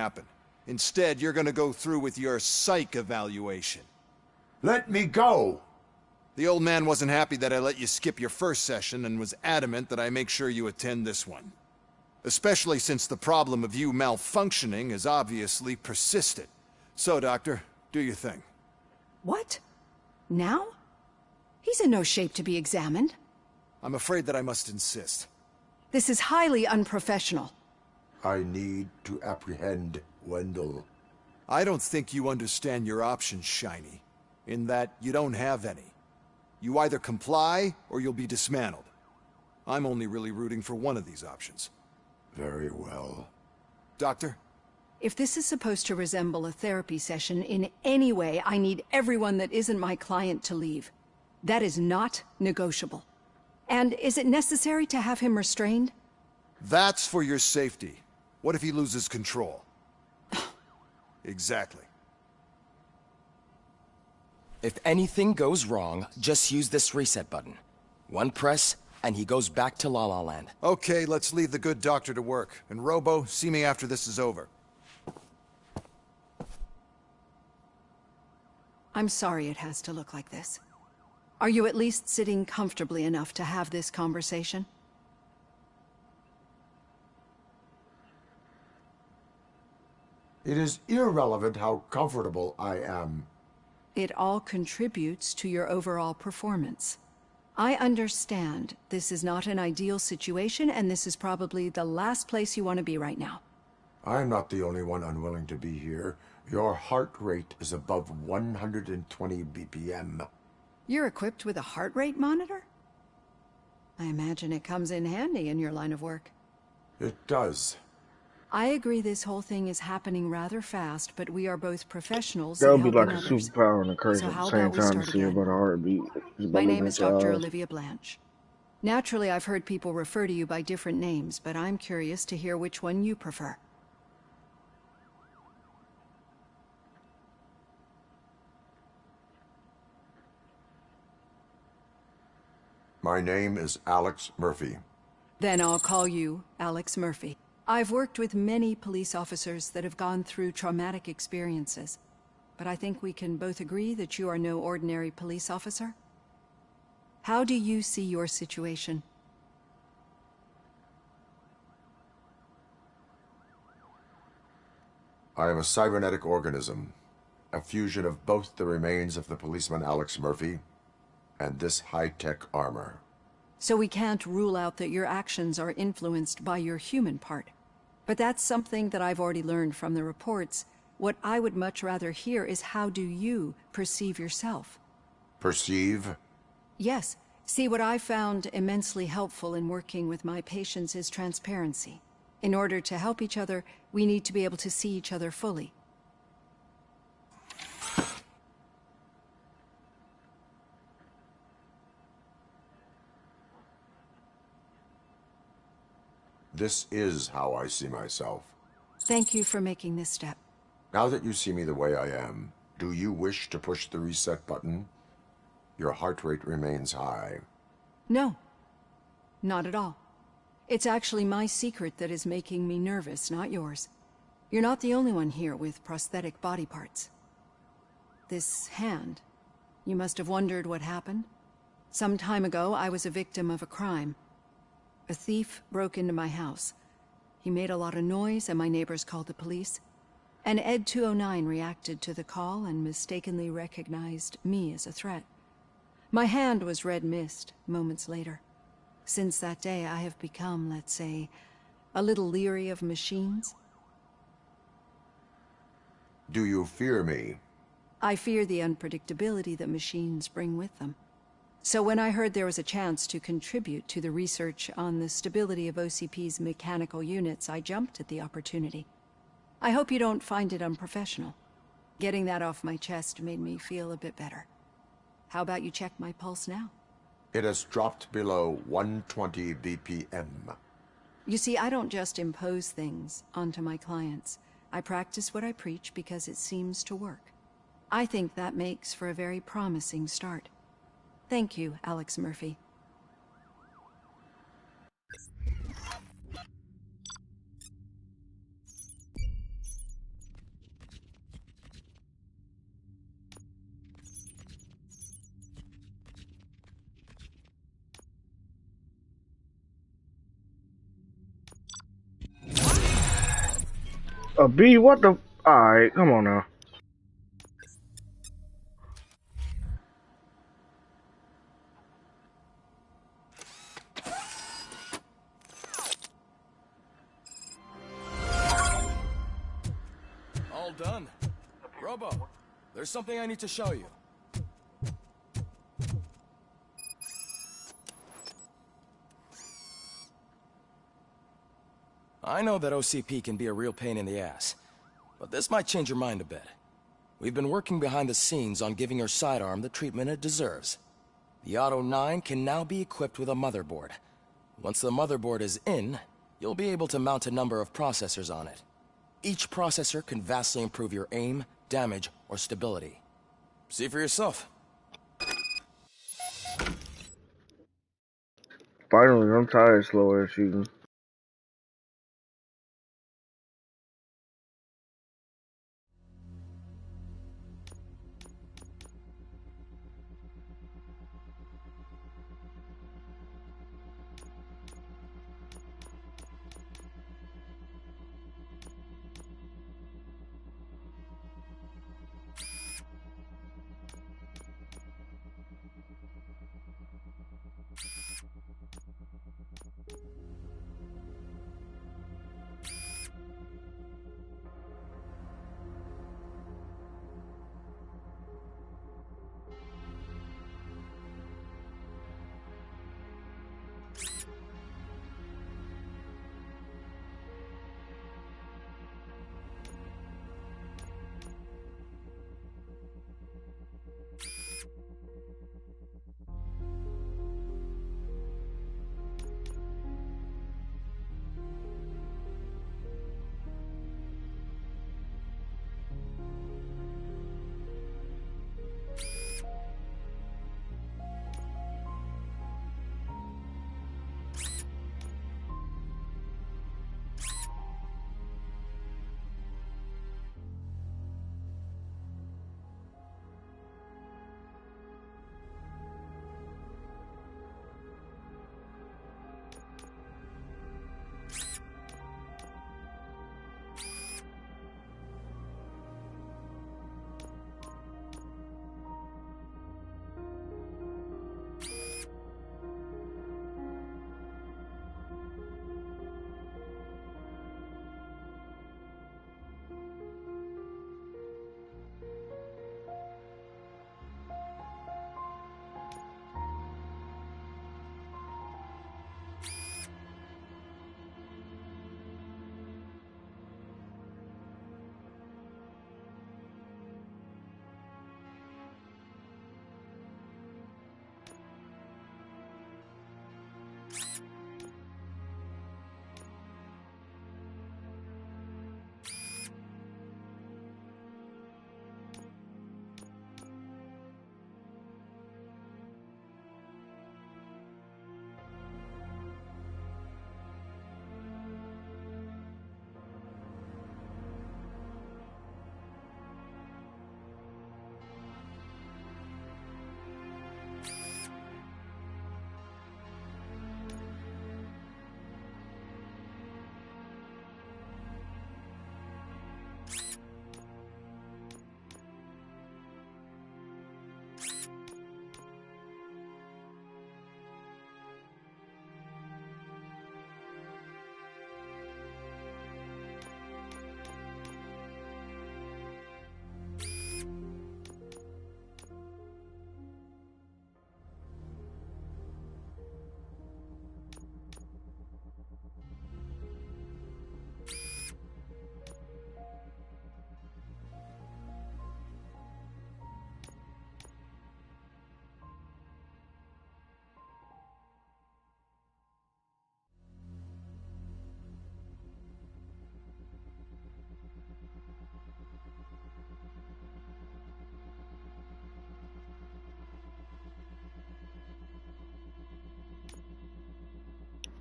happen. Instead, you're gonna go through with your psych evaluation. Let me go! The old man wasn't happy that I let you skip your first session and was adamant that I make sure you attend this one. Especially since the problem of you malfunctioning has obviously persisted. So, Doctor, do your thing. What? Now? He's in no shape to be examined. I'm afraid that I must insist. This is highly unprofessional. I need to apprehend Wendell. I don't think you understand your options, Shiny. In that you don't have any. You either comply, or you'll be dismantled. I'm only really rooting for one of these options. Very well. Doctor? If this is supposed to resemble a therapy session in any way, I need everyone that isn't my client to leave. That is not negotiable. And is it necessary to have him restrained? That's for your safety. What if he loses control? Exactly. If anything goes wrong, just use this reset button. One press, and he goes back to La La Land. Okay, let's leave the good doctor to work. And Robo, see me after this is over. I'm sorry it has to look like this. Are you at least sitting comfortably enough to have this conversation? It is irrelevant how comfortable I am. It all contributes to your overall performance. I understand this is not an ideal situation, and this is probably the last place you want to be right now. I'm not the only one unwilling to be here. Your heart rate is above 120 BPM. You're equipped with a heart rate monitor? I imagine it comes in handy in your line of work. It does. I agree this whole thing is happening rather fast, but we are both professionals. That would be helping like a others. superpower and a curse So at the how same about we time to start see again? about a heartbeat. Just by My name looking is at your Dr. eyes. Olivia Blanche. Naturally, I've heard people refer to you by different names, but I'm curious to hear which one you prefer. My name is Alex Murphy. Then I'll call you Alex Murphy. I've worked with many police officers that have gone through traumatic experiences, but I think we can both agree that you are no ordinary police officer. How do you see your situation? I am a cybernetic organism, a fusion of both the remains of the policeman Alex Murphy and this high-tech armor. So we can't rule out that your actions are influenced by your human part. But that's something that I've already learned from the reports. What I would much rather hear is how do you perceive yourself? Perceive? Yes. See, what I found immensely helpful in working with my patients is transparency. In order to help each other, we need to be able to see each other fully. This is how I see myself. Thank you for making this step. Now that you see me the way I am, do you wish to push the reset button? Your heart rate remains high. No. Not at all. It's actually my secret that is making me nervous, not yours. You're not the only one here with prosthetic body parts. This hand, you must have wondered what happened. Some time ago, I was a victim of a crime. A thief broke into my house. He made a lot of noise and my neighbors called the police. And Ed 209 reacted to the call and mistakenly recognized me as a threat. My hand was red mist moments later. Since that day, I have become, let's say, a little leery of machines. Do you fear me? I fear the unpredictability that machines bring with them. So when I heard there was a chance to contribute to the research on the stability of OCP's mechanical units, I jumped at the opportunity. I hope you don't find it unprofessional. Getting that off my chest made me feel a bit better. How about you check my pulse now? It has dropped below 120 BPM. You see, I don't just impose things onto my clients. I practice what I preach because it seems to work. I think that makes for a very promising start. Thank you, Alex Murphy. A B? What the? Alright, come on now. All done. Robo, there's something I need to show you. I know that OCP can be a real pain in the ass, but this might change your mind a bit. We've been working behind the scenes on giving your sidearm the treatment it deserves. The Auto 9 can now be equipped with a motherboard. Once the motherboard is in, you'll be able to mount a number of processors on it. Each processor can vastly improve your aim, damage, or stability. See for yourself. Finally, I'm tired of slow air shooting.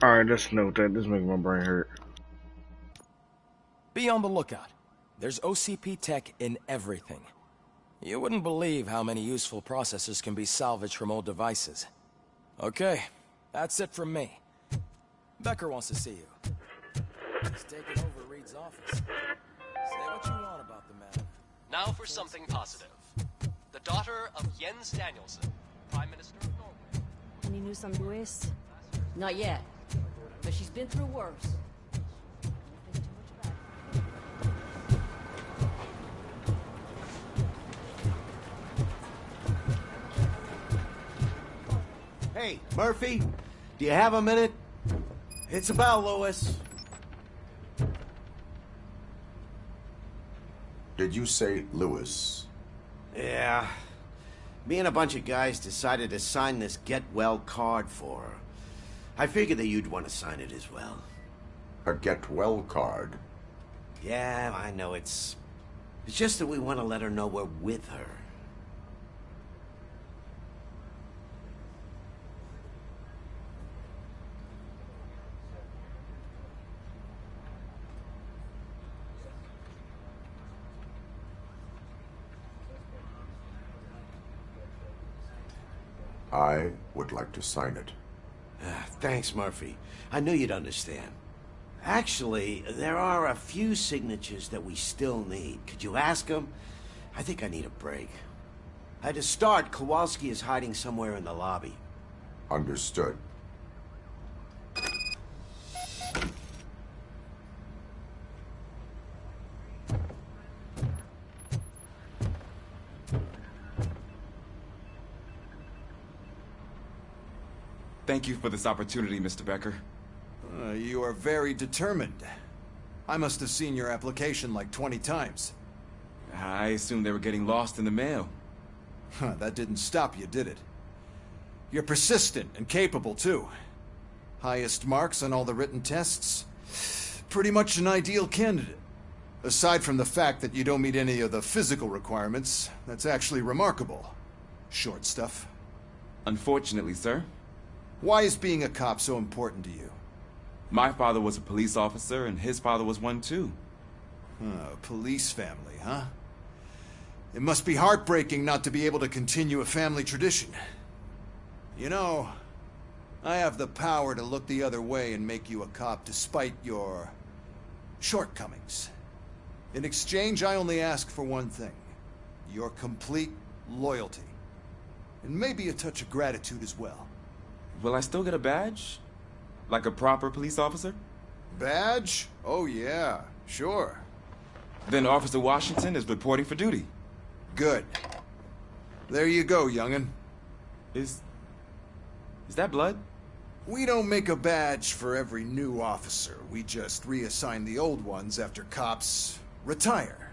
Alright, just note that. This makes my brain hurt. Be on the lookout. There's OCP tech in everything. You wouldn't believe how many useful processors can be salvaged from old devices. Okay, that's it from me. Becker wants to see you. He's taking over Reed's office. Now for something positive. The daughter of Jens Danielson, Prime Minister of Norway. Any news on Luis? Not yet, but she's been through worse. Hey, Murphy, do you have a minute? It's about Lewis. Did you say Lewis? Yeah. Me and a bunch of guys decided to sign this get well card for her. I figured that you'd want to sign it as well. A get well card? Yeah, I know it's just that we want to let her know we're with her. I would like to sign it. Thanks, Murphy. I knew you'd understand. Actually, there are a few signatures that we still need. Could you ask them? I think I need a break. To start, Kowalski is hiding somewhere in the lobby. Understood. Thank you for this opportunity, Mr. Becker. You are very determined. I must have seen your application like 20 times. I assumed they were getting lost in the mail. That didn't stop you, did it? You're persistent and capable, too. Highest marks on all the written tests. Pretty much an ideal candidate. Aside from the fact that you don't meet any of the physical requirements, that's actually remarkable. Short stuff. Unfortunately, sir. Why is being a cop so important to you? My father was a police officer, and his father was one, too. A police family, huh? It must be heartbreaking not to be able to continue a family tradition. You know, I have the power to look the other way and make you a cop despite your shortcomings. In exchange, I only ask for one thing. Your complete loyalty. And maybe a touch of gratitude as well. Will I still get a badge? Like a proper police officer? Badge? Oh yeah, sure. Then Officer Washington is reporting for duty. Good. There you go, young'un. Is that blood? We don't make a badge for every new officer. We just reassign the old ones after cops retire.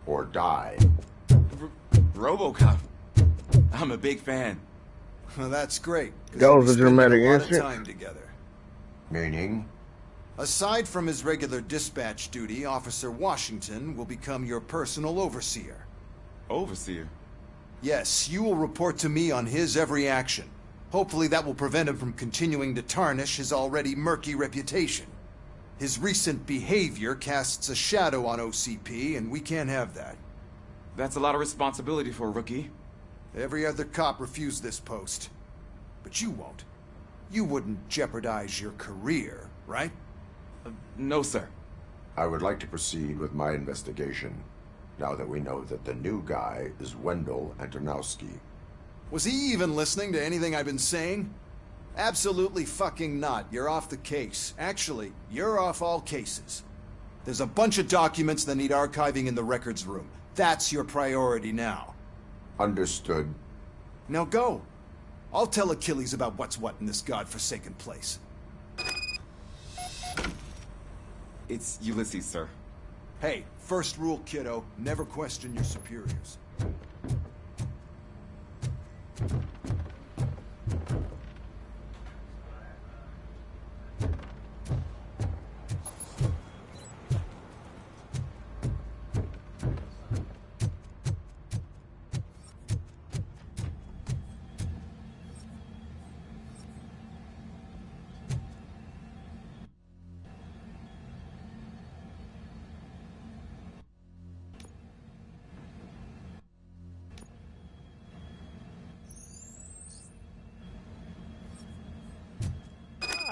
Or die. RoBoCop. I'm a big fan. Well, that's great. That was a dramatic a lot of incident. time together. Meaning? Aside from his regular dispatch duty, Officer Washington will become your personal overseer. Overseer? Yes, you will report to me on his every action. Hopefully that will prevent him from continuing to tarnish his already murky reputation. His recent behavior casts a shadow on OCP, and we can't have that. That's a lot of responsibility for a rookie. Every other cop refused this post. But you won't. You wouldn't jeopardize your career, right? No, sir. I would like to proceed with my investigation, now that we know that the new guy is Wendell Antonowski. Was he even listening to anything I've been saying? Absolutely fucking not. You're off the case. Actually, you're off all cases. There's a bunch of documents that need archiving in the records room. That's your priority now. Understood. Now go. I'll tell Achilles about what's what in this godforsaken place. It's Ulysses, sir. Hey, first rule, kiddo, never question your superiors.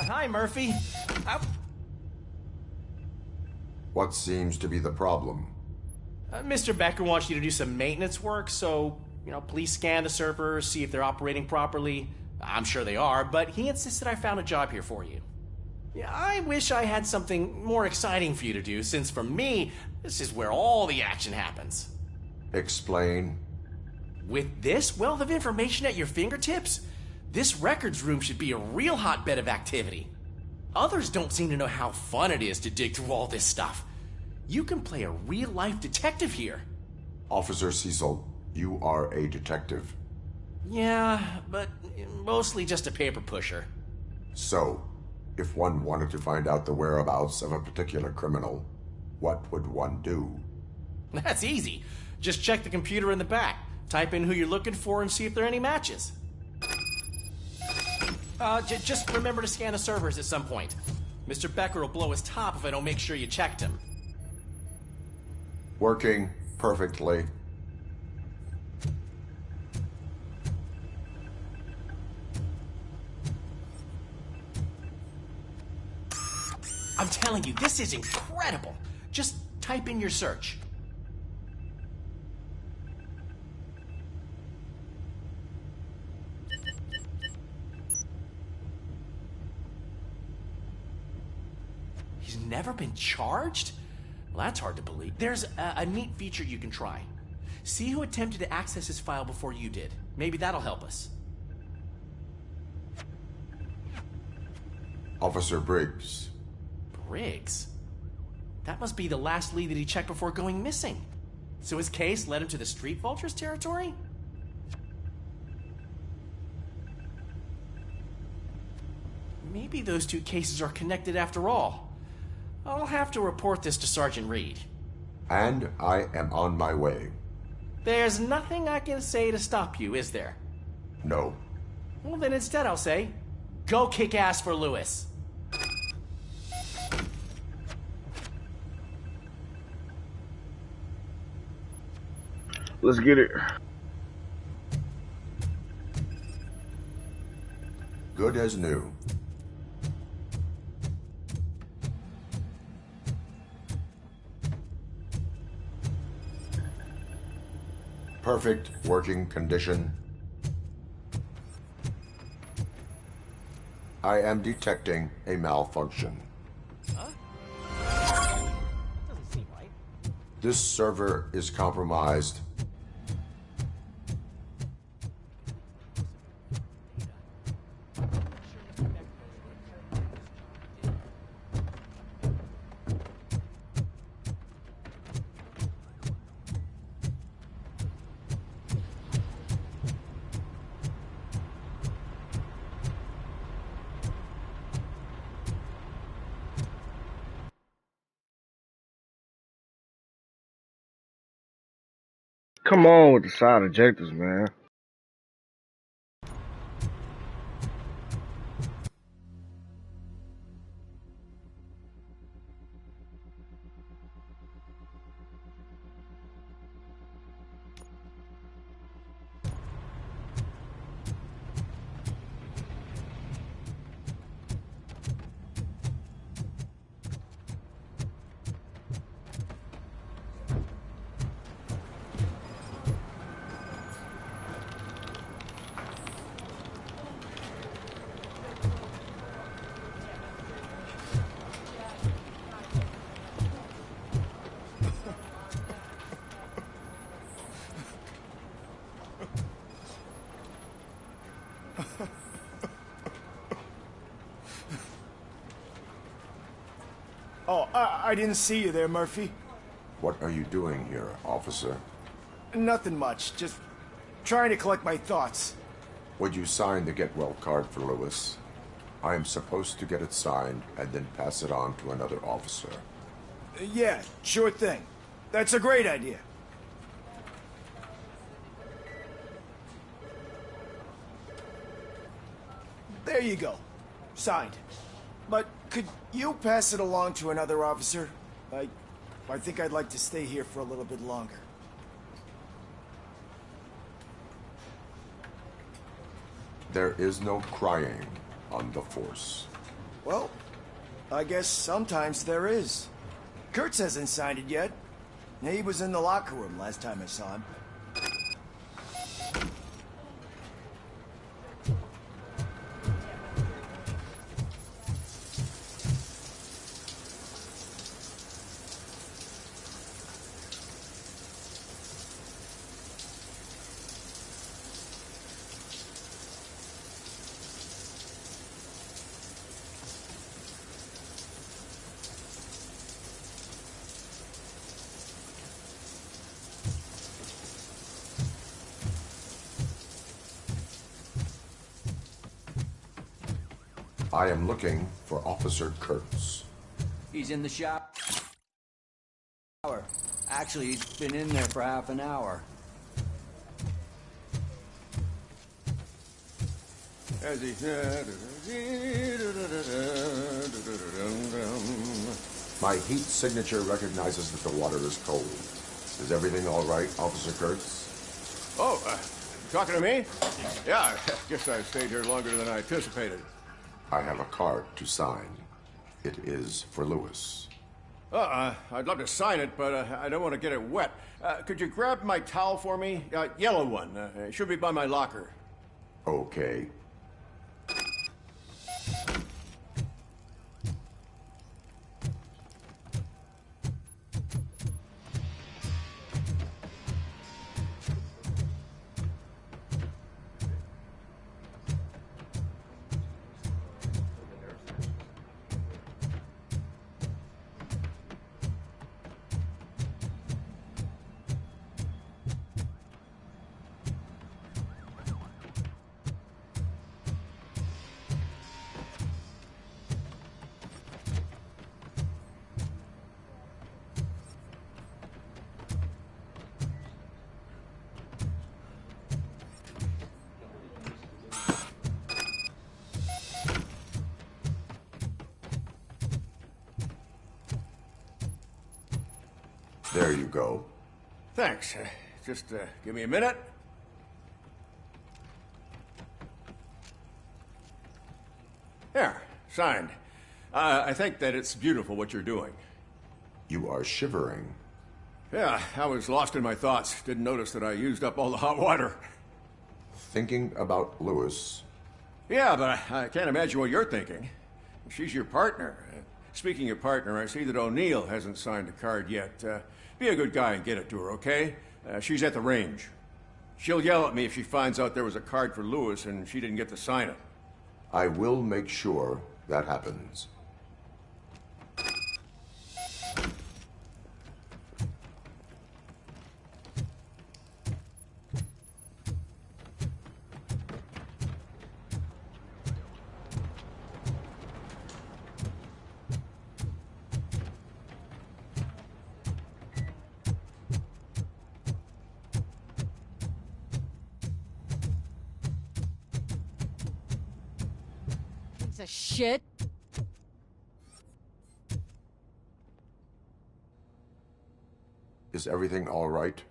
Hi, Murphy. What seems to be the problem? Mr. Becker wants you to do some maintenance work, so, please scan the servers, see if they're operating properly. I'm sure they are, but he insisted I found a job here for you. Yeah, I wish I had something more exciting for you to do, since for me, this is where all the action happens. Explain. With this wealth of information at your fingertips, this records room should be a real hotbed of activity. Others don't seem to know how fun it is to dig through all this stuff. You can play a real-life detective here. Officer Cecil, you are a detective. Yeah, but mostly just a paper pusher. So, if one wanted to find out the whereabouts of a particular criminal, what would one do? That's easy. Just check the computer in the back, type in who you're looking for, and see if there are any matches. Just remember to scan the servers at some point. Mr. Becker will blow his top if I don't make sure you checked him. Working perfectly. I'm telling you, this is incredible. Just type in your search. He's never been charged? Well, that's hard to believe. There's a neat feature you can try. See who attempted to access his file before you did. Maybe that'll help us. Officer Briggs. Briggs? That must be the last lead that he checked before going missing. So his case led him to the Street Vultures territory? Maybe those two cases are connected after all. I'll have to report this to Sergeant Reed. And I am on my way. There's nothing I can say to stop you, is there? No. Well, then instead I'll say, go kick ass for Lewis. Let's get it. Good as new. Perfect working condition. I am detecting a malfunction. Huh? That doesn't seem right. This server is compromised. Come on with the side objectives, man. Oh, I didn't see you there, Murphy. What are you doing here, officer? Nothing much, just trying to collect my thoughts. Would you sign the get well card for Lewis? I am supposed to get it signed and then pass it on to another officer. Yeah, sure thing. That's a great idea. There you go. Signed. But could you pass it along to another officer? I think I'd like to stay here for a little bit longer. There is no crying on the force. Well, I guess sometimes there is. Kurtz hasn't signed it yet. He was in the locker room last time I saw him. I am looking for Officer Kurtz. He's in the shower. Actually, he's been in there for half an hour. My heat signature recognizes that the water is cold. Is everything all right, Officer Kurtz? Oh, talking to me? Yeah, I guess I stayed here longer than I anticipated. I have a card to sign. It is for Lewis. I'd love to sign it, but I don't want to get it wet. Could you grab my towel for me? Yellow one. It should be by my locker. Okay. There you go. Thanks. Just give me a minute. There, signed. I think that it's beautiful what you're doing. You are shivering. Yeah, I was lost in my thoughts. Didn't notice that I used up all the hot water. Thinking about Lewis. Yeah, but I can't imagine what you're thinking. She's your partner. Speaking of partner, I see that O'Neill hasn't signed a card yet. Be a good guy and get it to her, okay? She's at the range. She'll yell at me if she finds out there was a card for Lewis and she didn't get to sign it. I will make sure that happens. Piece of shit. Is everything all right?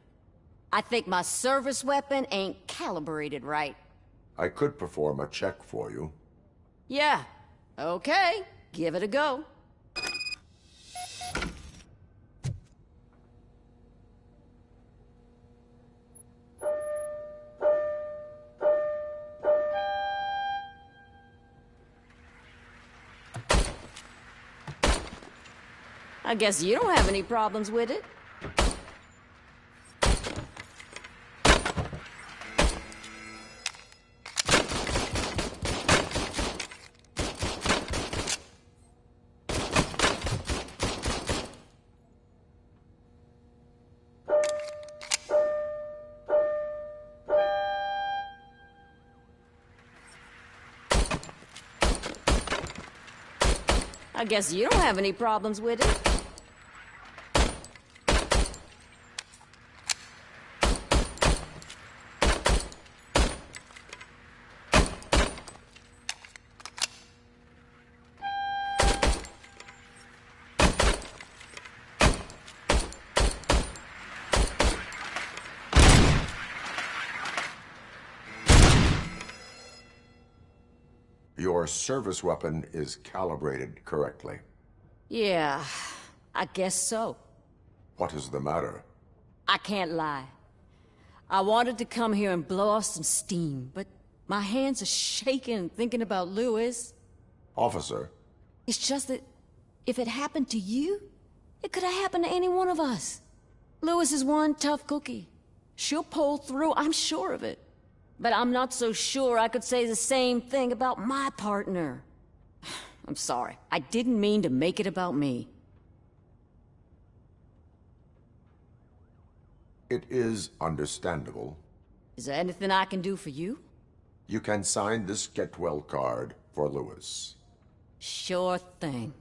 I think my service weapon ain't calibrated right. I could perform a check for you. Yeah. Okay. Give it a go. I guess you don't have any problems with it. I guess you don't have any problems with it. Your service weapon is calibrated correctly. Yeah, I guess so. What is the matter? I can't lie. I wanted to come here and blow off some steam, but my hands are shaking thinking about Lewis. Officer. It's just that if it happened to you, it could have happened to any one of us. Lewis is one tough cookie. She'll pull through, I'm sure of it. But I'm not so sure I could say the same thing about my partner. I'm sorry. I didn't mean to make it about me. It is understandable. Is there anything I can do for you? You can sign this get well card for Lewis. Sure thing.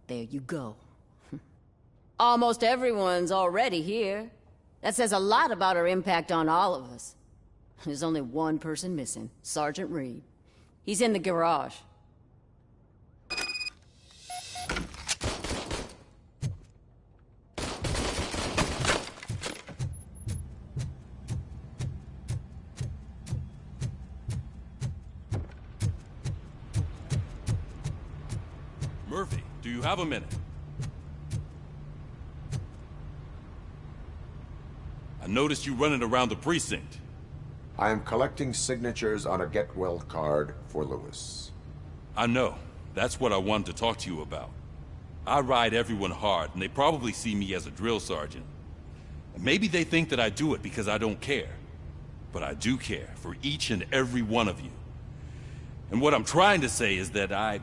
There you go. Almost everyone's already here. That says a lot about her impact on all of us. There's only one person missing, Sergeant Reed. He's in the garage. Murphy, do you have a minute? I noticed you running around the precinct. I am collecting signatures on a get well card for Lewis. I know. That's what I wanted to talk to you about. I ride everyone hard, and they probably see me as a drill sergeant. And maybe they think that I do it because I don't care. But I do care for each and every one of you. And what I'm trying to say is that I'd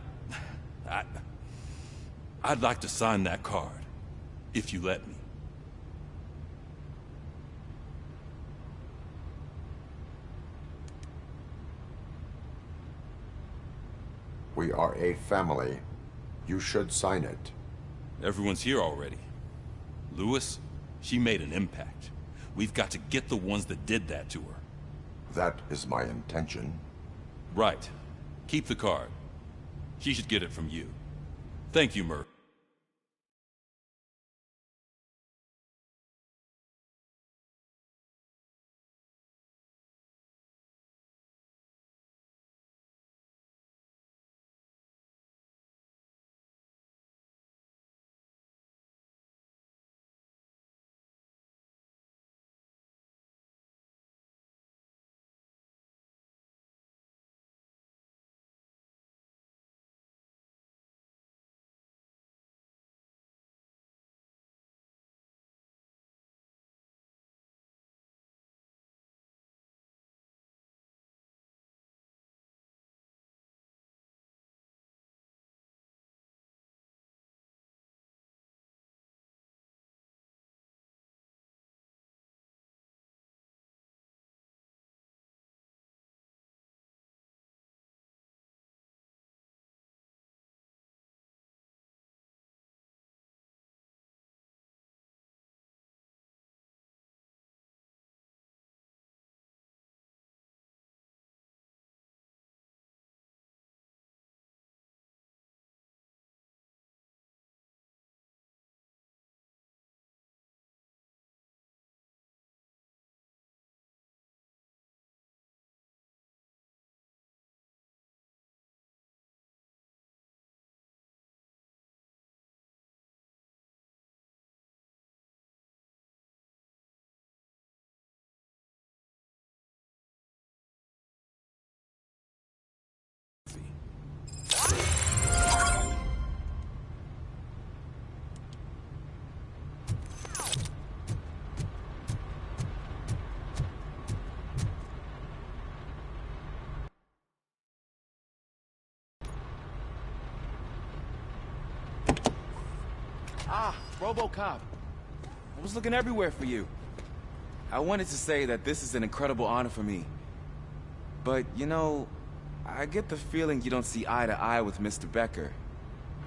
like to sign that card, if you let me. We are a family. You should sign it. Everyone's here already. Lewis, she made an impact. We've got to get the ones that did that to her. That is my intention. Right. Keep the card. She should get it from you. Thank you, Murph. Ah, RoBoCop. I was looking everywhere for you. I wanted to say that this is an incredible honor for me. But, you know, I get the feeling you don't see eye to eye with Mr. Becker.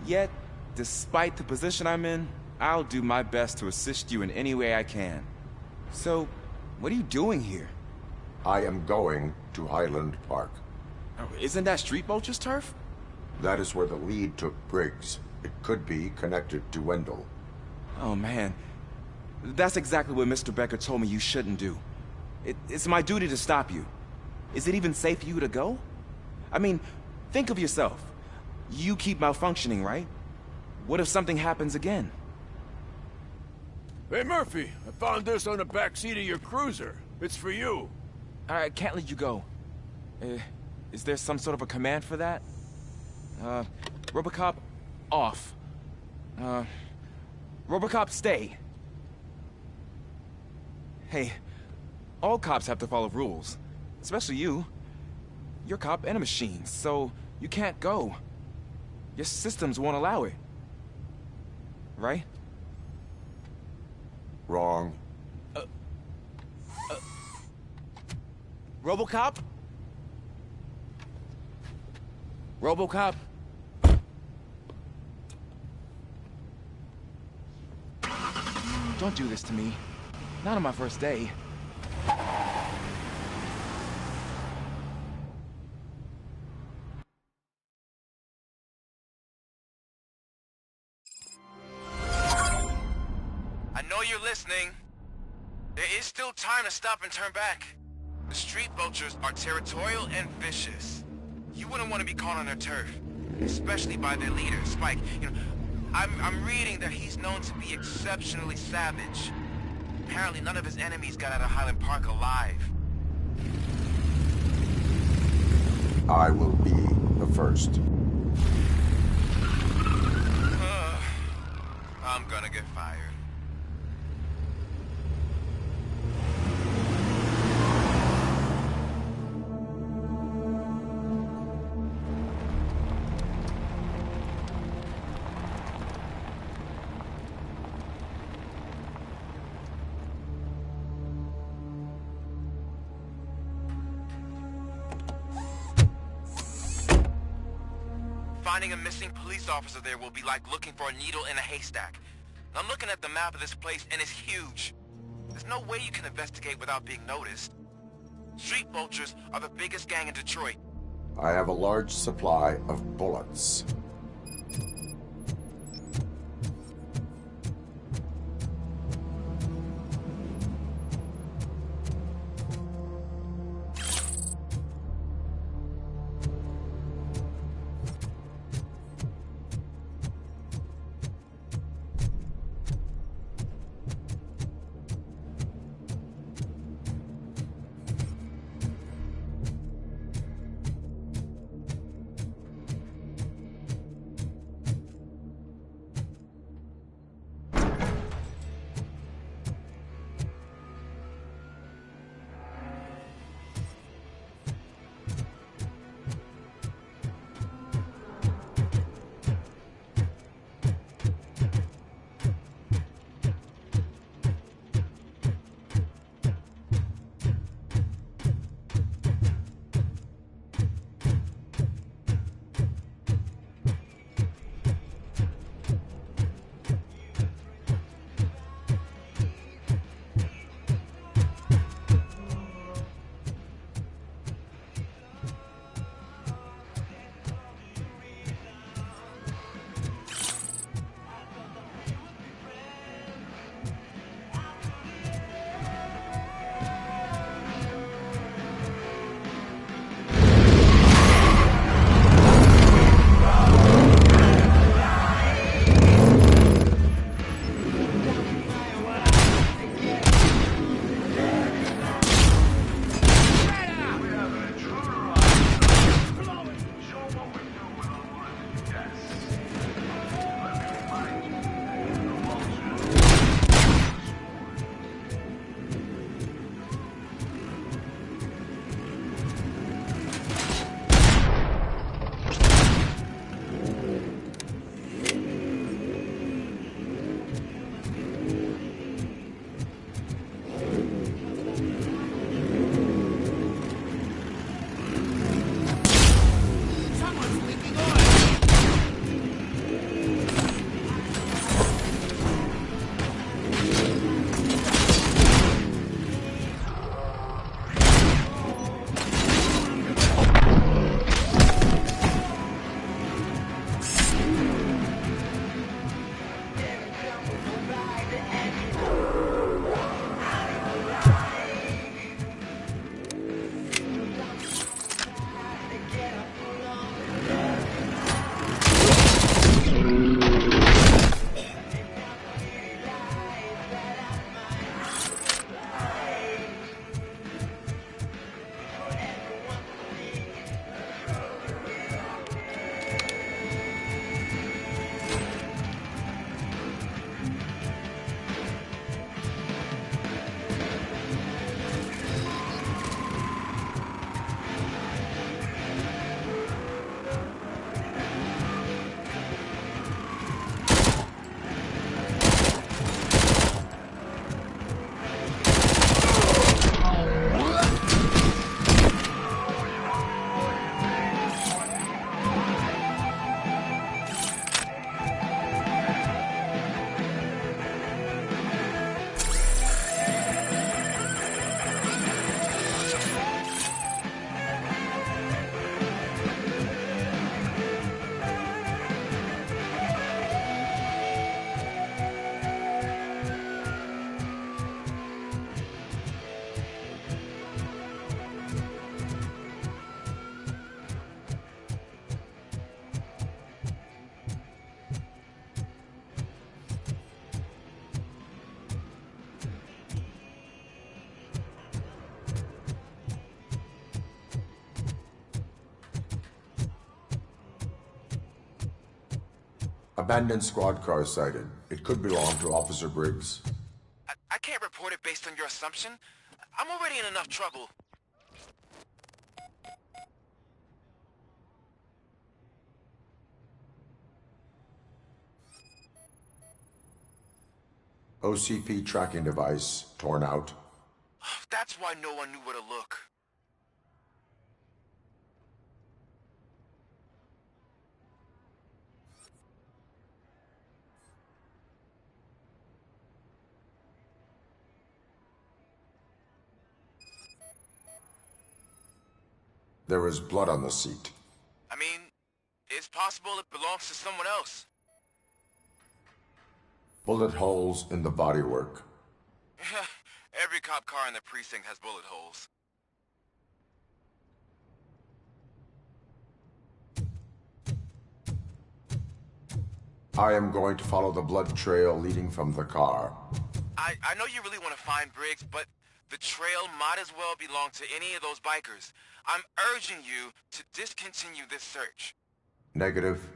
Yet, despite the position I'm in, I'll do my best to assist you in any way I can. So, what are you doing here? I am going to Highland Park. Oh, isn't that Street Vulture's turf? That is where the lead took Briggs. It could be connected to Wendell. Oh, man. That's exactly what Mr. Becker told me you shouldn't do. It's my duty to stop you. Is it even safe for you to go? I mean, think of yourself. You keep malfunctioning, right? What if something happens again? Hey, Murphy, I found this on the back seat of your cruiser. It's for you. I can't let you go. Is there some sort of a command for that? RoBoCop, off. RoBoCop, stay. Hey, all cops have to follow rules. Especially you. You're a cop and a machine, so you can't go. Your systems won't allow it. Right? Wrong. RoBoCop? RoBoCop? Don't do this to me. Not on my first day. I know you're listening. There is still time to stop and turn back. The street vultures are territorial and vicious. You wouldn't want to be caught on their turf, especially by their leader, Spike. You know, I'm reading that he's known to be exceptionally savage. Apparently none of his enemies got out of Highland Park alive. I will be the first. I'm gonna get fired. Finding a missing police officer there will be like looking for a needle in a haystack. I'm looking at the map of this place, and it's huge. There's no way you can investigate without being noticed. Street vultures are the biggest gang in Detroit. I have a large supply of bullets. Abandoned squad car sighted. It could belong to Officer Briggs. I can't report it based on your assumption. I'm already in enough trouble. OCP tracking device torn out. That's why no one knew where to look. There is blood on the seat. I mean, it's possible it belongs to someone else. Bullet holes in the bodywork. Every cop car in the precinct has bullet holes. I am going to follow the blood trail leading from the car. I know you really want to find Briggs, but the trail might as well belong to any of those bikers. I'm urging you to discontinue this search. Negative.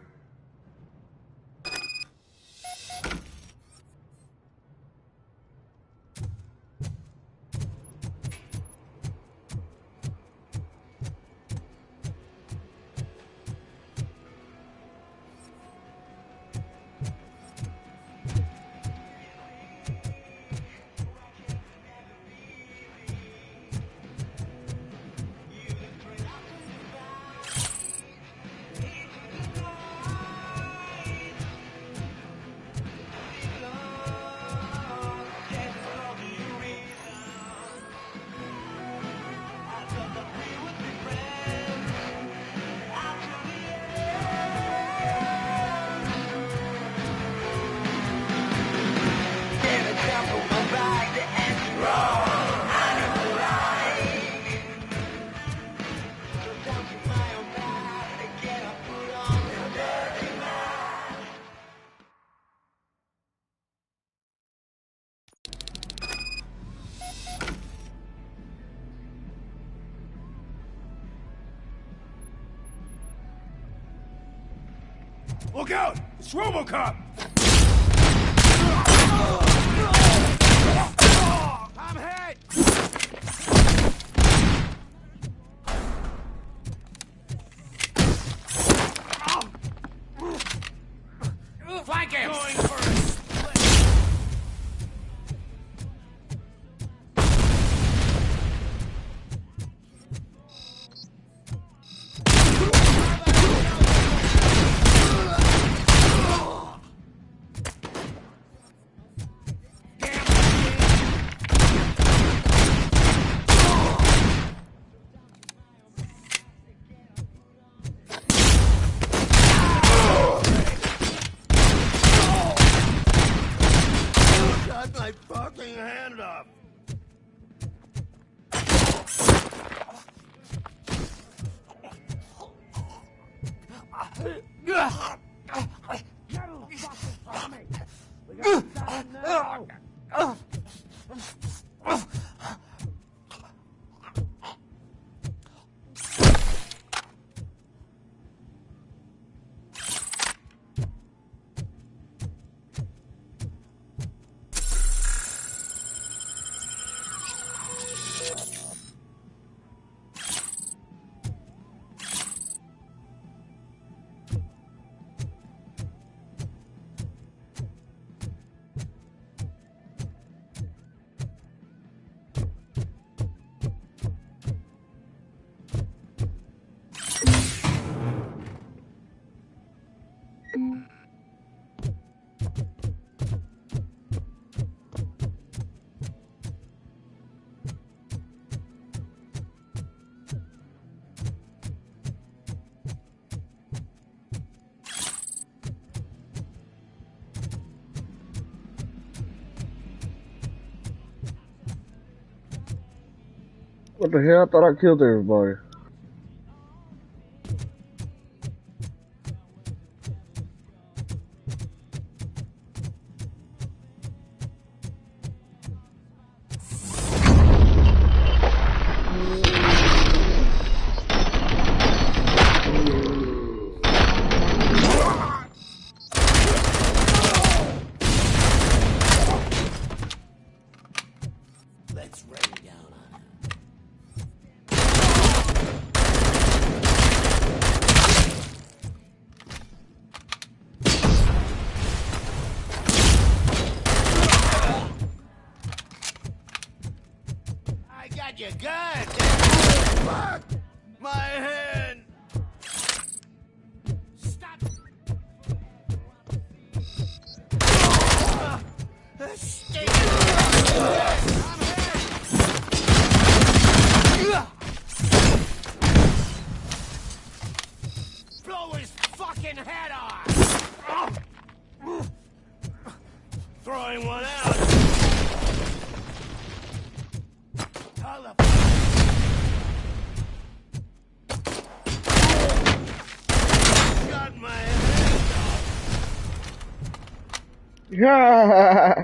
Look out! It's RoBoCop! I'm hit! Flank him! Going first! What the hell? I thought I killed everybody. get you good. Fuck! My hand! Stop! Stay blow his fucking head off! Throwing one out. How the got my head off. Yeah.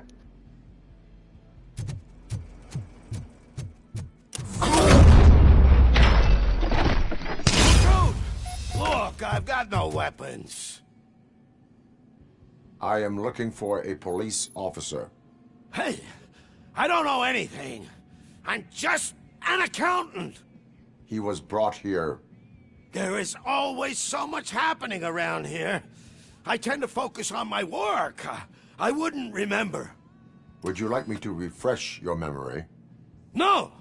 Look, I've got no weapons. I am looking for a police officer. Hey, I don't know anything. I'm just an accountant. He was brought here. There is always so much happening around here. I tend to focus on my work. I wouldn't remember. Would you like me to refresh your memory? No!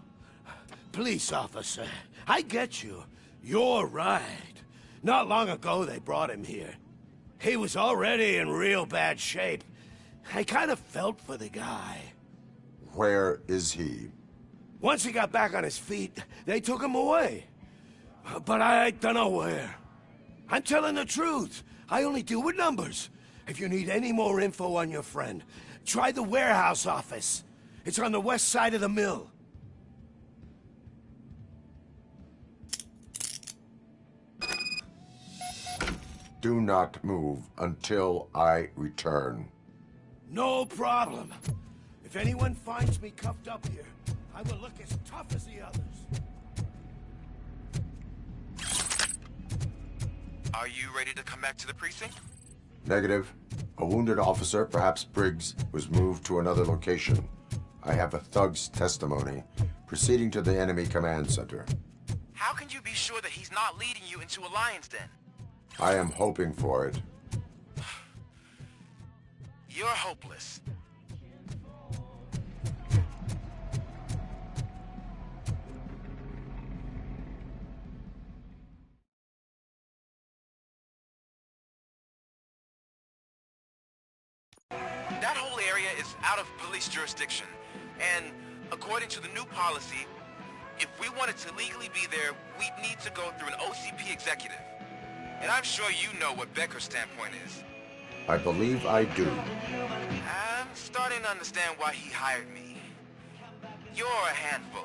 Police officer, I get you. You're right. Not long ago they brought him here. He was already in real bad shape. I kind of felt for the guy. Where is he? Once he got back on his feet, they took him away. But I don't know where. I'm telling the truth. I only deal with numbers. If you need any more info on your friend, try the warehouse office. It's on the west side of the mill. Do not move until I return. No problem. If anyone finds me cuffed up here, I will look as tough as the others. Are you ready to come back to the precinct? Negative. A wounded officer, perhaps Briggs, was moved to another location. I have a thug's testimony, proceeding to the enemy command center. How can you be sure that he's not leading you into a lion's den? I am hoping for it. You're hopeless. That whole area is out of police jurisdiction, and according to the new policy, if we wanted to legally be there, we'd need to go through an OCP executive. And I'm sure you know what Becker's standpoint is. I believe I do. I'm starting to understand why he hired me. You're a handful.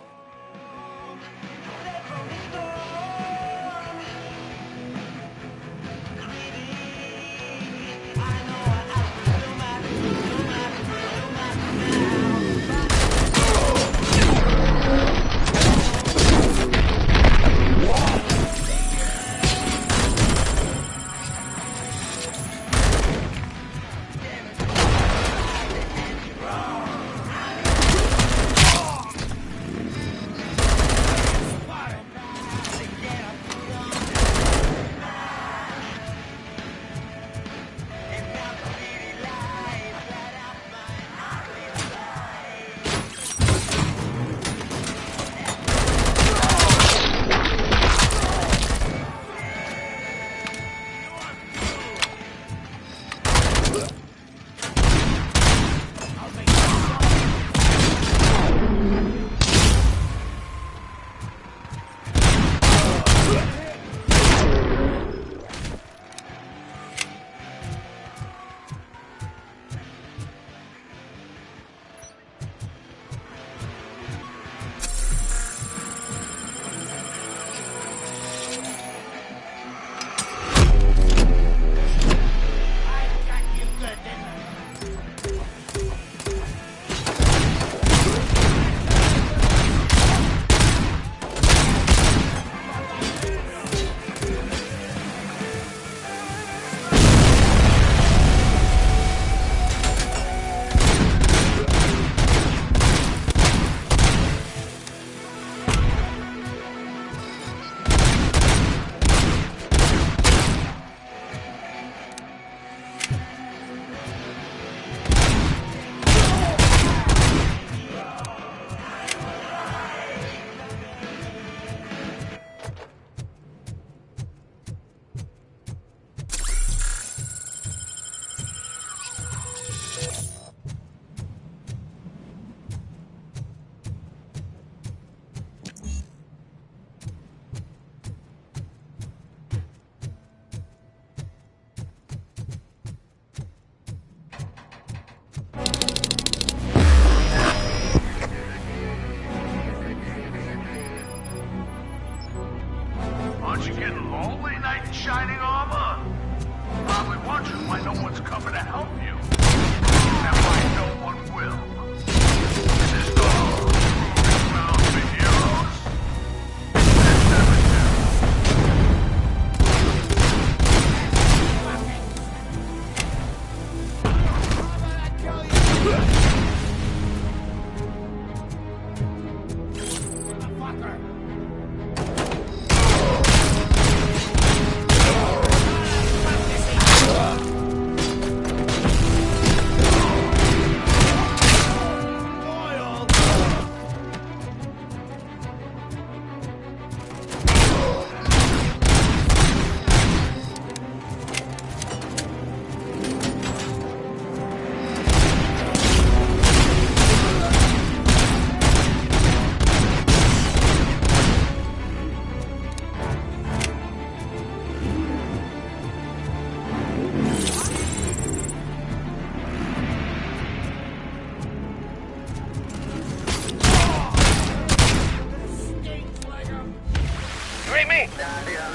ain't me.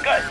Good.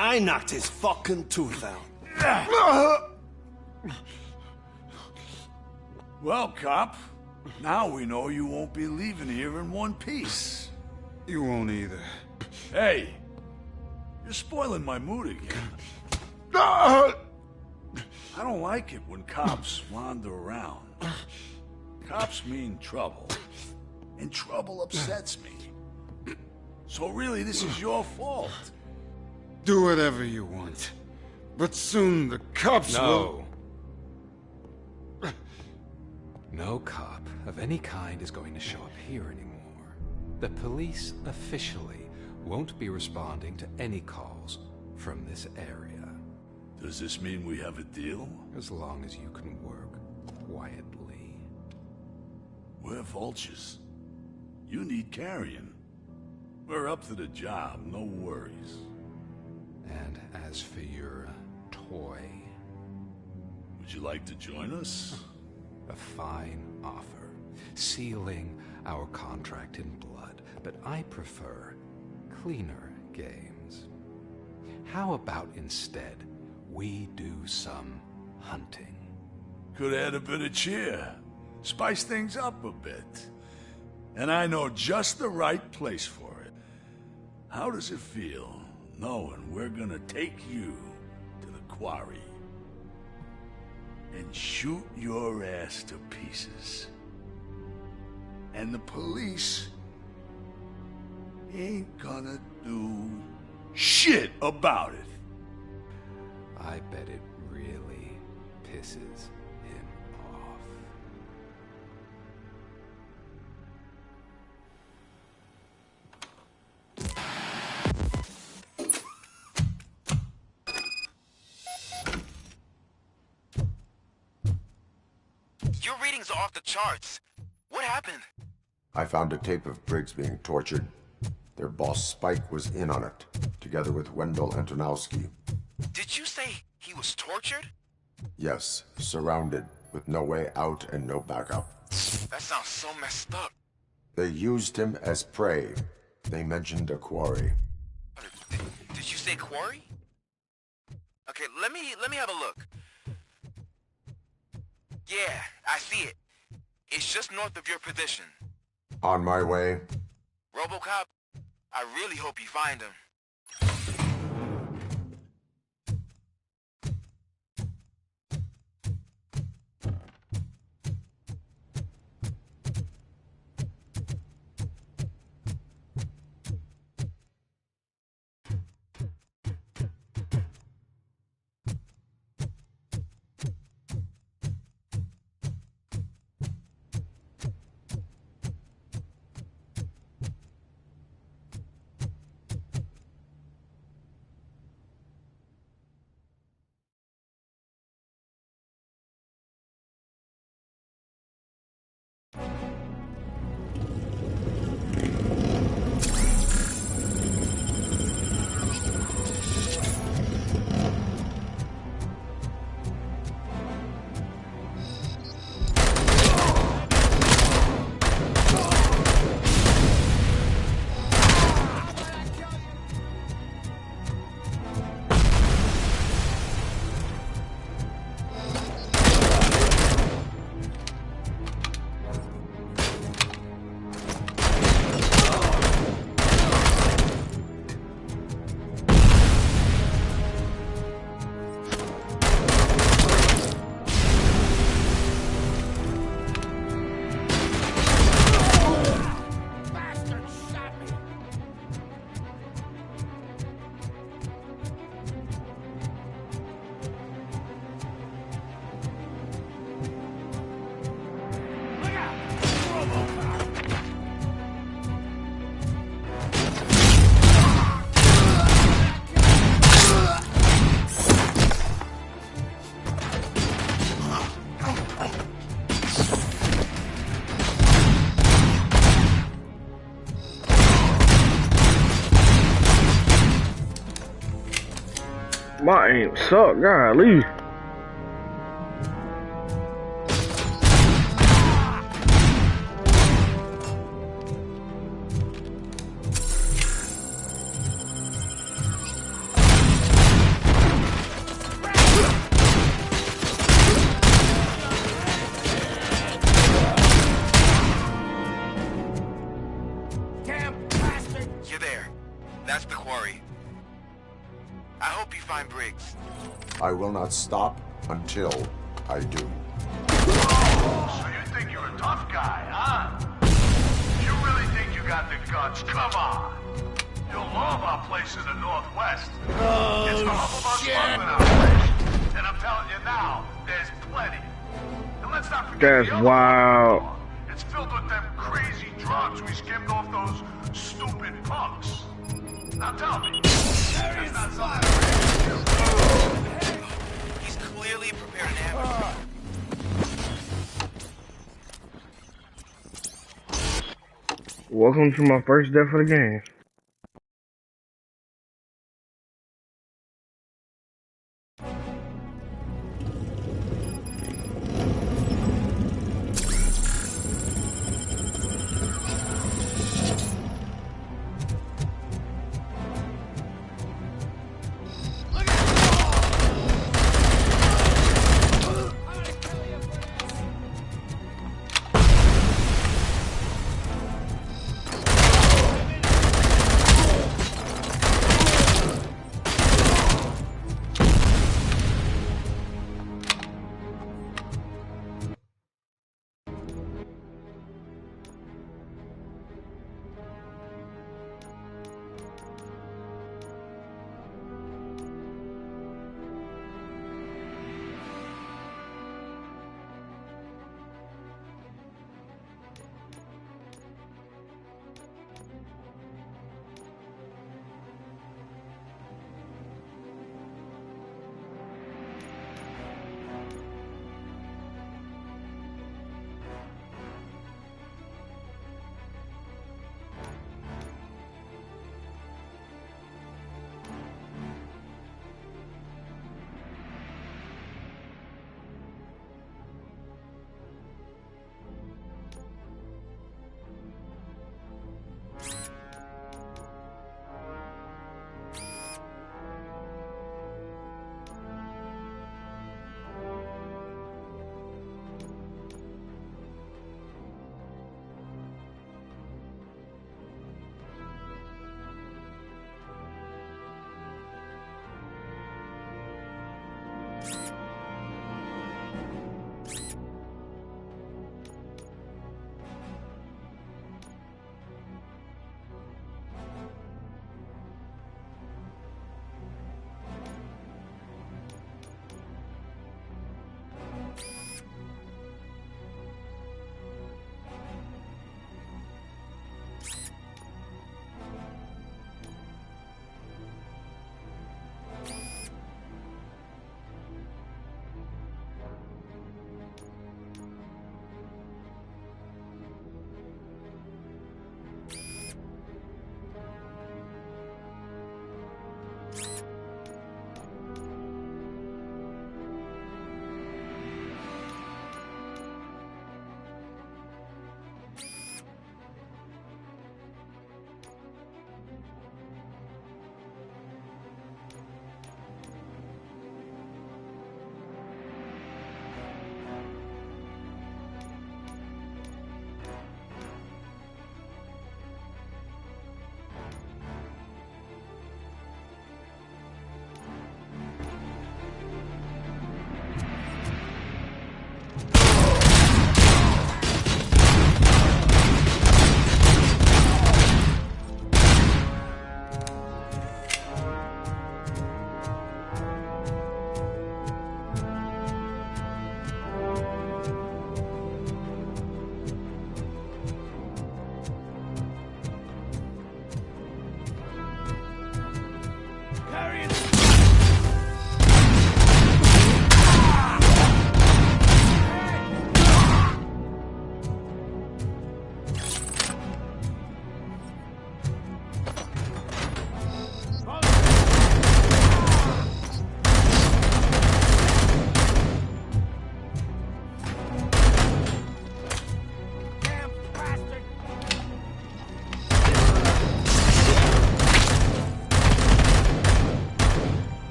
I knocked his fucking tooth out. Well, cop, now we know you won't be leaving here in one piece. You won't either. Hey, you're spoiling my mood again. Ah! I don't like it when cops wander around. Cops mean trouble, and trouble upsets me. So really, this is your fault. Do whatever you want. But soon the cops will... No cop of any kind is going to show up here anymore. The police officially won't be responding to any calls from this area. Does this mean we have a deal? As long as you can work quietly. We're vultures. You need carrion. We're up to the job, no worries. And as for your toy... Would you like to join us? A fine offer, sealing our contract in blood, but I prefer cleaner games. How about instead we do some hunting? Could add a bit of cheer, spice things up a bit. And I know just the right place for it. How does it feel, knowing we're gonna take you to the quarry and shoot your ass to pieces? And the police ain't gonna do shit about it. I bet it really pisses him off. Your readings are off the charts. What happened? I found a tape of Briggs being tortured. Their boss Spike was in on it, together with Wendell Antonowski. Did you say he was tortured? Yes, surrounded, with no way out and no backup. That sounds so messed up. They used him as prey. They mentioned a quarry. Did you say quarry? Okay, let me have a look. Yeah, I see it. It's just north of your position. On my way. RoBoCop, I really hope you find him. My aim suck, golly. You're there. That's the quarry. I hope you find Briggs. I will not stop until I do. So you think you're a tough guy, huh? You really think you got the guts? Come on! You'll love our place in the Northwest. Oh, it's the hub of our shit. smuggling operation. And I'm telling you now, there's plenty. And let's not forget That's the other wild. part. It's filled with them crazy drugs we skimmed off those stupid punks. Now tell me, that's not something. He's clearly prepared an ambush. Welcome to my first death of the game.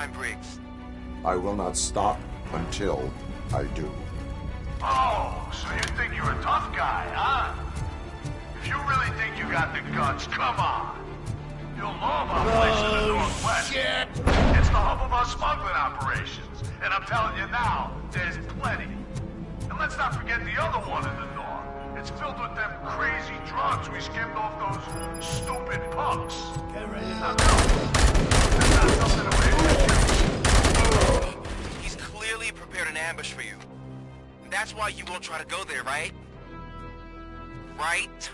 find Briggs. I will not stop until I do. Oh, so you think you're a tough guy, huh? If you really think you got the guts, come on. You'll know about place in the Northwest. Shit. It's the hub of our smuggling operations. And I'm telling you now, there's plenty. And let's not forget the other one in the north. It's filled with them crazy drugs we skimmed off those stupid punks. Get ready. Now go. That's not something to wait. He's clearly prepared an ambush for you. That's why you won't try to go there, right? Right?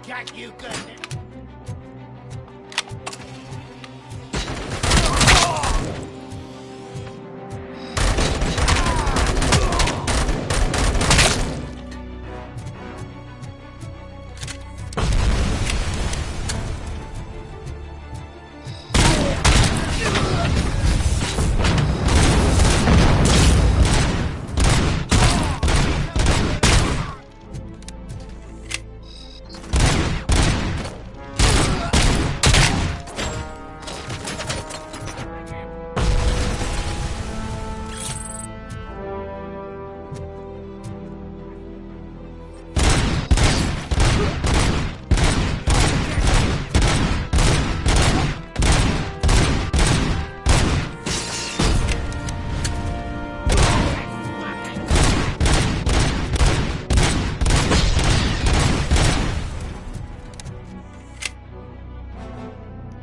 got you good.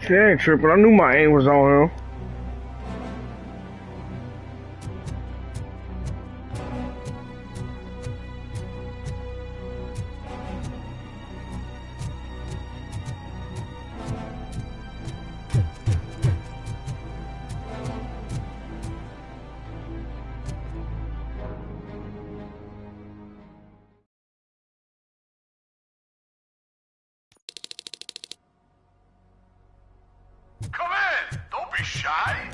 She ain't tripping. I knew my aim was on him. Come in! Don't be shy!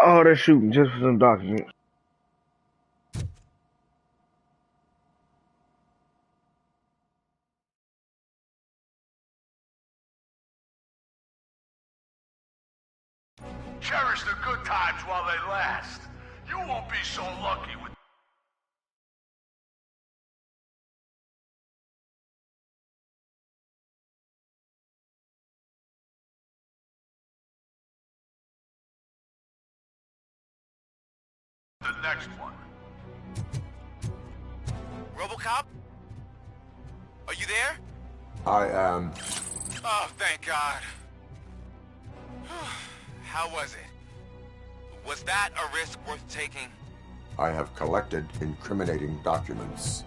Oh, they're shooting just for some documents. Cherish the good times while they last. You won't be so lucky with the next one. RoBoCop? Are you there? I am. Oh, thank God. How was it? Was that a risk worth taking? I have collected incriminating documents.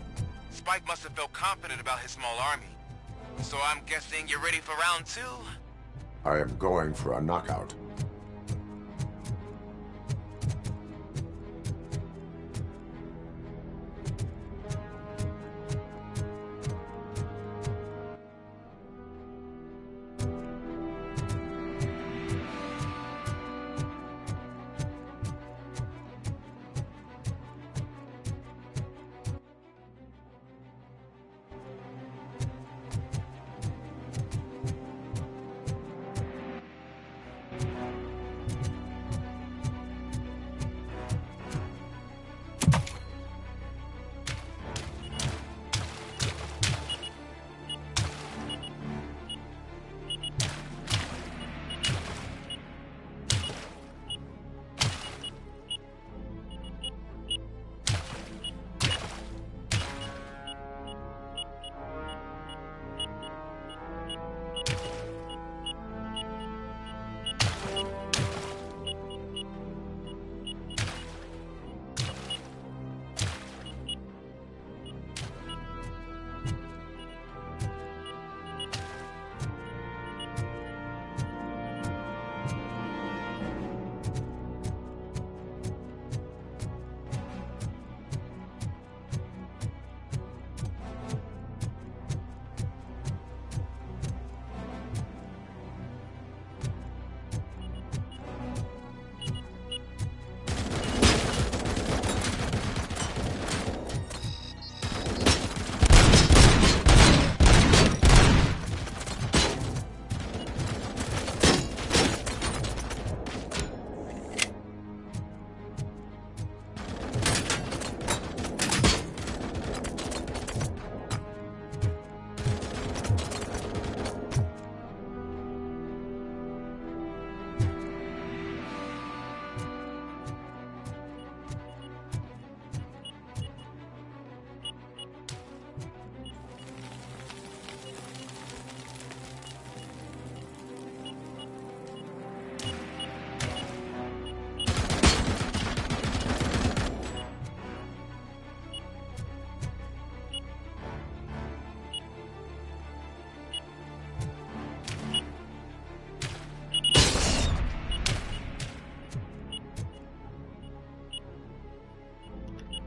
Spike must have felt confident about his small army. So I'm guessing you're ready for round 2? I am going for a knockout.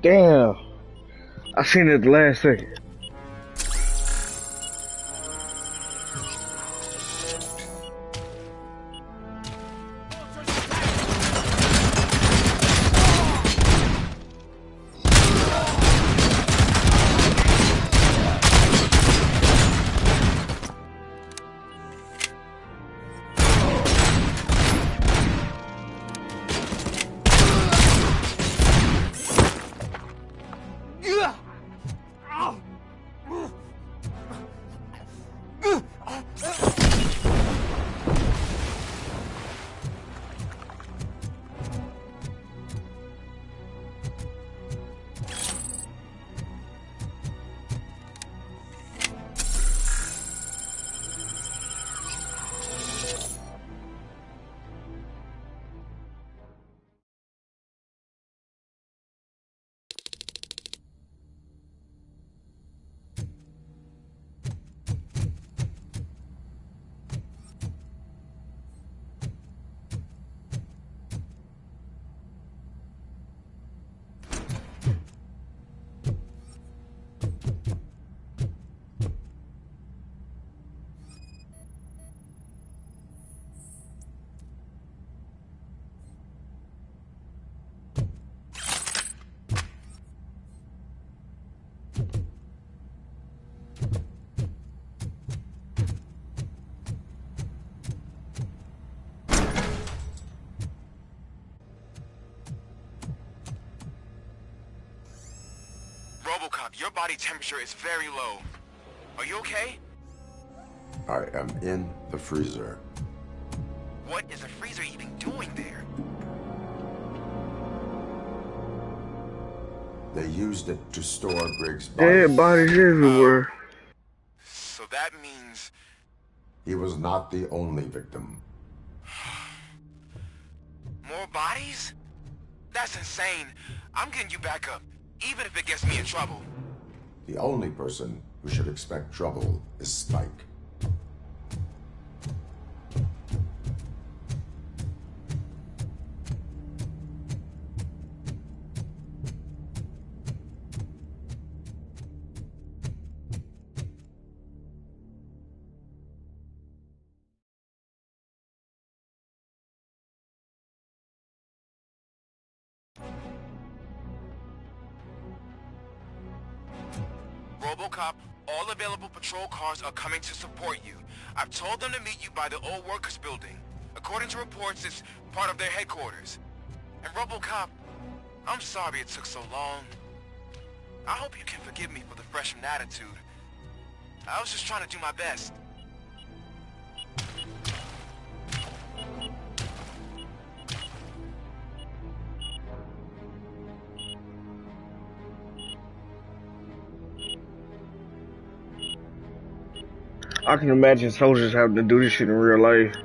Damn. I seen it the last second. RoBoCop, your body temperature is very low. Are you okay? I am in the freezer. What is the freezer even doing there? They used it to store Briggs' body. Dead bodies everywhere. So that means... He was not the only victim. More bodies? That's insane. I'm getting you back up, even if it gets me in trouble. The only person who should expect trouble is Spike. RoBoCop, all available patrol cars are coming to support you. I've told them to meet you by the old workers building. According to reports, it's part of their headquarters. And RoBoCop, I'm sorry it took so long. I hope you can forgive me for the freshman attitude. I was just trying to do my best. I can imagine soldiers having to do this shit in real life.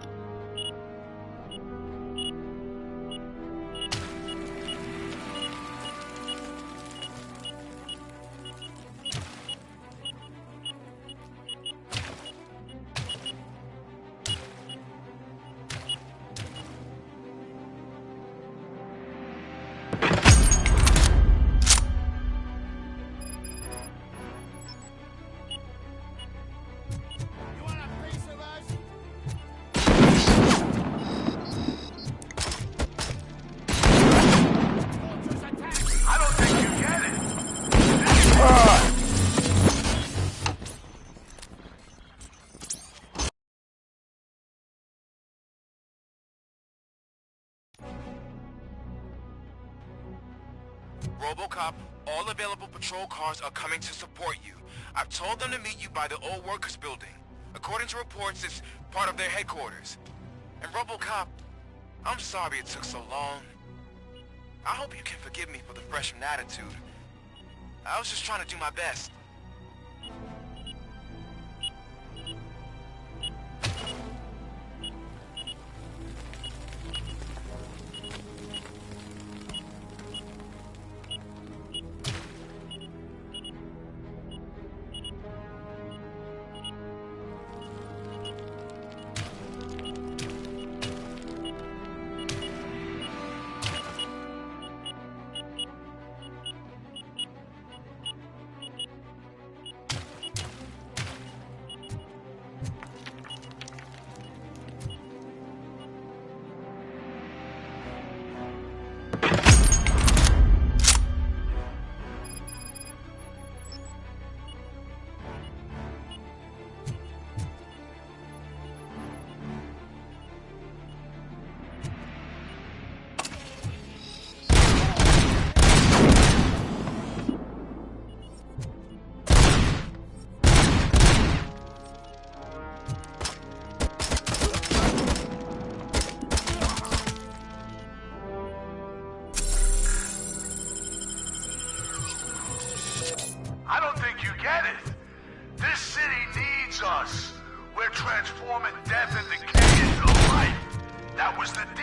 RoBoCop, all available patrol cars are coming to support you. I've told them to meet you by the old workers building. According to reports, it's part of their headquarters. And RoBoCop, I'm sorry it took so long. I hope you can forgive me for the freshman attitude. I was just trying to do my best.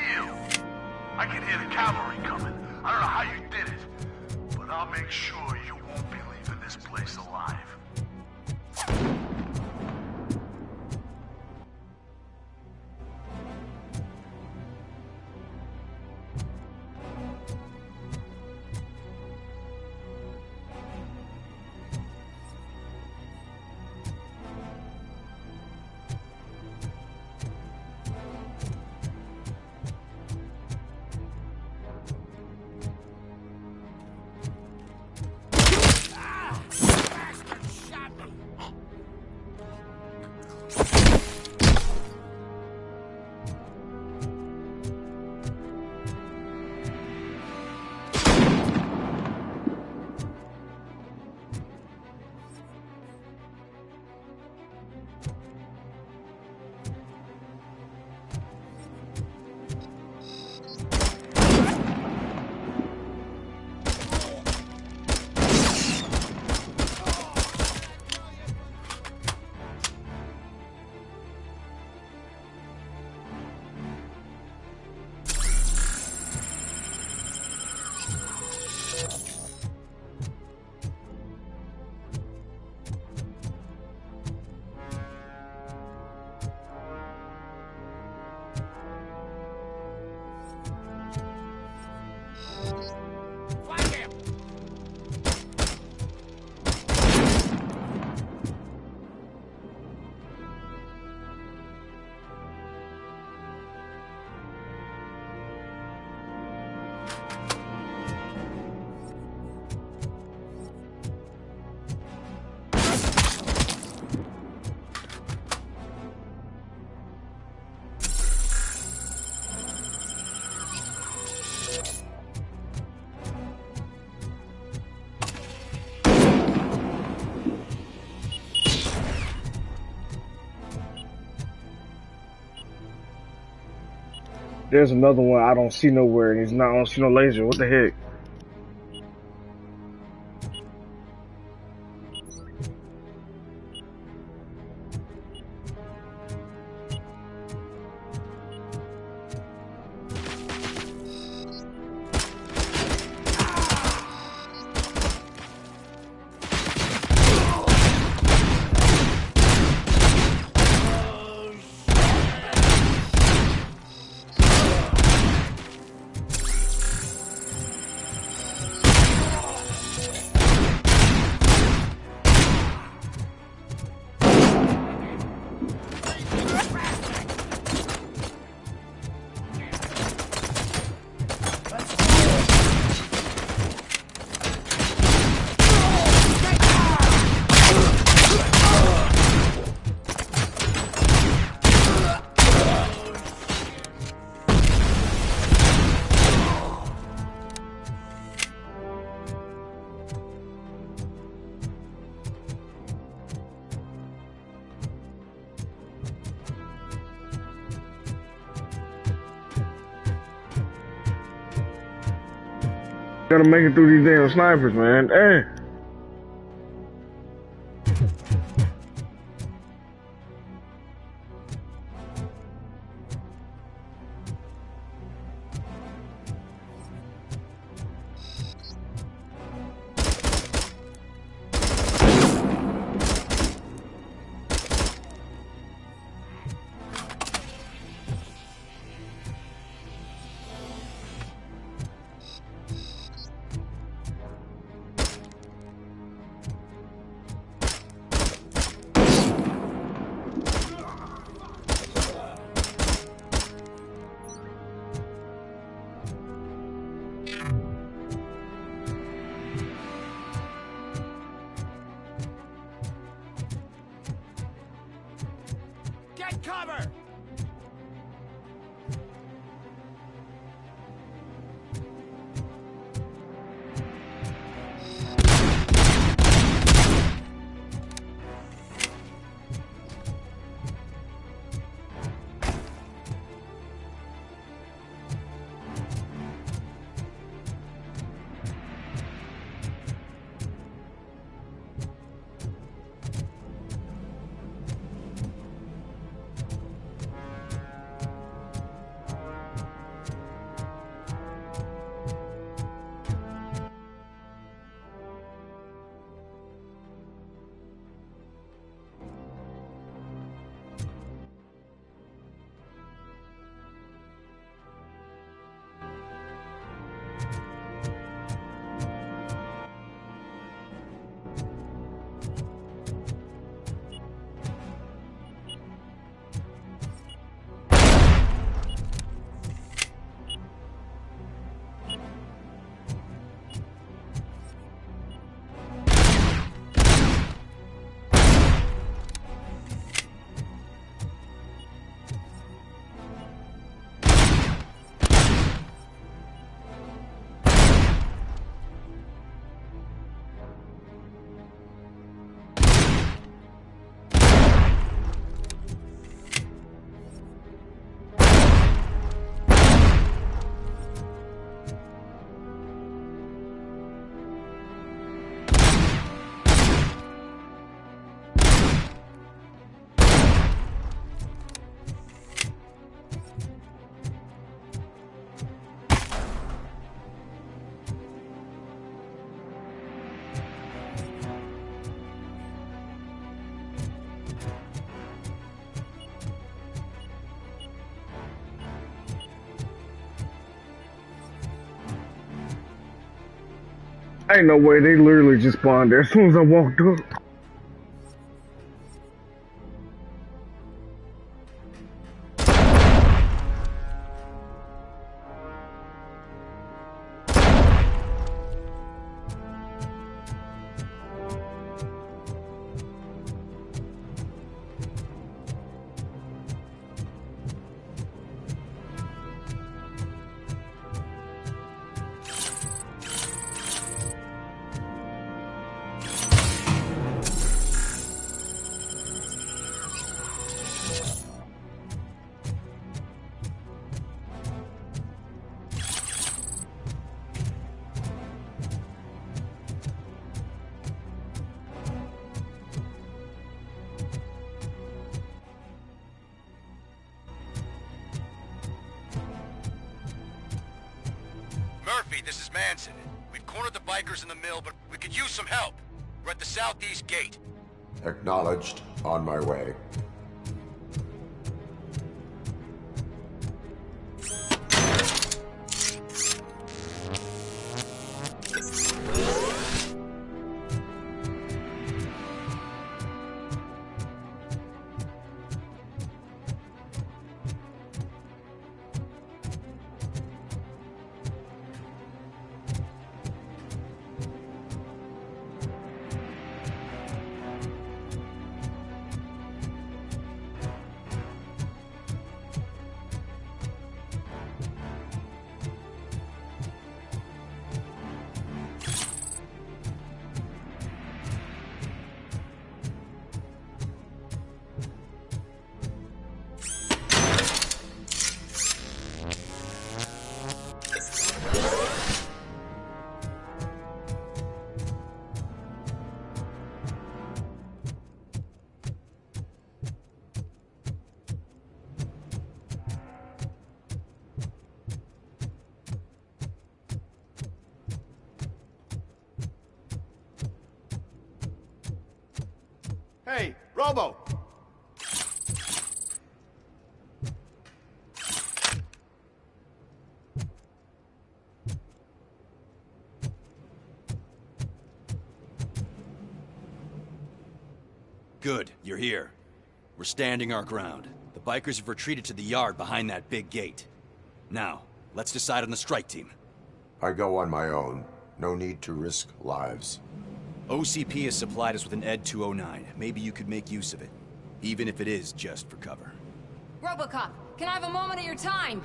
deal. I can hear the cavalry coming. I don't know how you did it, but I'll make sure you won't be leaving this place alive. There's another one I don't see nowhere, and he's not. I don't see no laser. What the heck? Gotta make it through these damn snipers, man. Dang. Ain't no way, they literally just spawned there as soon as I walked up. Murphy, this is Manson. We've cornered the bikers in the mill, but we could use some help. We're at the southeast gate. Acknowledged. On my way. Hey, Robo! Good, you're here. We're standing our ground. The bikers have retreated to the yard behind that big gate. Now, let's decide on the strike team. I go on my own. No need to risk lives. OCP has supplied us with an ED 209. Maybe you could make use of it. Even if it is just for cover. RoBoCop, can I have a moment of your time?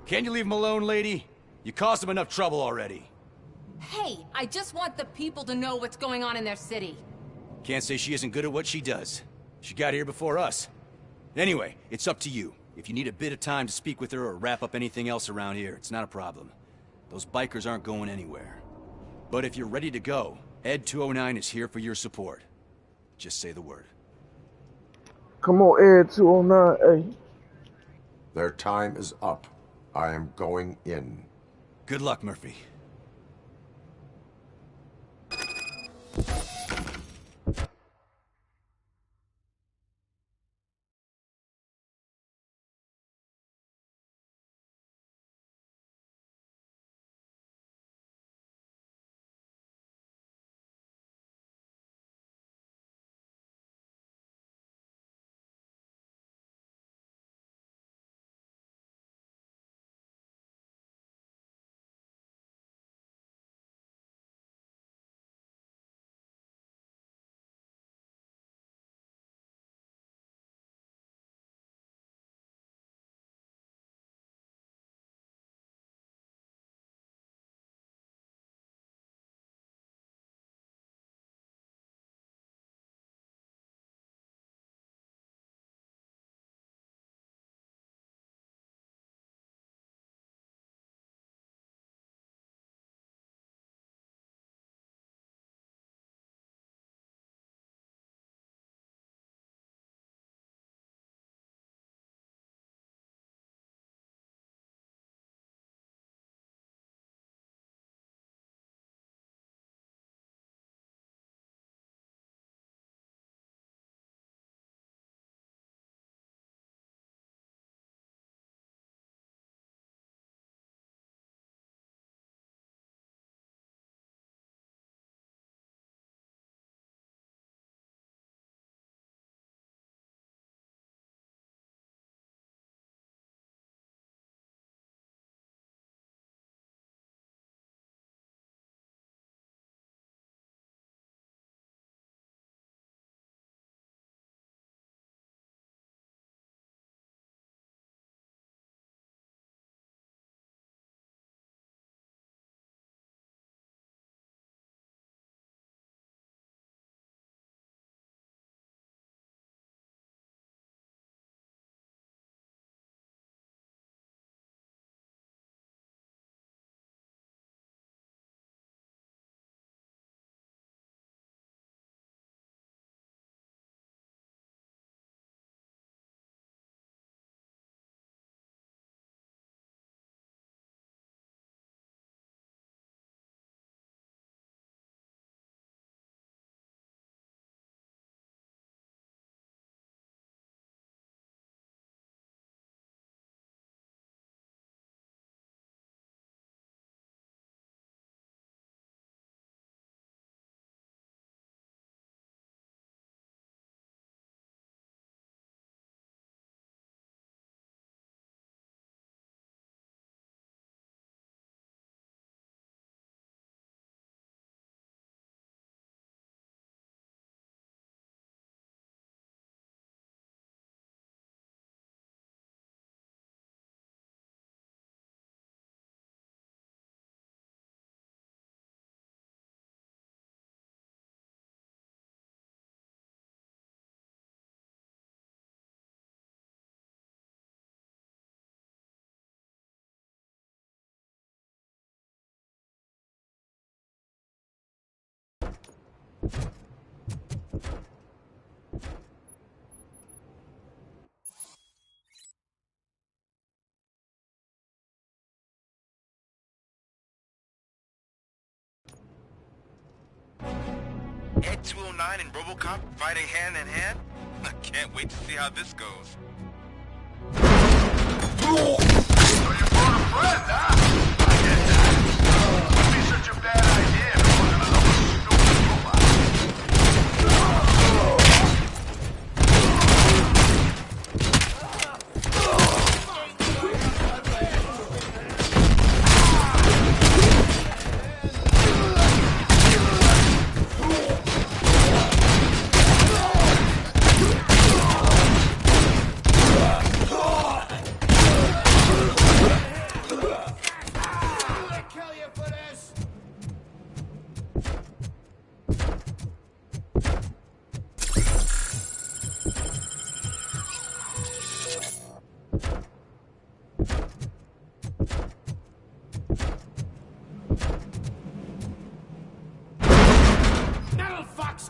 Can you leave him alone, lady? You caused him enough trouble already. Hey, I just want the people to know what's going on in their city. Can't say she isn't good at what she does. She got here before us. Anyway, it's up to you. If you need a bit of time to speak with her or wrap up anything else around here, it's not a problem. Those bikers aren't going anywhere. But if you're ready to go, ED 209 is here for your support. Just say the word. Come on, Ed 209, hey. Their time is up. I am going in. Good luck, Murphy. Ed 209 and RoBoCop fighting hand in hand? I can't wait to see how this goes. So you brought a friend, huh? I get that. Wouldn't be such a bad idea if it wasn't another stupid robot.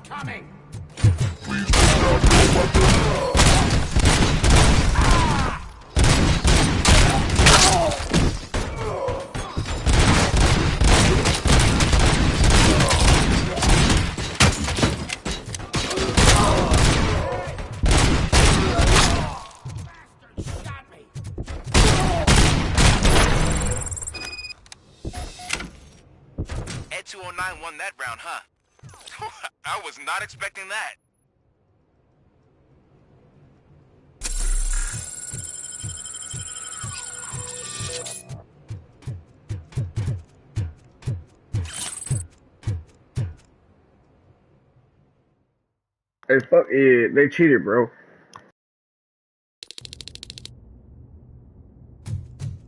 Coming! Ed 209 won that round, huh? I was not expecting that. Hey, fuck yeah, they cheated, bro.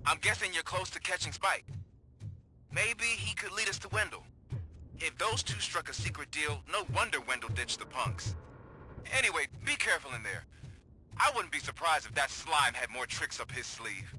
I'm guessing you're close to catching Spike. Maybe he could lead us to Wendell. If those two struck a secret deal, no wonder Wendell ditched the punks. Anyway, be careful in there. I wouldn't be surprised if that slime had more tricks up his sleeve.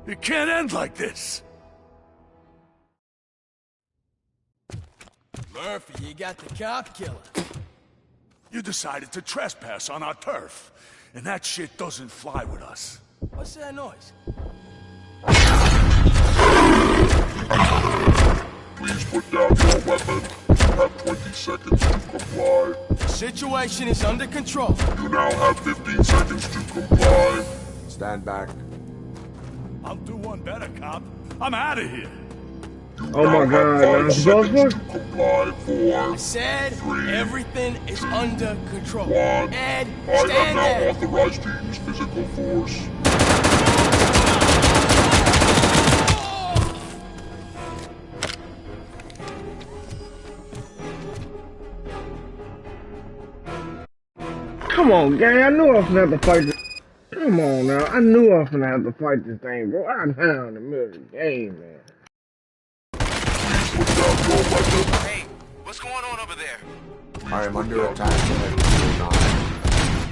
It can't end like this. Murphy, you got the cop killer. You decided to trespass on our turf, and that shit doesn't fly with us. What's that noise? Please put down your weapon. You have 20 seconds to comply. The situation is under control. You now have 15 seconds to comply. Stand back. I'll do one better, cop. I'm out of here. Oh my god, now it's Ghostbusters? I said everything is under control. Ed, I am stand now there. authorized to use physical force. Come on, gang. I knew I was gonna have to fight this. Come on now. I knew I was gonna have to fight this thing, bro. I'm down in the middle of the game, man. Hey, what's going on over there? I am under attack.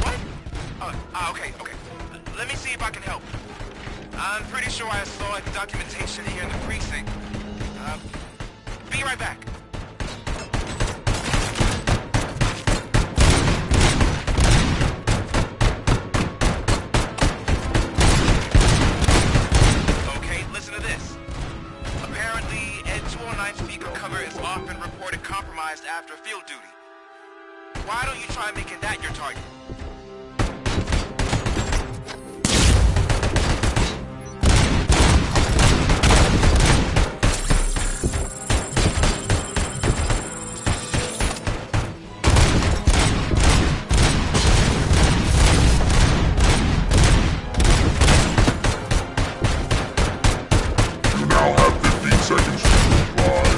What? Okay. Let me see if I can help. I'm pretty sure I saw documentation here in the precinct. Be right back. Okay, listen to this. Apparently, Ed 209 speaker cover is often reported compromised after field duty. Why don't you try making that your target? You now have 15 seconds to comply.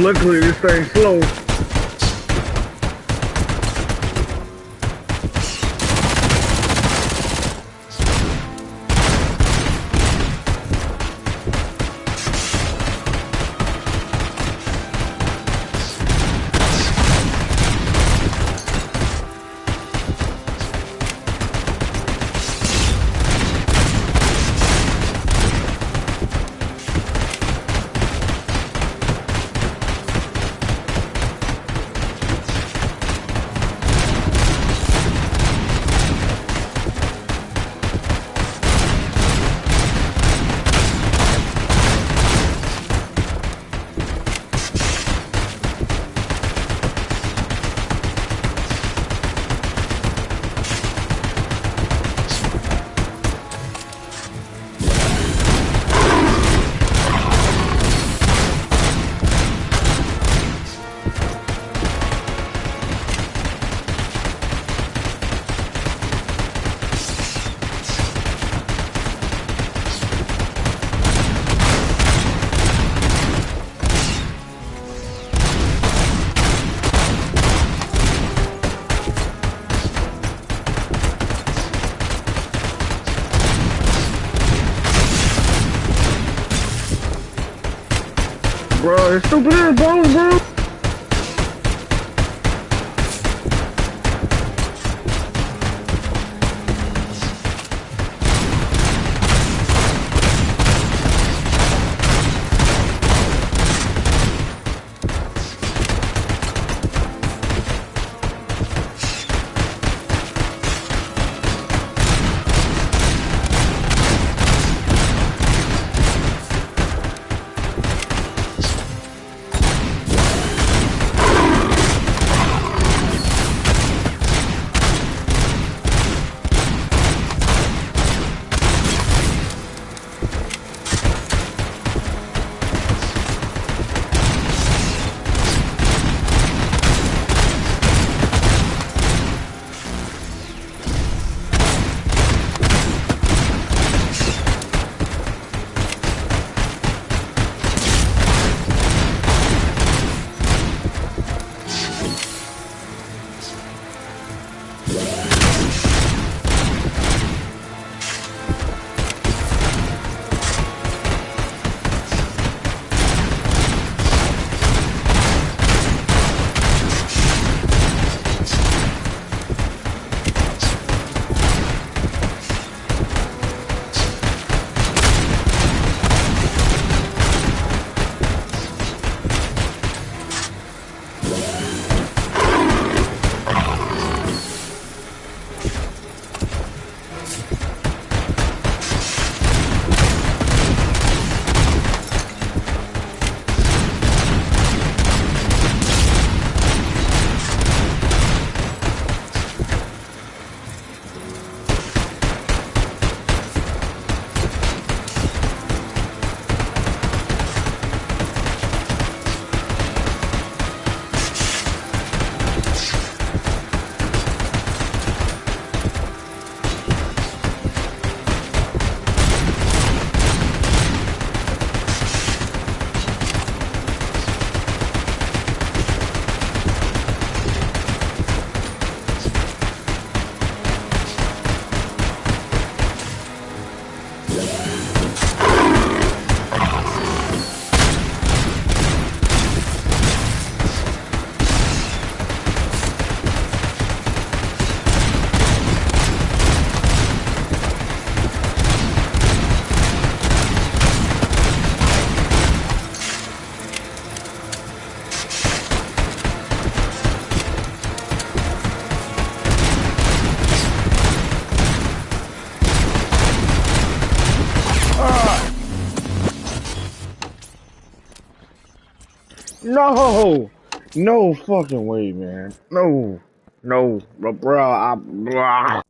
Luckily, this thing's slow. Bro, it's stupid ass bones, bro. No! No fucking way, man. No. No. Bruh,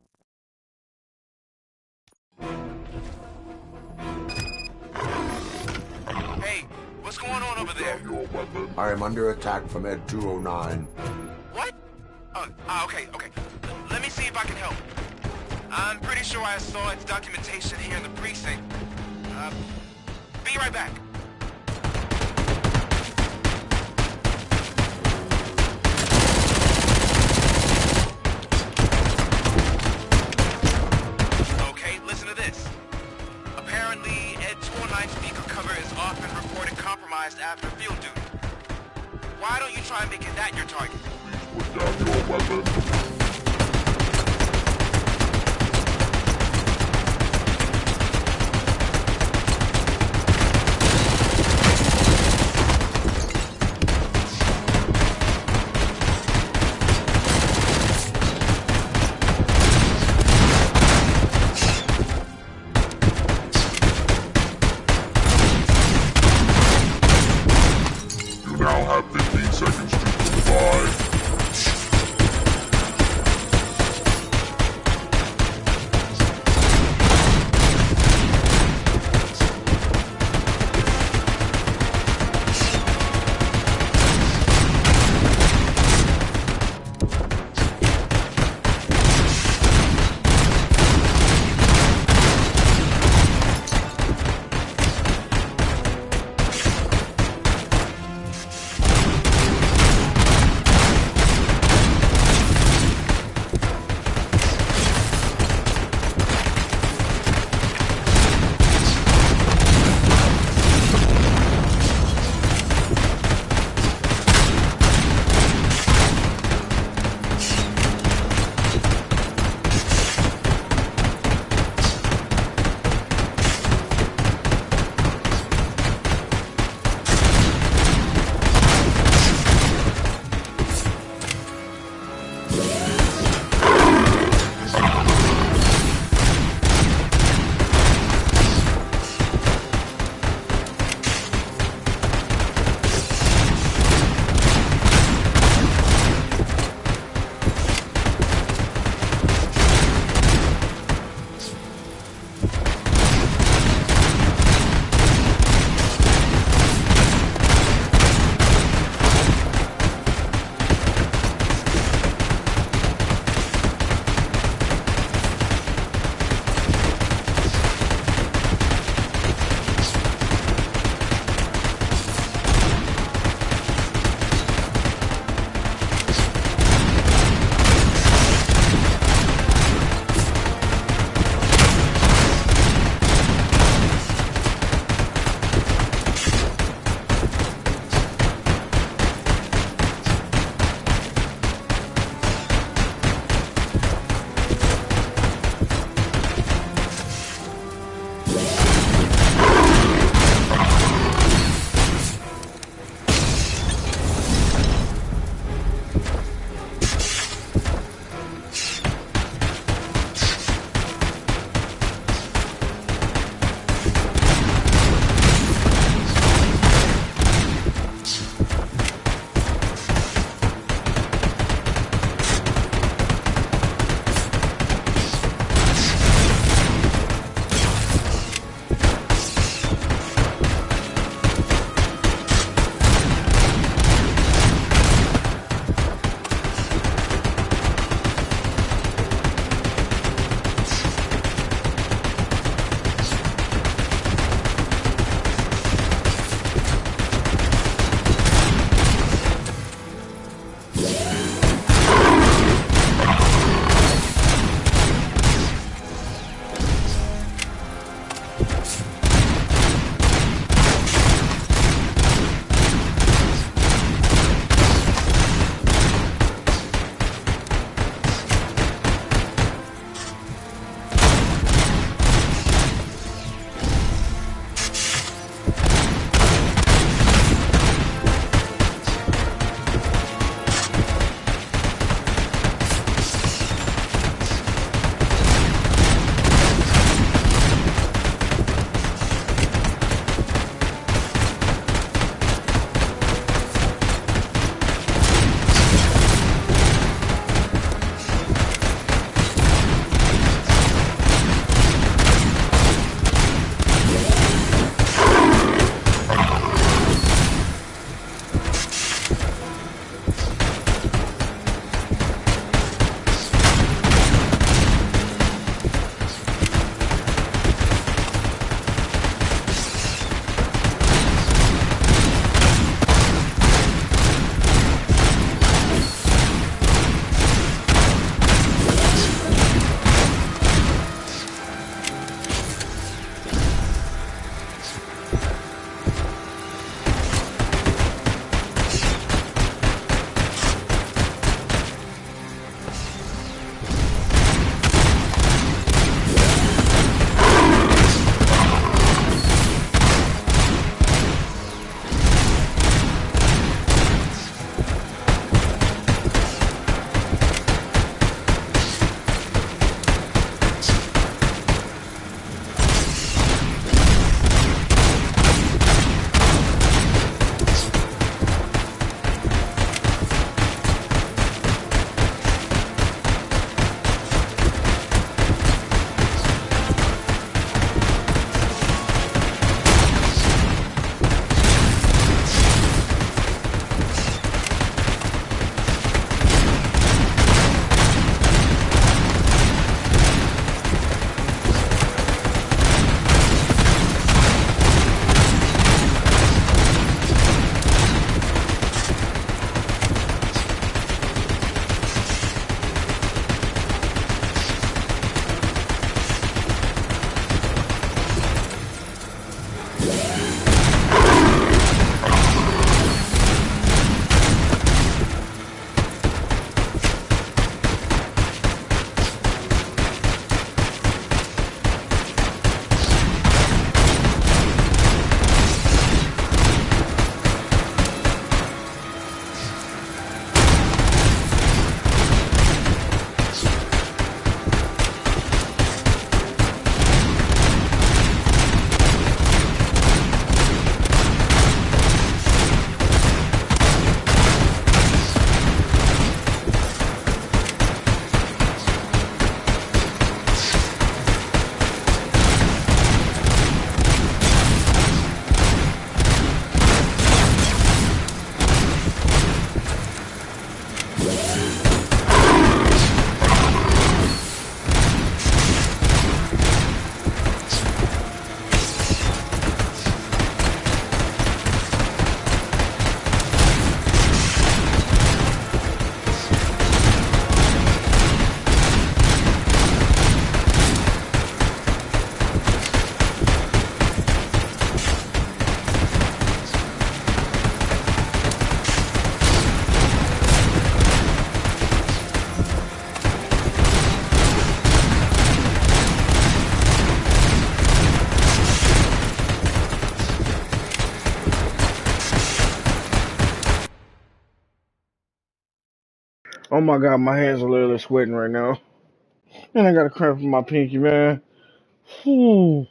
Hey, what's going on over there? I am under attack from Ed 209. What? Okay. Let me see if I can help. I'm pretty sure I saw its documentation here in the precinct. Be right back. Okay, listen to this. Apparently, Ed 209 speaker cover is often reported compromised after field duty. Why don't you try making that your target? Put down your weapon. You now have 15 seconds to comply. Oh my god, my hands are literally sweating right now. And I got a cramp in my pinky, man. Whew.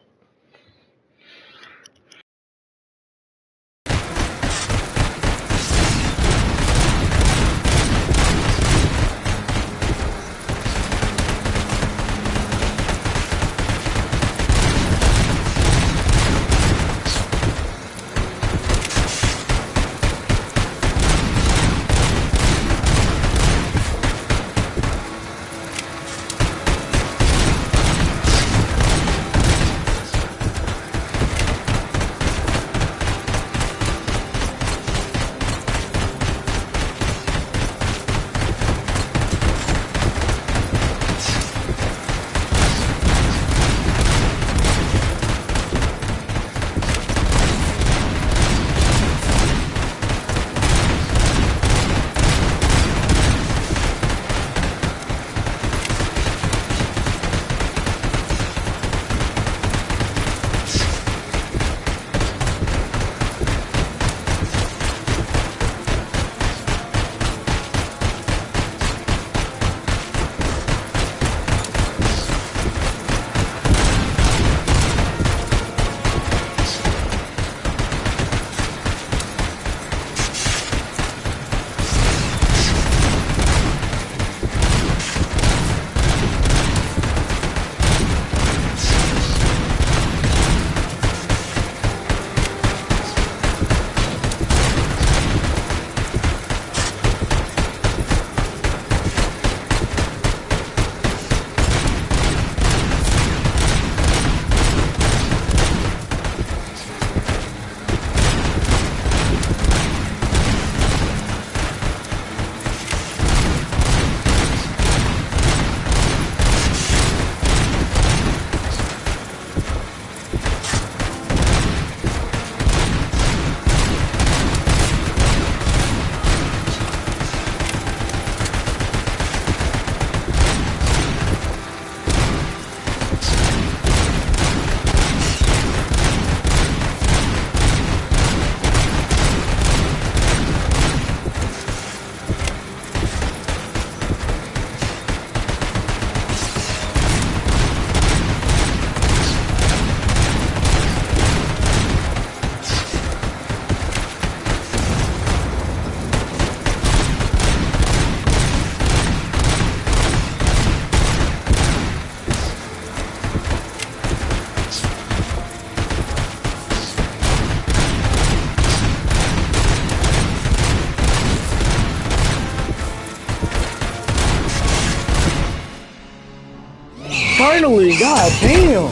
Finally, god damn.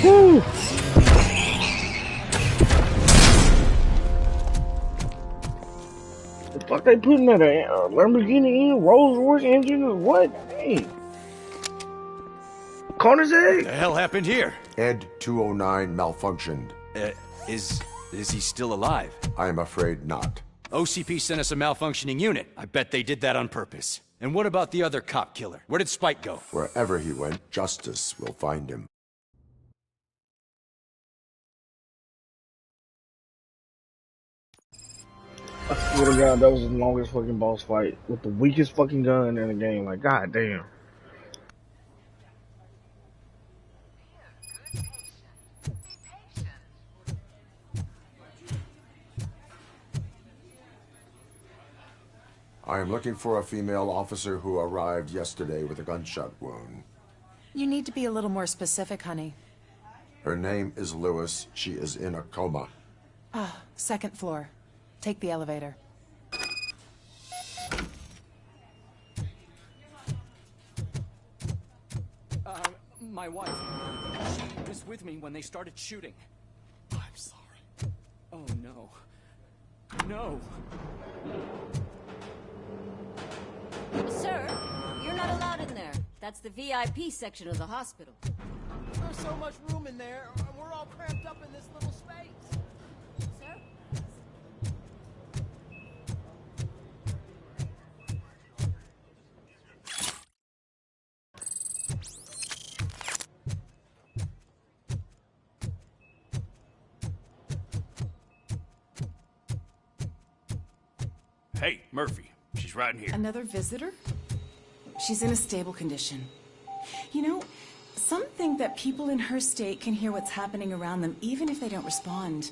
Whew. The fuck they putting that Lamborghini in? Rolls Royce engine or what? Dang. Koenigsegg? What the hell happened here? Ed 209 malfunctioned. Is he still alive? I am afraid not. OCP sent us a malfunctioning unit. I bet they did that on purpose. And what about the other cop killer? Where did Spike go? Wherever he went, justice will find him. I swear to God, that was the longest fucking boss fight with the weakest fucking gun in the game. Like, god damn. I am looking for a female officer who arrived yesterday with a gunshot wound. You need to be a little more specific, honey. Her name is Lewis. She is in a coma. Ah, second floor. Take the elevator. My wife, she was with me when they started shooting. I'm sorry. Oh, no. No. Sir, you're not allowed in there. That's the VIP section of the hospital. There's so much room in there, and we're all cramped up in this little space. Sir? Hey, Murphy. She's right in here. Another visitor? She's in a stable condition. You know, some think that people in her state can hear what's happening around them even if they don't respond.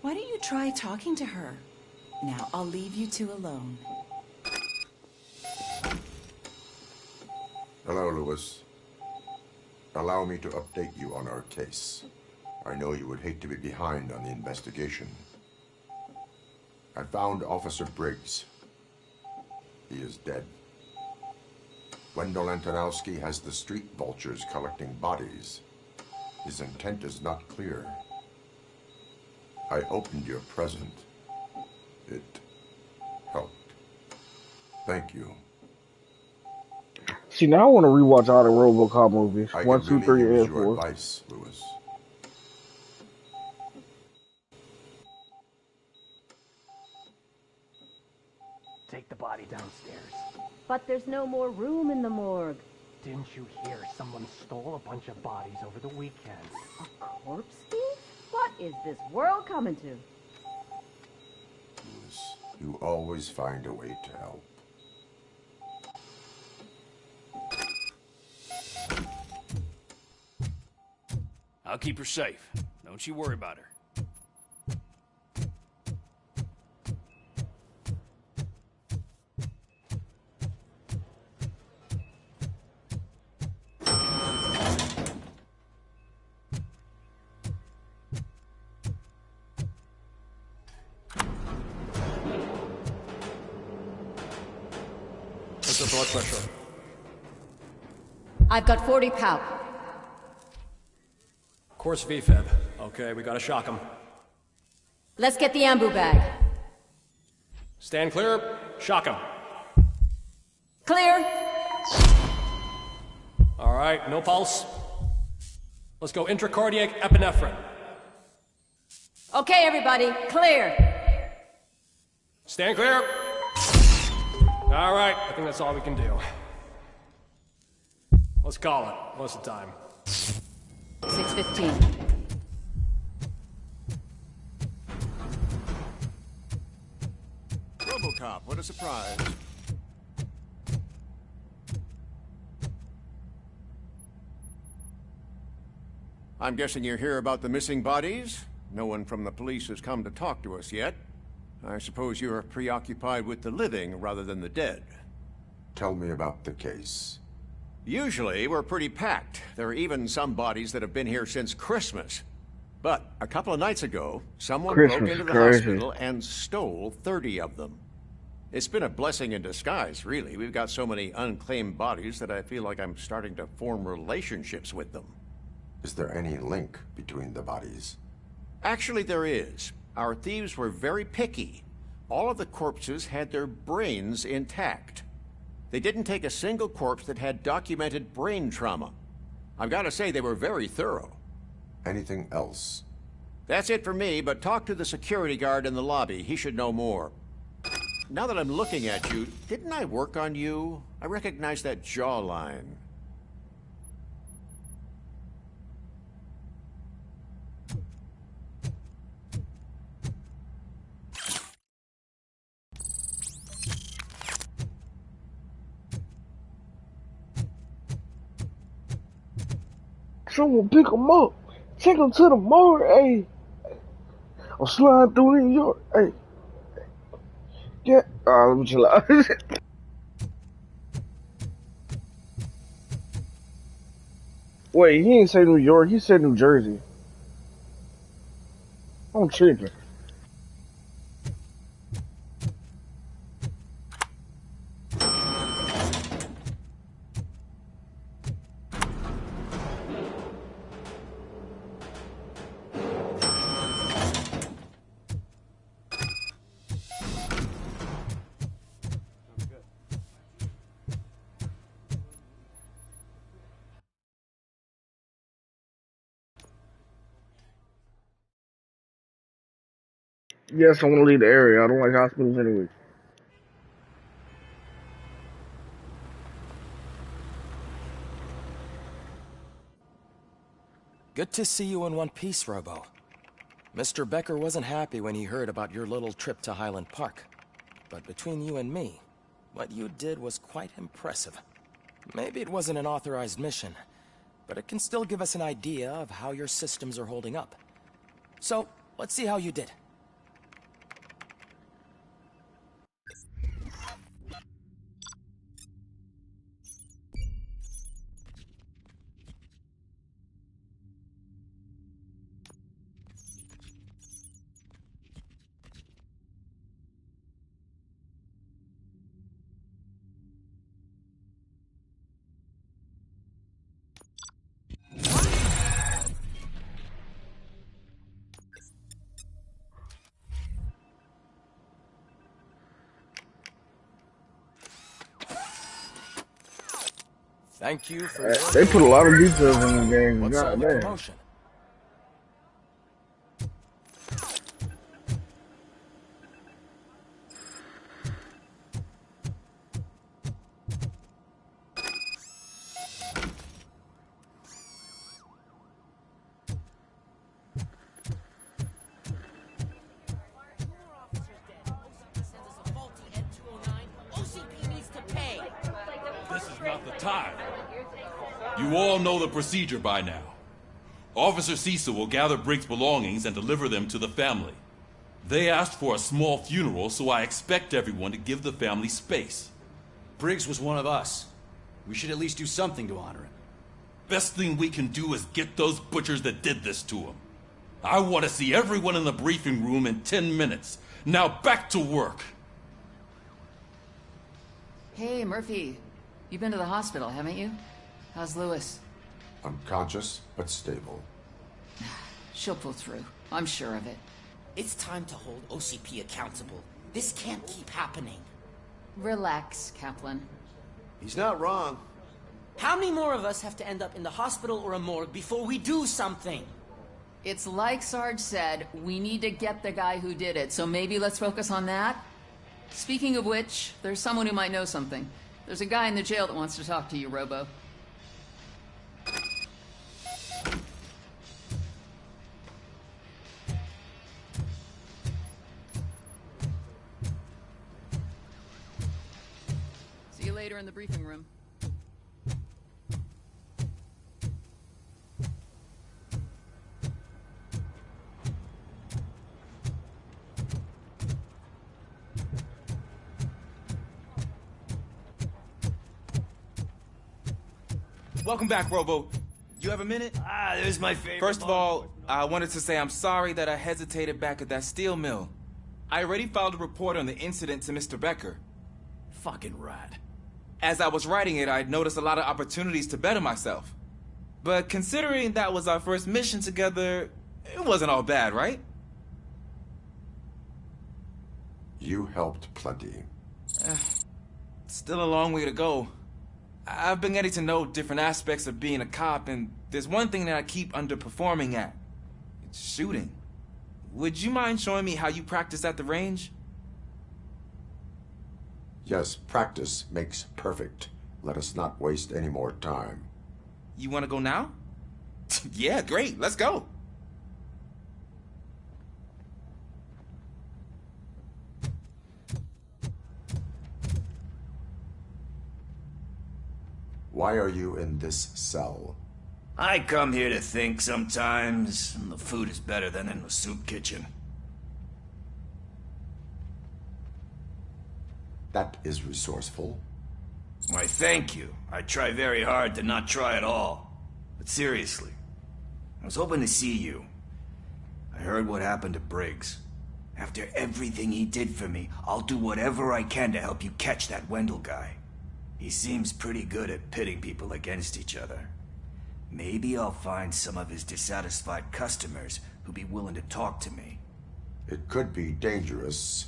Why don't you try talking to her? Now, I'll leave you two alone. Hello, Lewis. Allow me to update you on our case. I know you would hate to be behind on the investigation. I found Officer Briggs. He is dead. Wendell Antonowski has the street vultures collecting bodies. His intent is not clear. I opened your present. It helped. Thank you. See, now I want to rewatch all the RoBoCop movies. I 1, 2, 3, really use and your 4. advice, Lewis. Take the body downstairs. But there's no more room in the morgue. Didn't you hear someone stole a bunch of bodies over the weekend? A corpse thief? What is this world coming to? Lewis, you always find a way to help. I'll keep her safe. Don't you worry about her. What's her blood pressure? I've got 40 pow. Course VFib. Okay, we gotta shock him. Let's get the ambu bag. Stand clear. Shock him. Clear. All right, no pulse. Let's go intracardiac epinephrine. Okay, everybody, clear. Stand clear. All right, I think that's all we can do. Let's call it. What's the time? 6:15. RoBoCop, what a surprise. I'm guessing you're here about the missing bodies? No one from the police has come to talk to us yet. I suppose you're preoccupied with the living rather than the dead. Tell me about the case. Usually, we're pretty packed. There are even some bodies that have been here since Christmas. But a couple of nights ago, someone broke into the hospital and stole 30 of them. It's been a blessing in disguise, really. We've got so many unclaimed bodies that I feel like I'm starting to form relationships with them. Is there any link between the bodies? Actually, there is. Our thieves were very picky. All of the corpses had their brains intact. They didn't take a single corpse that had documented brain trauma. I've got to say, they were very thorough. Anything else? That's it for me, but talk to the security guard in the lobby. He should know more. Now that I'm looking at you, didn't I work on you? I recognize that jawline. Someone pick him up. Take him to the morgue, hey. I'm sliding through New York, hey. Yeah, let me chill out. Wait, he didn't say New York, he said New Jersey. I'm tripping. Yes, I want to leave the area. I don't like hospitals anyway. Good to see you in one piece, Robo. Mr. Becker wasn't happy when he heard about your little trip to Highland Park. But between you and me, What you did was quite impressive. Maybe it wasn't an authorized mission, but it can still give us an idea of how your systems are holding up. So, let's see how you did. Thank you for They put a lot of details in the game. What's all the Goddamn. commotion? This is not the time. You all know the procedure by now. Officer Cecil will gather Briggs' belongings and deliver them to the family. They asked for a small funeral, so I expect everyone to give the family space. Briggs was one of us. We should at least do something to honor him. Best thing we can do is get those butchers that did this to him. I want to see everyone in the briefing room in 10 minutes. Now back to work. Hey, Murphy. You've been to the hospital, haven't you? How's Lewis? Unconscious, but stable. She'll pull through. I'm sure of it. It's time to hold OCP accountable. This can't keep happening. Relax, Kaplan. He's not wrong. How many more of us have to end up in the hospital or a morgue before we do something? It's like Sarge said, we need to get the guy who did it, so maybe let's focus on that? Speaking of which, there's someone who might know something. There's a guy in the jail that wants to talk to you, Robo. See you later in the briefing room. Welcome back, Robo. You have a minute? There's my favorite. First of all, I wanted to say I'm sorry that I hesitated back at that steel mill. I already filed a report on the incident to Mr. Becker. Fucking rat. As I was writing it, I'd noticed a lot of opportunities to better myself. But considering that was our first mission together, it wasn't all bad, right? You helped plenty. Still a long way to go. I've been getting to know different aspects of being a cop, and there's one thing that I keep underperforming at. It's shooting. Would you mind showing me how you practice at the range? Yes, practice makes perfect. Let us not waste any more time. You want to go now? Yeah, great. Let's go. Why are you in this cell? I come here to think sometimes, and the food is better than in the soup kitchen. That is resourceful. Why, thank you. I try very hard to not try at all. But seriously, I was hoping to see you. I heard what happened to Briggs. After everything he did for me, I'll do whatever I can to help you catch that Wendell guy. He seems pretty good at pitting people against each other. Maybe I'll find some of his dissatisfied customers who'd be willing to talk to me. It could be dangerous.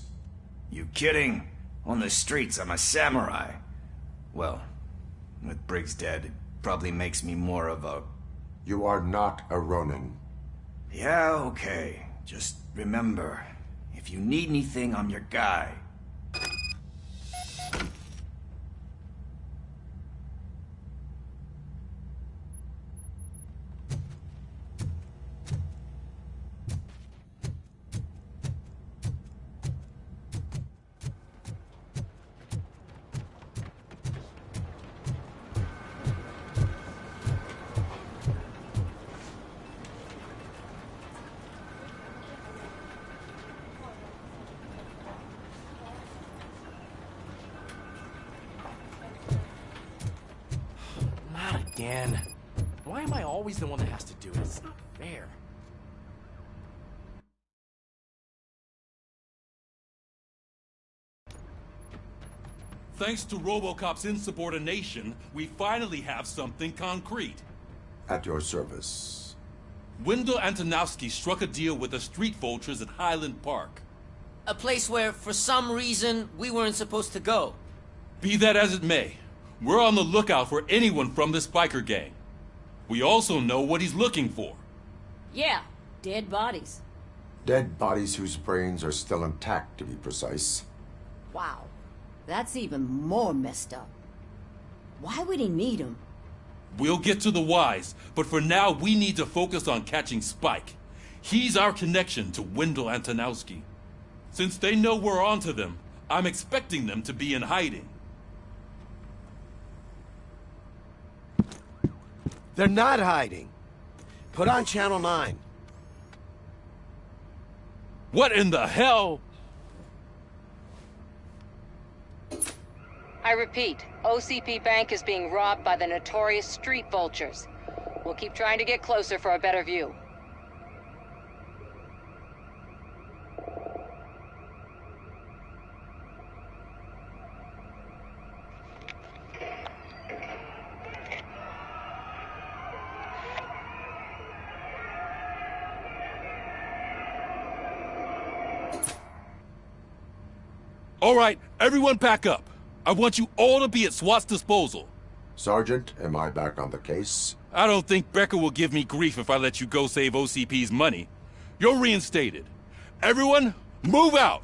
You kidding? On the streets, I'm a samurai. Well, with Briggs dead, it probably makes me more of a... You are not a Ronin. Yeah, okay. Just remember, if you need anything, I'm your guy. again. Why am I always the one that has to do it? It's not fair. Thanks to RoBoCop's insubordination, we finally have something concrete. At your service. Wendell Antonowski struck a deal with the street vultures at Highland Park. A place where, for some reason, we weren't supposed to go. Be that as it may, we're on the lookout for anyone from this biker gang. We also know what he's looking for. Yeah, dead bodies. Dead bodies whose brains are still intact, to be precise. Wow, that's even more messed up. Why would he need them? We'll get to the whys, but for now we need to focus on catching Spike. He's our connection to Wendell Antonowski. Since they know we're onto them, I'm expecting them to be in hiding. They're not hiding. Put on Channel 9. What in the hell? I repeat, OCP Bank is being robbed by the notorious street vultures. We'll keep trying to get closer for a better view. All right, everyone pack up. I want you all to be at SWAT's disposal. Sergeant, am I back on the case? I don't think Becker will give me grief if I let you go save OCP's money. You're reinstated. Everyone, move out!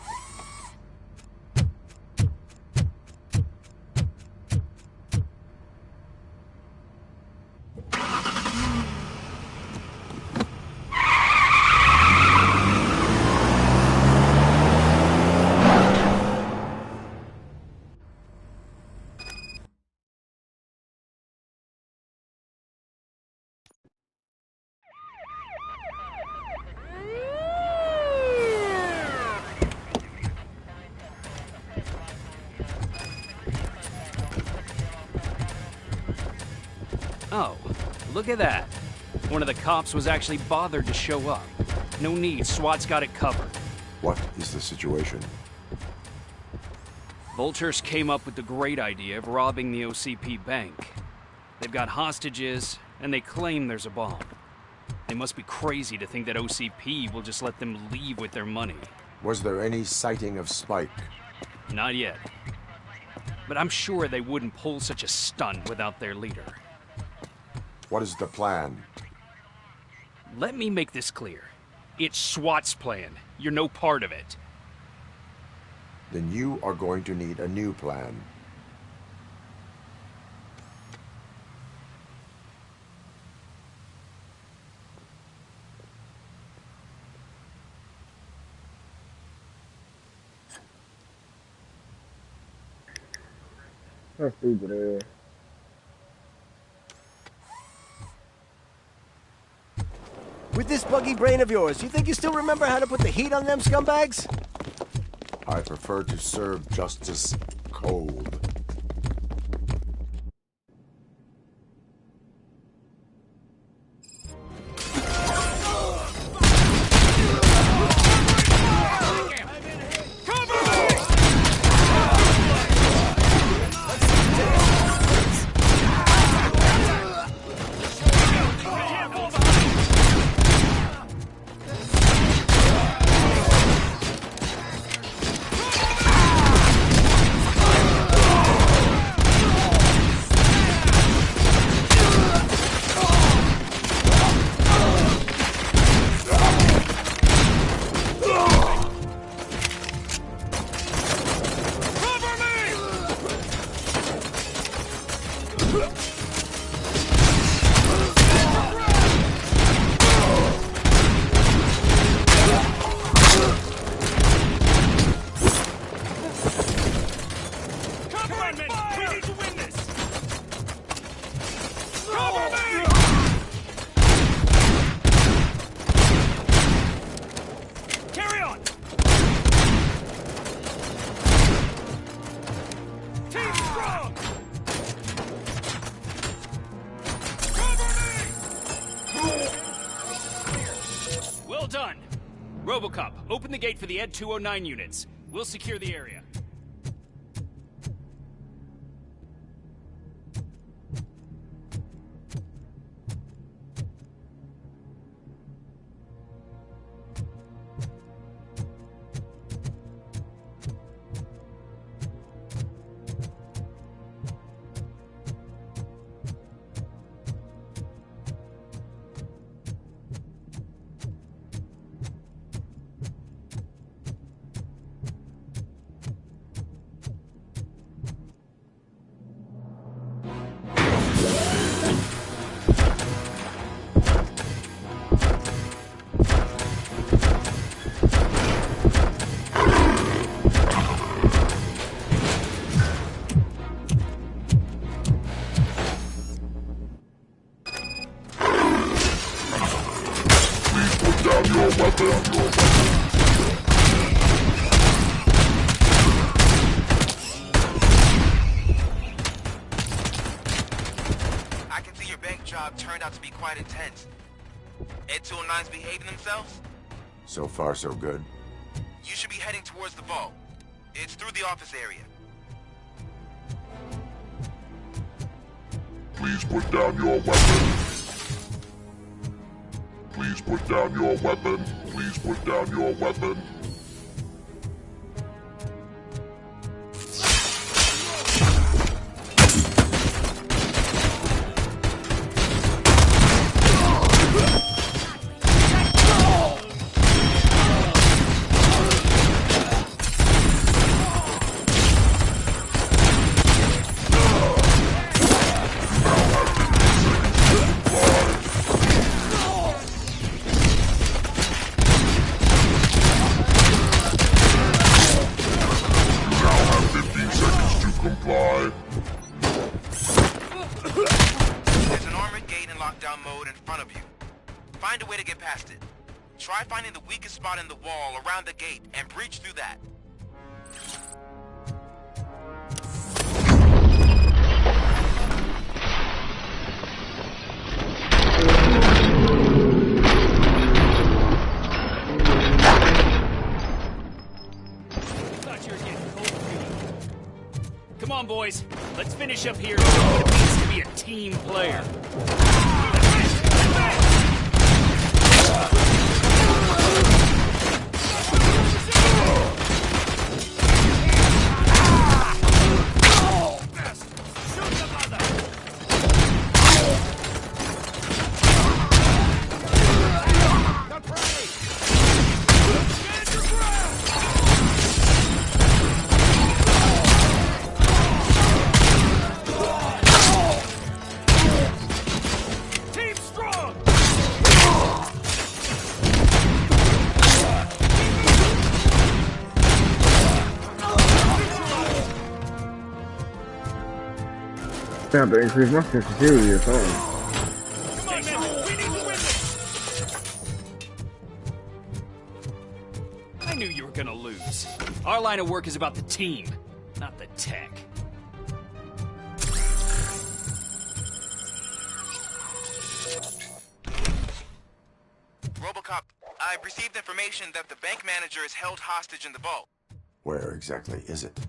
Oh, look at that. One of the cops was actually bothered to show up. No need, SWAT's got it covered. What is the situation? Vultures came up with the great idea of robbing the OCP bank. They've got hostages, and they claim there's a bomb. They must be crazy to think that OCP will just let them leave with their money. Was there any sighting of Spike? Not yet. But I'm sure they wouldn't pull such a stunt without their leader. What is the plan? Let me make this clear. It's SWAT's plan. You're no part of it. Then you are going to need a new plan. That's stupid ass. With this buggy brain of yours, you think you still remember how to put the heat on them scumbags? I prefer to serve justice cold. RoBoCop, open the gate for the Ed 209 units. We'll secure the area. I can see your bank job turned out to be quite intense. Ed 209's behaving themselves? So far, so good. You should be heading towards the vault. It's through the office area. Please put down your weapon. Please put down your weapon. Please put down your weapon. There's an armored gate in lockdown mode in front of you. Find a way to get past it. Try finding the weakest spot in the wall around the gate and breach through that. Thought you were getting cold. Come on, boys. Let's finish up here. It means to be a team player. I have to increase my sensitivity or something. I knew you were gonna lose. Our line of work is about the team, not the tech. RoBoCop, I've received information that the bank manager is held hostage in the vault. Where exactly is it?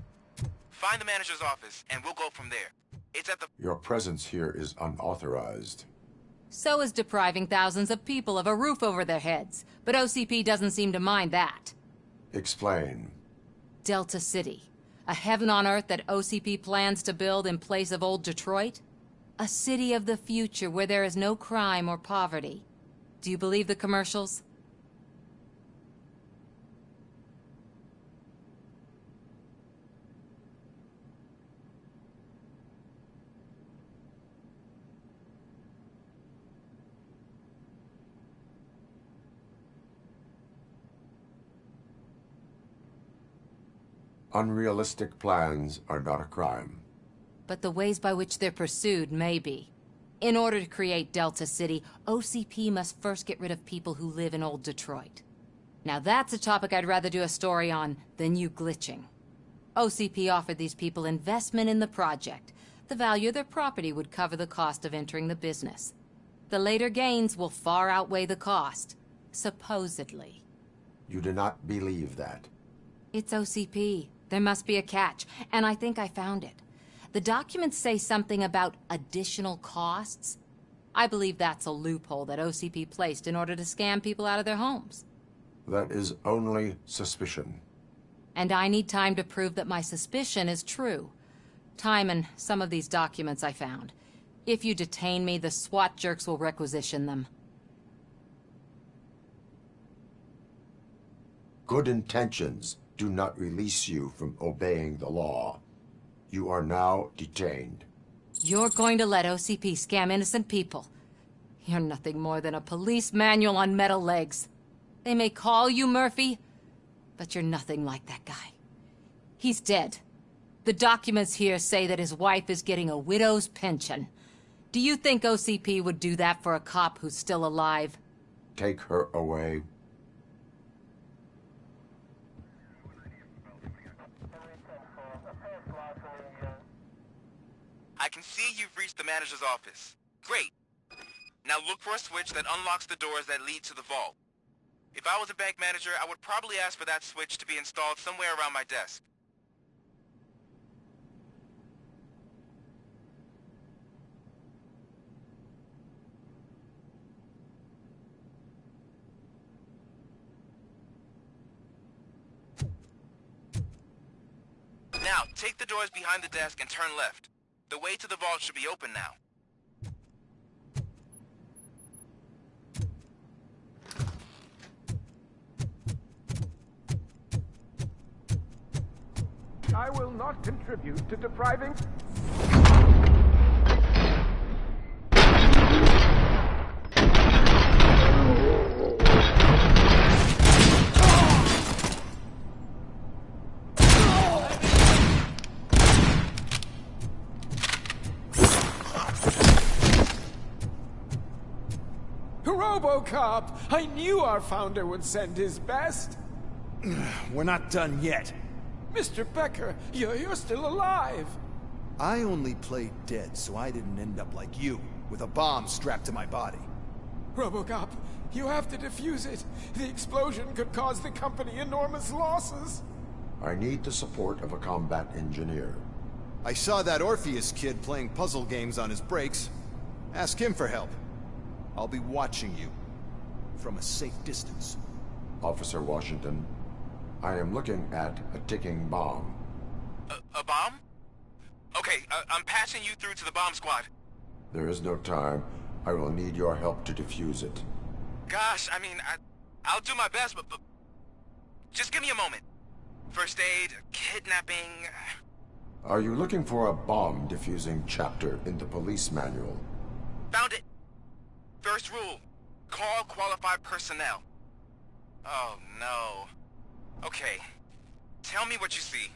Find the manager's office, and we'll go from there. It's at the... Your presence here is unauthorized. So is depriving thousands of people of a roof over their heads. But OCP doesn't seem to mind that. Explain. Delta City. A heaven on earth that OCP plans to build in place of old Detroit? A city of the future where there is no crime or poverty. Do you believe the commercials? Unrealistic plans are not a crime. But the ways by which they're pursued may be. In order to create Delta City, OCP must first get rid of people who live in old Detroit. Now that's a topic I'd rather do a story on than you glitching. OCP offered these people investment in the project. The value of their property would cover the cost of entering the business. The later gains will far outweigh the cost, supposedly. You do not believe that. It's OCP. There must be a catch, and I think I found it. The documents say something about additional costs. I believe that's a loophole that OCP placed in order to scam people out of their homes. That is only suspicion. And I need time to prove that my suspicion is true. Time and some of these documents I found. If you detain me, the SWAT jerks will requisition them. Good intentions do not release you from obeying the law. You are now detained. You're going to let OCP scam innocent people. You're nothing more than a police manual on metal legs. They may call you Murphy, but you're nothing like that guy. He's dead. The documents here say that his wife is getting a widow's pension. Do you think OCP would do that for a cop who's still alive? Take her away. I can see you've reached the manager's office. Great. Now look for a switch that unlocks the doors that lead to the vault. If I was a bank manager, I would probably ask for that switch to be installed somewhere around my desk. Now, take the doors behind the desk and turn left. The way to the vault should be open now. I will not contribute to depriving... RoBoCop! I knew our founder would send his best! We're not done yet. Mr. Becker, you're still alive! I only played dead so I didn't end up like you, with a bomb strapped to my body. RoBoCop, you have to defuse it. The explosion could cause the company enormous losses. I need the support of a combat engineer. I saw that Orpheus kid playing puzzle games on his breaks. Ask him for help. I'll be watching you. From a safe distance. Officer Washington, I am looking at a ticking bomb. A bomb? Okay, I'm passing you through to the bomb squad. There is no time. I will need your help to defuse it. Gosh, I mean, I'll do my best, but just give me a moment. First aid, kidnapping... Are you looking for a bomb defusing chapter in the police manual? Found it! First rule, call qualified personnel. Oh, no. Okay, tell me what you see.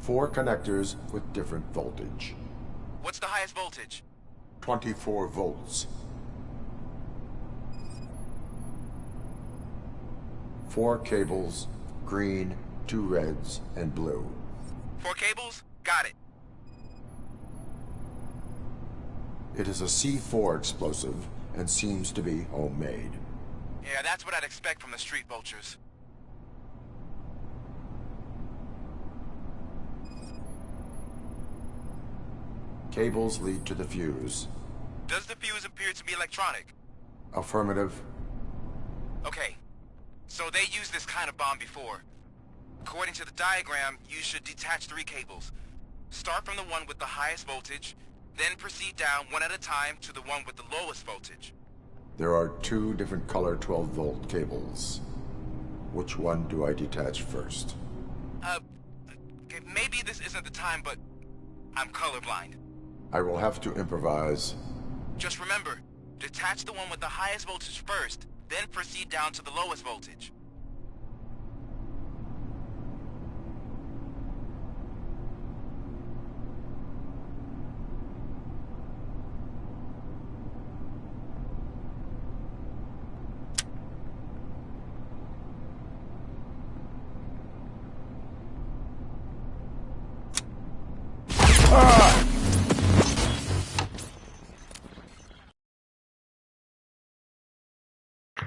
4 connectors with different voltage. What's the highest voltage? 24 volts. 4 cables, green, 2 reds, and blue. 4 cables? Got it. It is a C4 explosive and seems to be homemade. Yeah, that's what I'd expect from the street vultures. Cables lead to the fuse. Does the fuse appear to be electronic? Affirmative. Okay. So they used this kind of bomb before. According to the diagram, you should detach 3 cables. Start from the one with the highest voltage, then proceed down one at a time to the one with the lowest voltage. There are 2 different color 12-volt cables. Which one do I detach first? Okay, maybe this isn't the time, but I'm colorblind. I will have to improvise. Just remember, detach the one with the highest voltage first, then proceed down to the lowest voltage.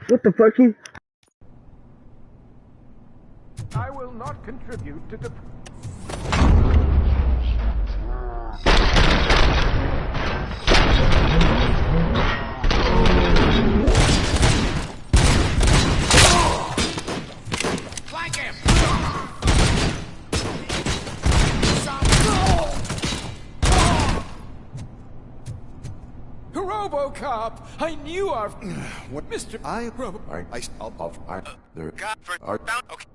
What the fuck? I will not contribute to the... Flank him! RoBoCop! I knew our... What? Mr. There God, are... Okay.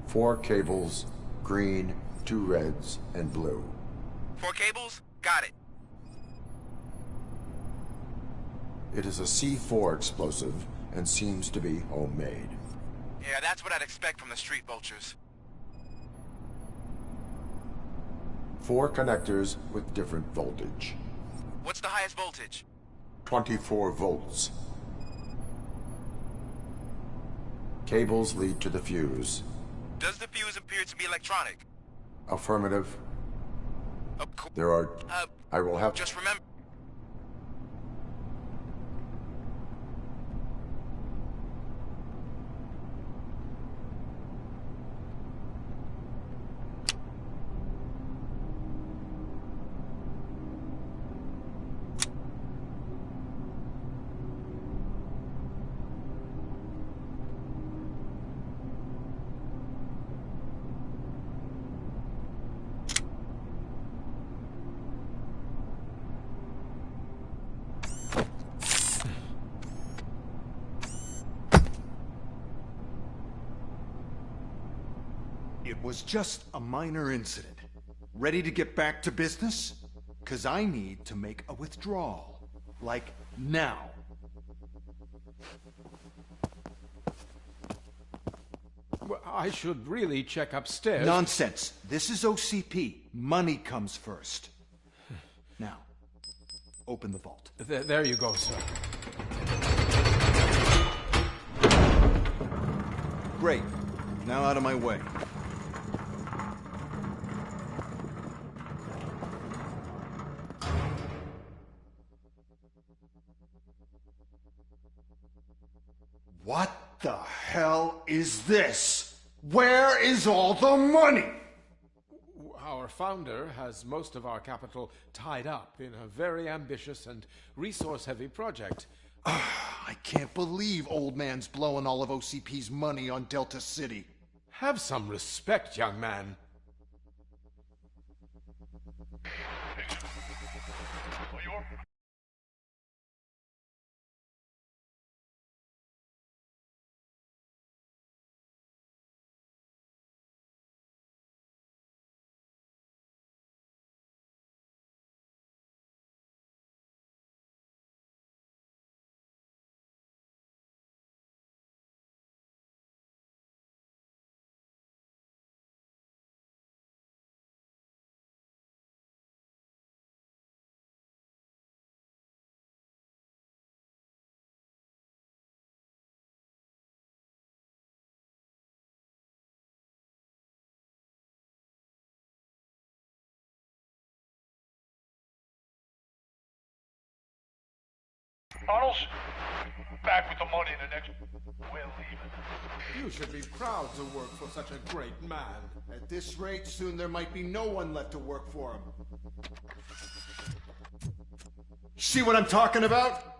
Four cables, green, 2 reds, and blue. 4 cables? Got it. It is a C4 explosive and seems to be homemade. Yeah, that's what I'd expect from the street vultures. 4 connectors with different voltage. What's the highest voltage? 24 volts. Cables lead to the fuse. Does the fuse appear to be electronic? Affirmative. There are... I will have... Just remember... It was just a minor incident. Ready to get back to business? 'Cause I need to make a withdrawal. Like, now. Well, I should really check upstairs. Nonsense. This is OCP. Money comes first. Now, open the vault. There you go, sir. Great. Now out of my way. What the hell is this? Where is all the money? Our founder has most of our capital tied up in a very ambitious and resource-heavy project. I can't believe old man's blowing all of OCP's money on Delta City. Have some respect, young man. Tunnels? Back with the money in the next... We're leaving. You should be proud to work for such a great man. At this rate, soon there might be no one left to work for him. See what I'm talking about?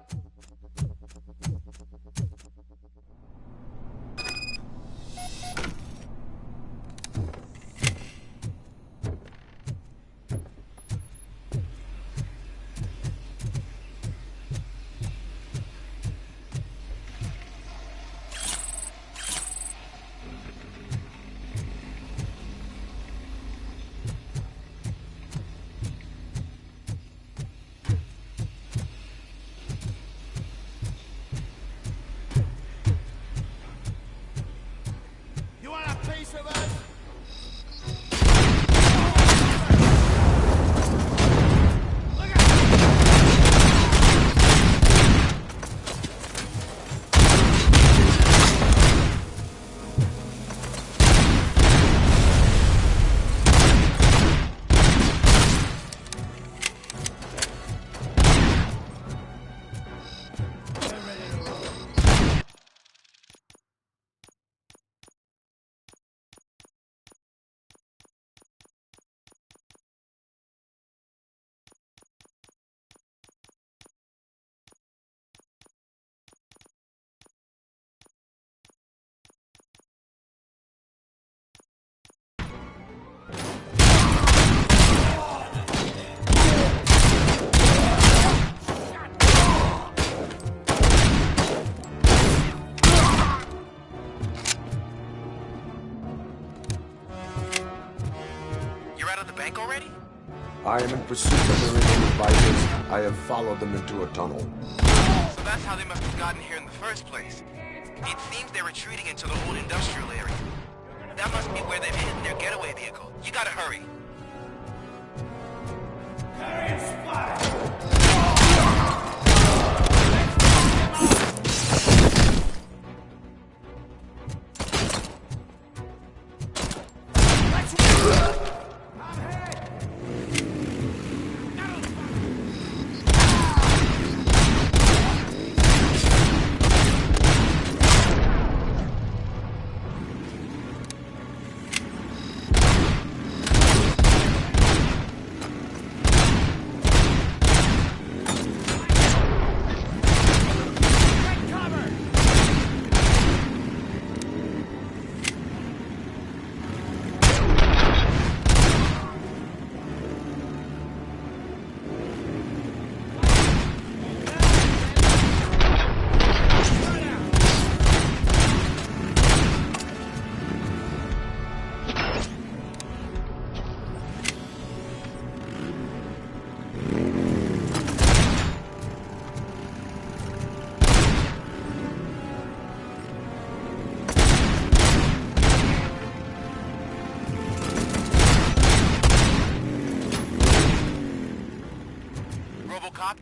I am in pursuit of the remaining bikers. I have followed them into a tunnel. So that's how they must have gotten here in the first place. It seems they're retreating into the old industrial area. That must be where they've hidden their getaway vehicle. You gotta hurry.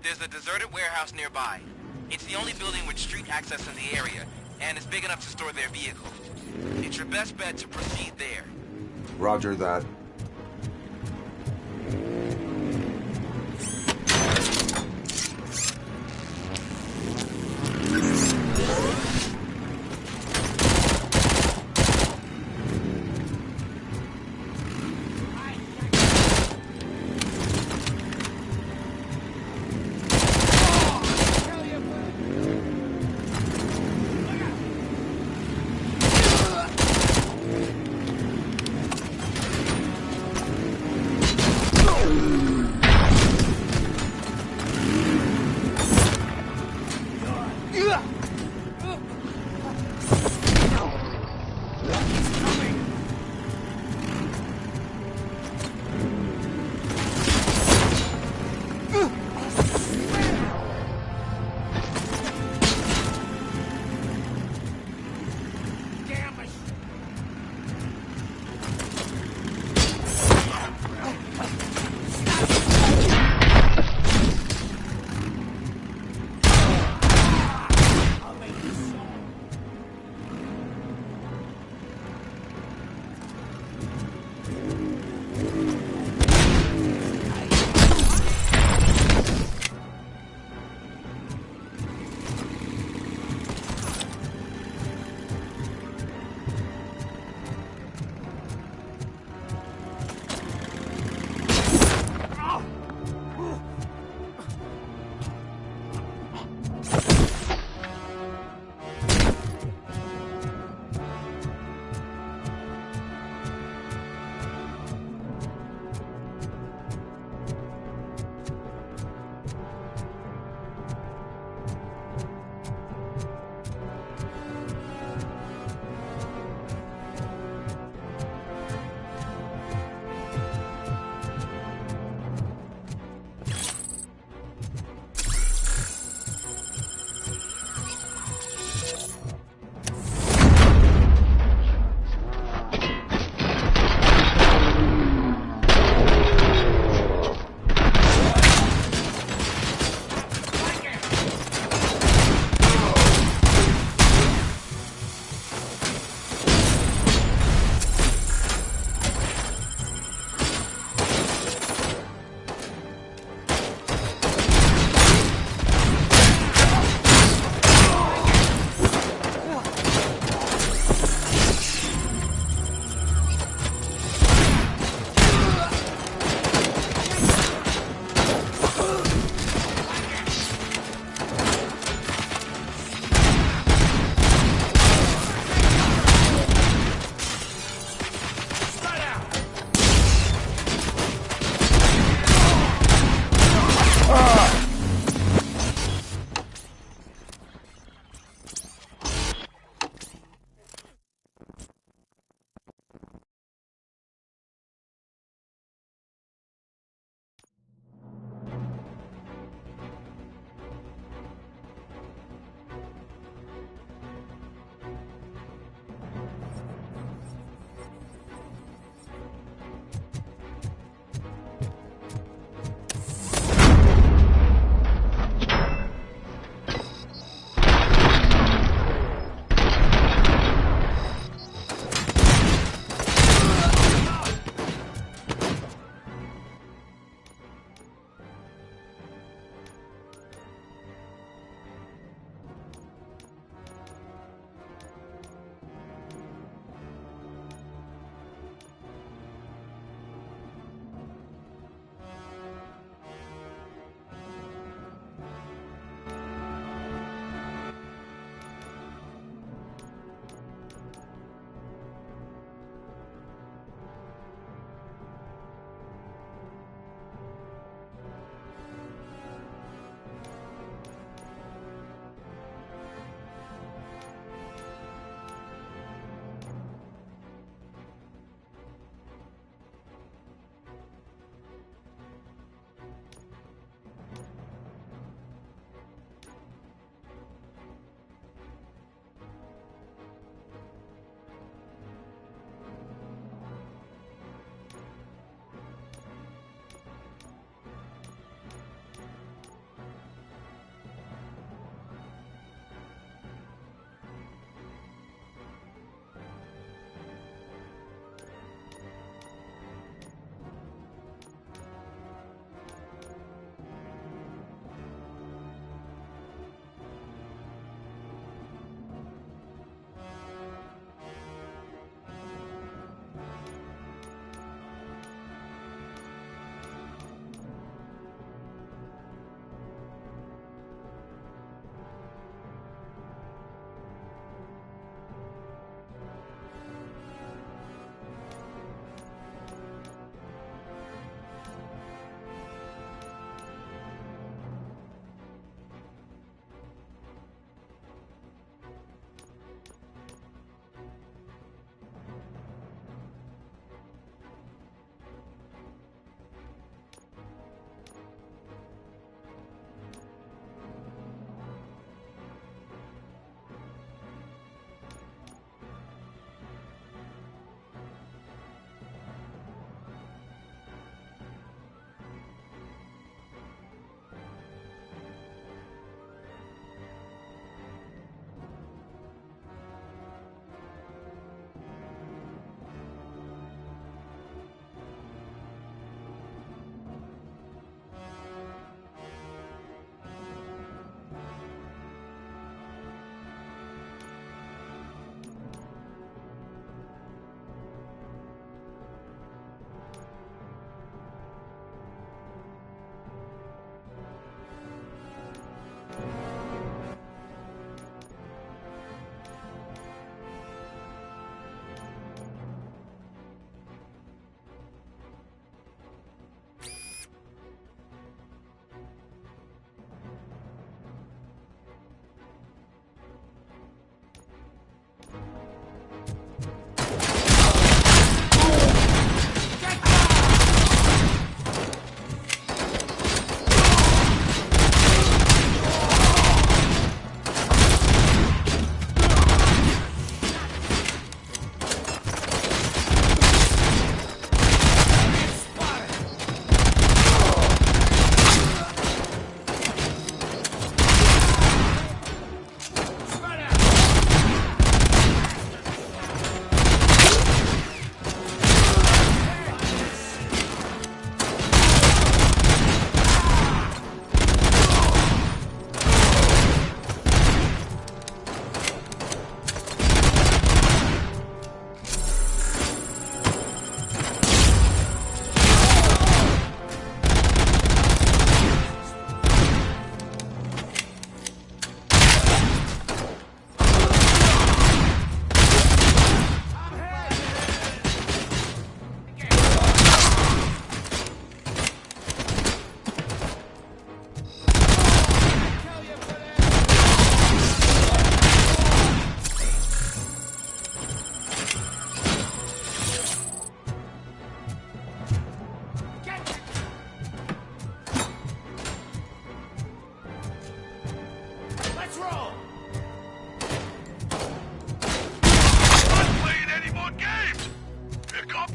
There's a deserted warehouse nearby. It's the only building with street access in the area, and it's big enough to store their vehicle. It's your best bet to proceed there. Roger that.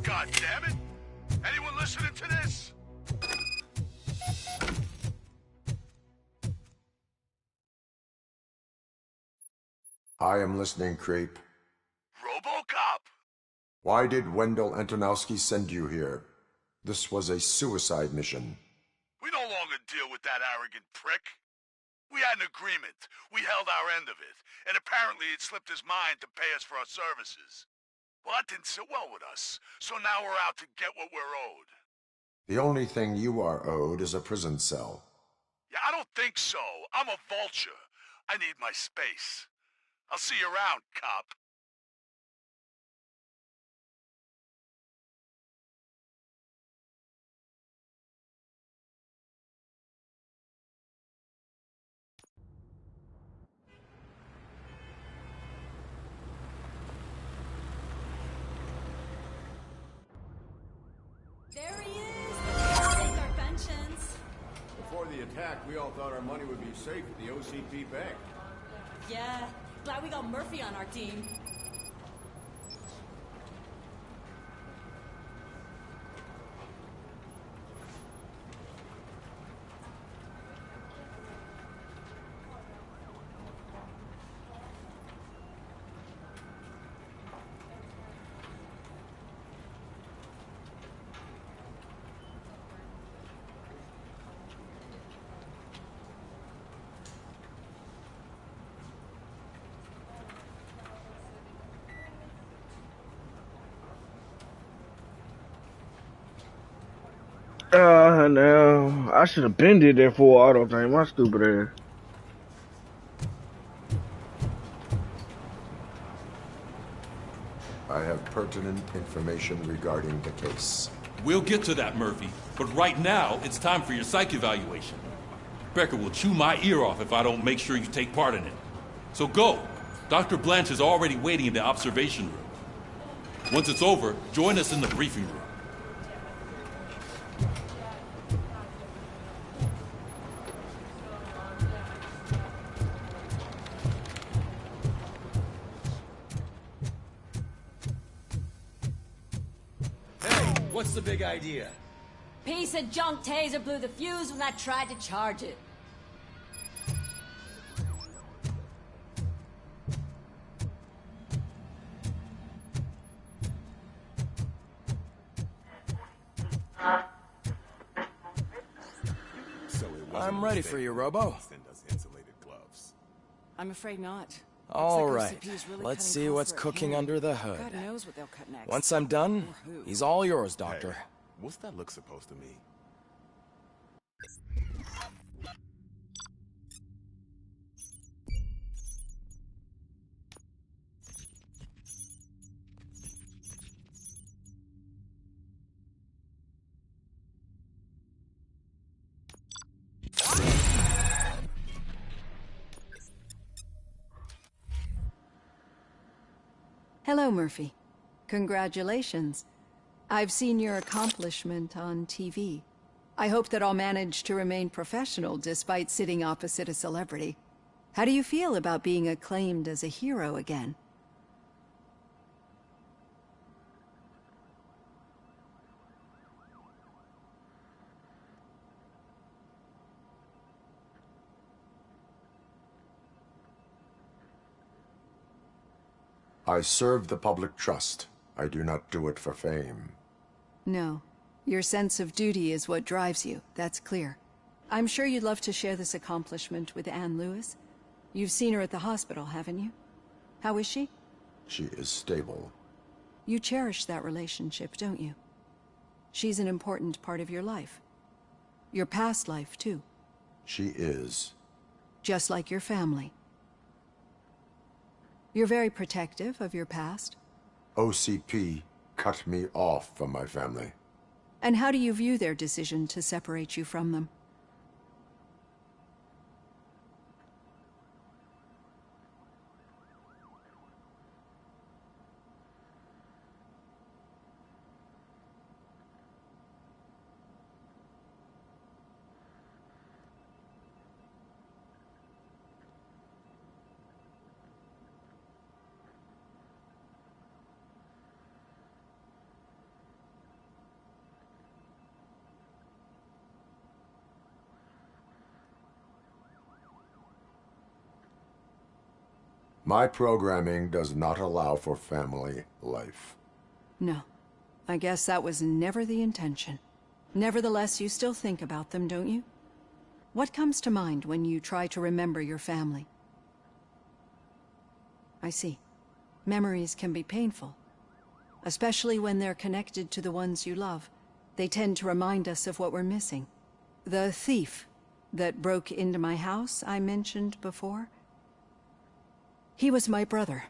God damn it! Anyone listening to this? I am listening, Creep. RoBoCop! Why did Wendell Antonowski send you here? This was a suicide mission. We no longer deal with that arrogant prick. We had an agreement. We held our end of it. And apparently it slipped his mind to pay us for our services. Well, that didn't sit well with us. So now we're out to get what we're owed. The only thing you are owed is a prison cell. Yeah, I don't think so. I'm a vulture. I need my space. I'll see you around, cop. There he is! Take our pensions. Before the attack, we all thought our money would be safe at the OCP bank. Yeah, glad we got Murphy on our team. No. I should have been did that for auto thing. My stupid ass. I have pertinent information regarding the case. We'll get to that, Murphy. But right now, it's time for your psych evaluation. Becker will chew my ear off if I don't make sure you take part in it. So go. Dr. Blanche is already waiting in the observation room. Once it's over, join us in the briefing room. What's the big idea? Piece of junk taser blew the fuse when I tried to charge it. I'm ready for you, Robo. I'm afraid not. All Looks right, like OCP is really let's cutting see what's costs for cooking Henry. under the hood. God knows what they'll cut next. Once I'm done, Or who. he's all yours, Doctor. Hey, what's that look supposed to mean? Hello, Murphy. Congratulations. I've seen your accomplishment on TV. I hope that I'll manage to remain professional despite sitting opposite a celebrity. How do you feel about being acclaimed as a hero again? I serve the public trust. I do not do it for fame. No. Your sense of duty is what drives you, that's clear. I'm sure you'd love to share this accomplishment with Anne Lewis. You've seen her at the hospital, haven't you? How is she? She is stable. You cherish that relationship, don't you? She's an important part of your life. Your past life, too. She is. Just like your family. You're very protective of your past. OCP cut me off from my family. And how do you view their decision to separate you from them? My programming does not allow for family life. No. I guess that was never the intention. Nevertheless, you still think about them, don't you? What comes to mind when you try to remember your family? I see. Memories can be painful, especially when they're connected to the ones you love. They tend to remind us of what we're missing. The thief that broke into my house I mentioned before? He was my brother.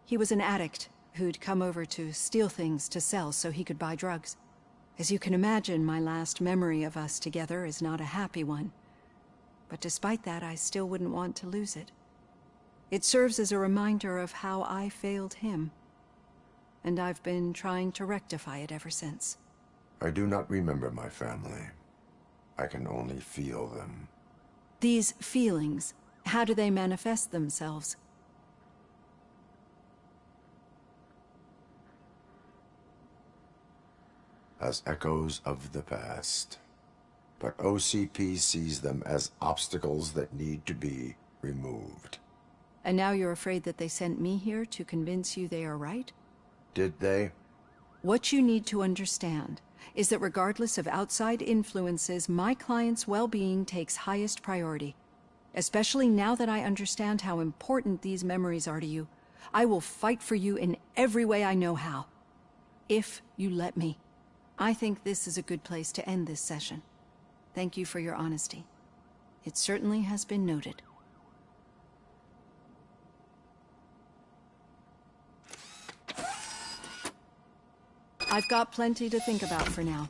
He was an addict who'd come over to steal things to sell so he could buy drugs. As you can imagine, my last memory of us together is not a happy one. But despite that, I still wouldn't want to lose it. It serves as a reminder of how I failed him. And I've been trying to rectify it ever since. I do not remember my family. I can only feel them. These feelings, how do they manifest themselves? As echoes of the past. But OCP sees them as obstacles that need to be removed. And now you're afraid that they sent me here to convince you they are right? Did they? What you need to understand is that regardless of outside influences, my client's well-being takes highest priority. Especially now that I understand how important these memories are to you. I will fight for you in every way I know how. If you let me. I think this is a good place to end this session. Thank you for your honesty. It certainly has been noted. I've got plenty to think about for now.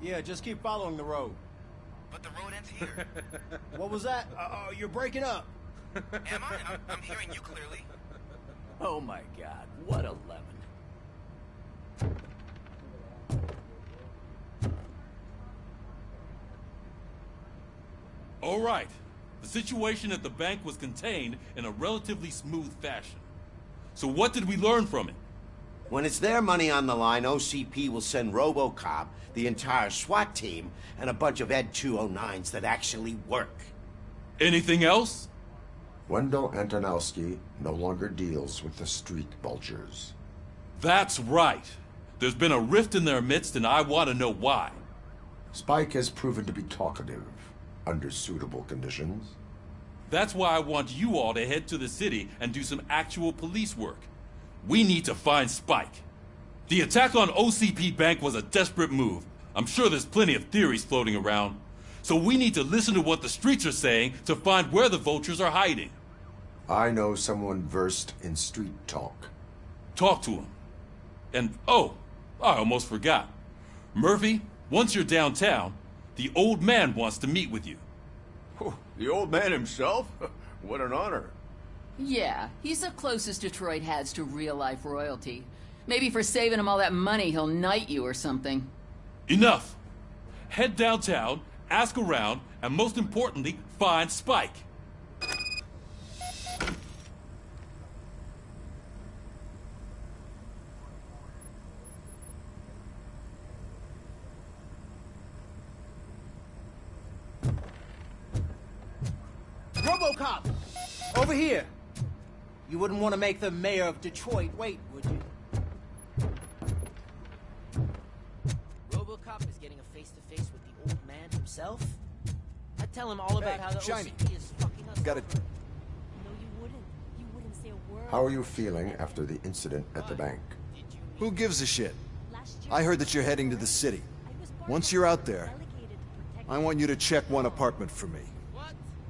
Yeah, just keep following the road. But the road ends here. What was that? You're breaking up. Am I? I'm hearing you clearly. Oh my god, what a lemon. All right. The situation at the bank was contained in a relatively smooth fashion. So what did we learn from it? When it's their money on the line, OCP will send RoBoCop, the entire SWAT team, and a bunch of Ed 209s that actually work. Anything else? Wendell Antonowski no longer deals with the street vultures. That's right. There's been a rift in their midst, and I want to know why. Spike has proven to be talkative, under suitable conditions. That's why I want you all to head to the city and do some actual police work. We need to find Spike. The attack on OCP Bank was a desperate move. I'm sure there's plenty of theories floating around. So we need to listen to what the streets are saying to find where the vultures are hiding. I know someone versed in street talk. Talk to him. And, oh, I almost forgot. Murphy, once you're downtown, the old man wants to meet with you. Oh, the old man himself? What an honor. Yeah, he's the closest Detroit has to real-life royalty. Maybe for saving him all that money, he'll knight you or something. Enough! Head downtown, ask around, and most importantly, find Spike. RoBoCop! Over here! You wouldn't want to make the mayor of Detroit wait, would you? RoBoCop is getting a face-to-face with the old man himself? I'd tell him all about how the Shiny. OCP is fucking us Got up. it. No, you wouldn't. You wouldn't say a word. How are you feeling after the incident at the bank? Who gives a shit? I heard that you're heading to the city. Once you're out there, I want you to check one apartment for me.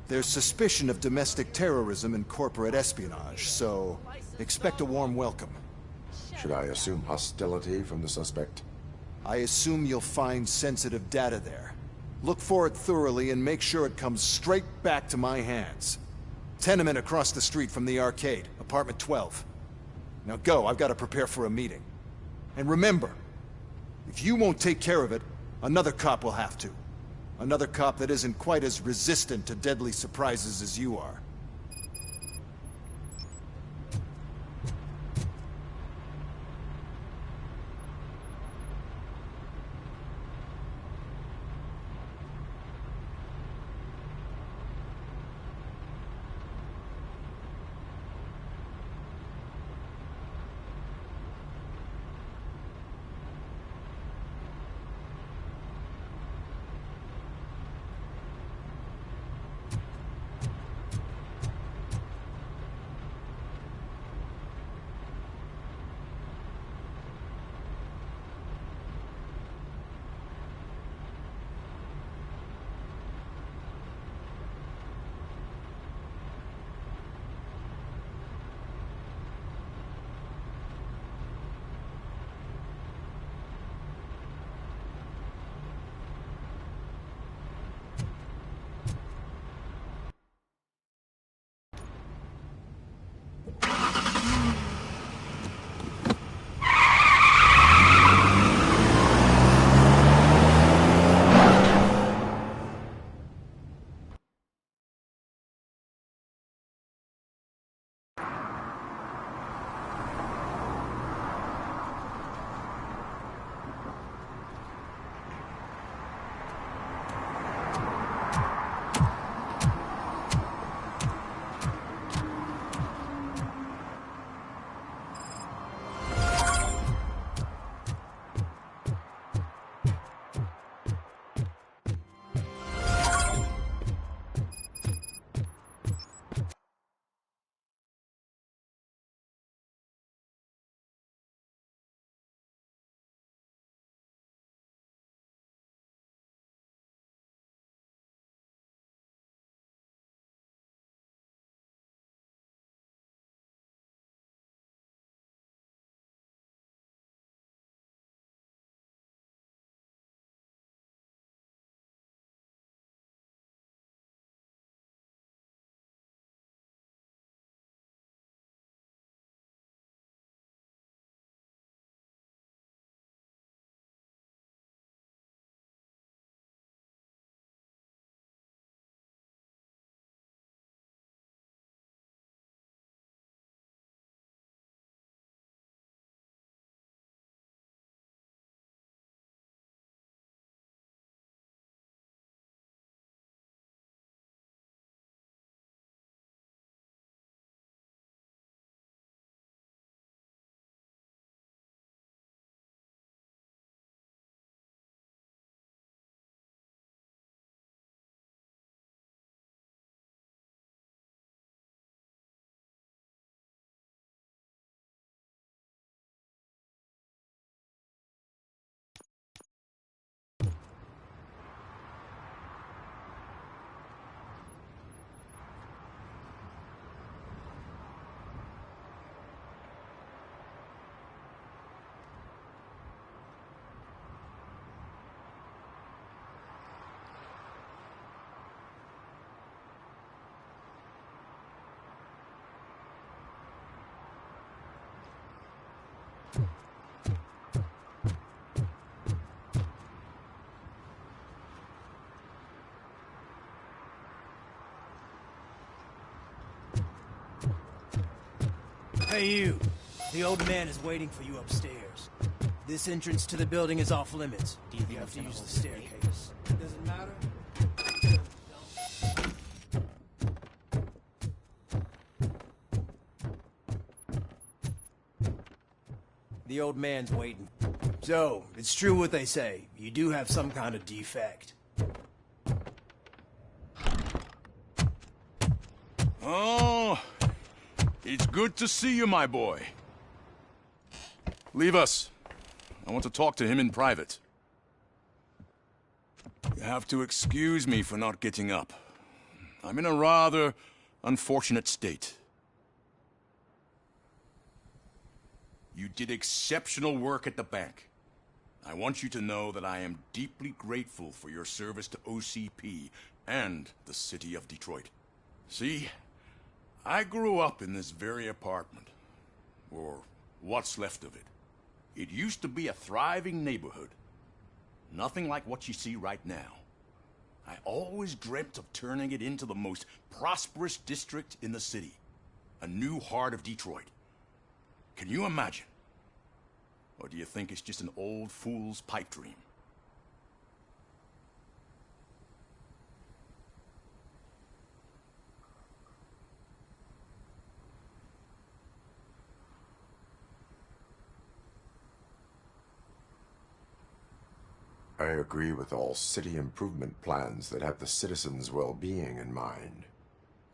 There's suspicion of domestic terrorism and corporate espionage, so expect a warm welcome. Should I assume hostility from the suspect? I assume you'll find sensitive data there. Look for it thoroughly and make sure it comes straight back to my hands. Tenement across the street from the arcade, apartment 12. Now go, I've got to prepare for a meeting. And remember, if you won't take care of it, another cop will have to. Another cop that isn't quite as resistant to deadly surprises as you are. Hey you, the old man is waiting for you upstairs. This entrance to the building is off limits. Do you have to use the staircase? Does it matter? The old man's waiting. So, it's true what they say. You do have some kind of defect. Oh, it's good to see you, my boy. Leave us. I want to talk to him in private. You have to excuse me for not getting up. I'm in a rather unfortunate state. You did exceptional work at the bank. I want you to know that I am deeply grateful for your service to OCP and the city of Detroit. See, I grew up in this very apartment, or what's left of it. It used to be a thriving neighborhood. Nothing like what you see right now. I always dreamt of turning it into the most prosperous district in the city. A new heart of Detroit. Can you imagine? Or do you think it's just an old fool's pipe dream? I agree with all city improvement plans that have the citizens' well-being in mind.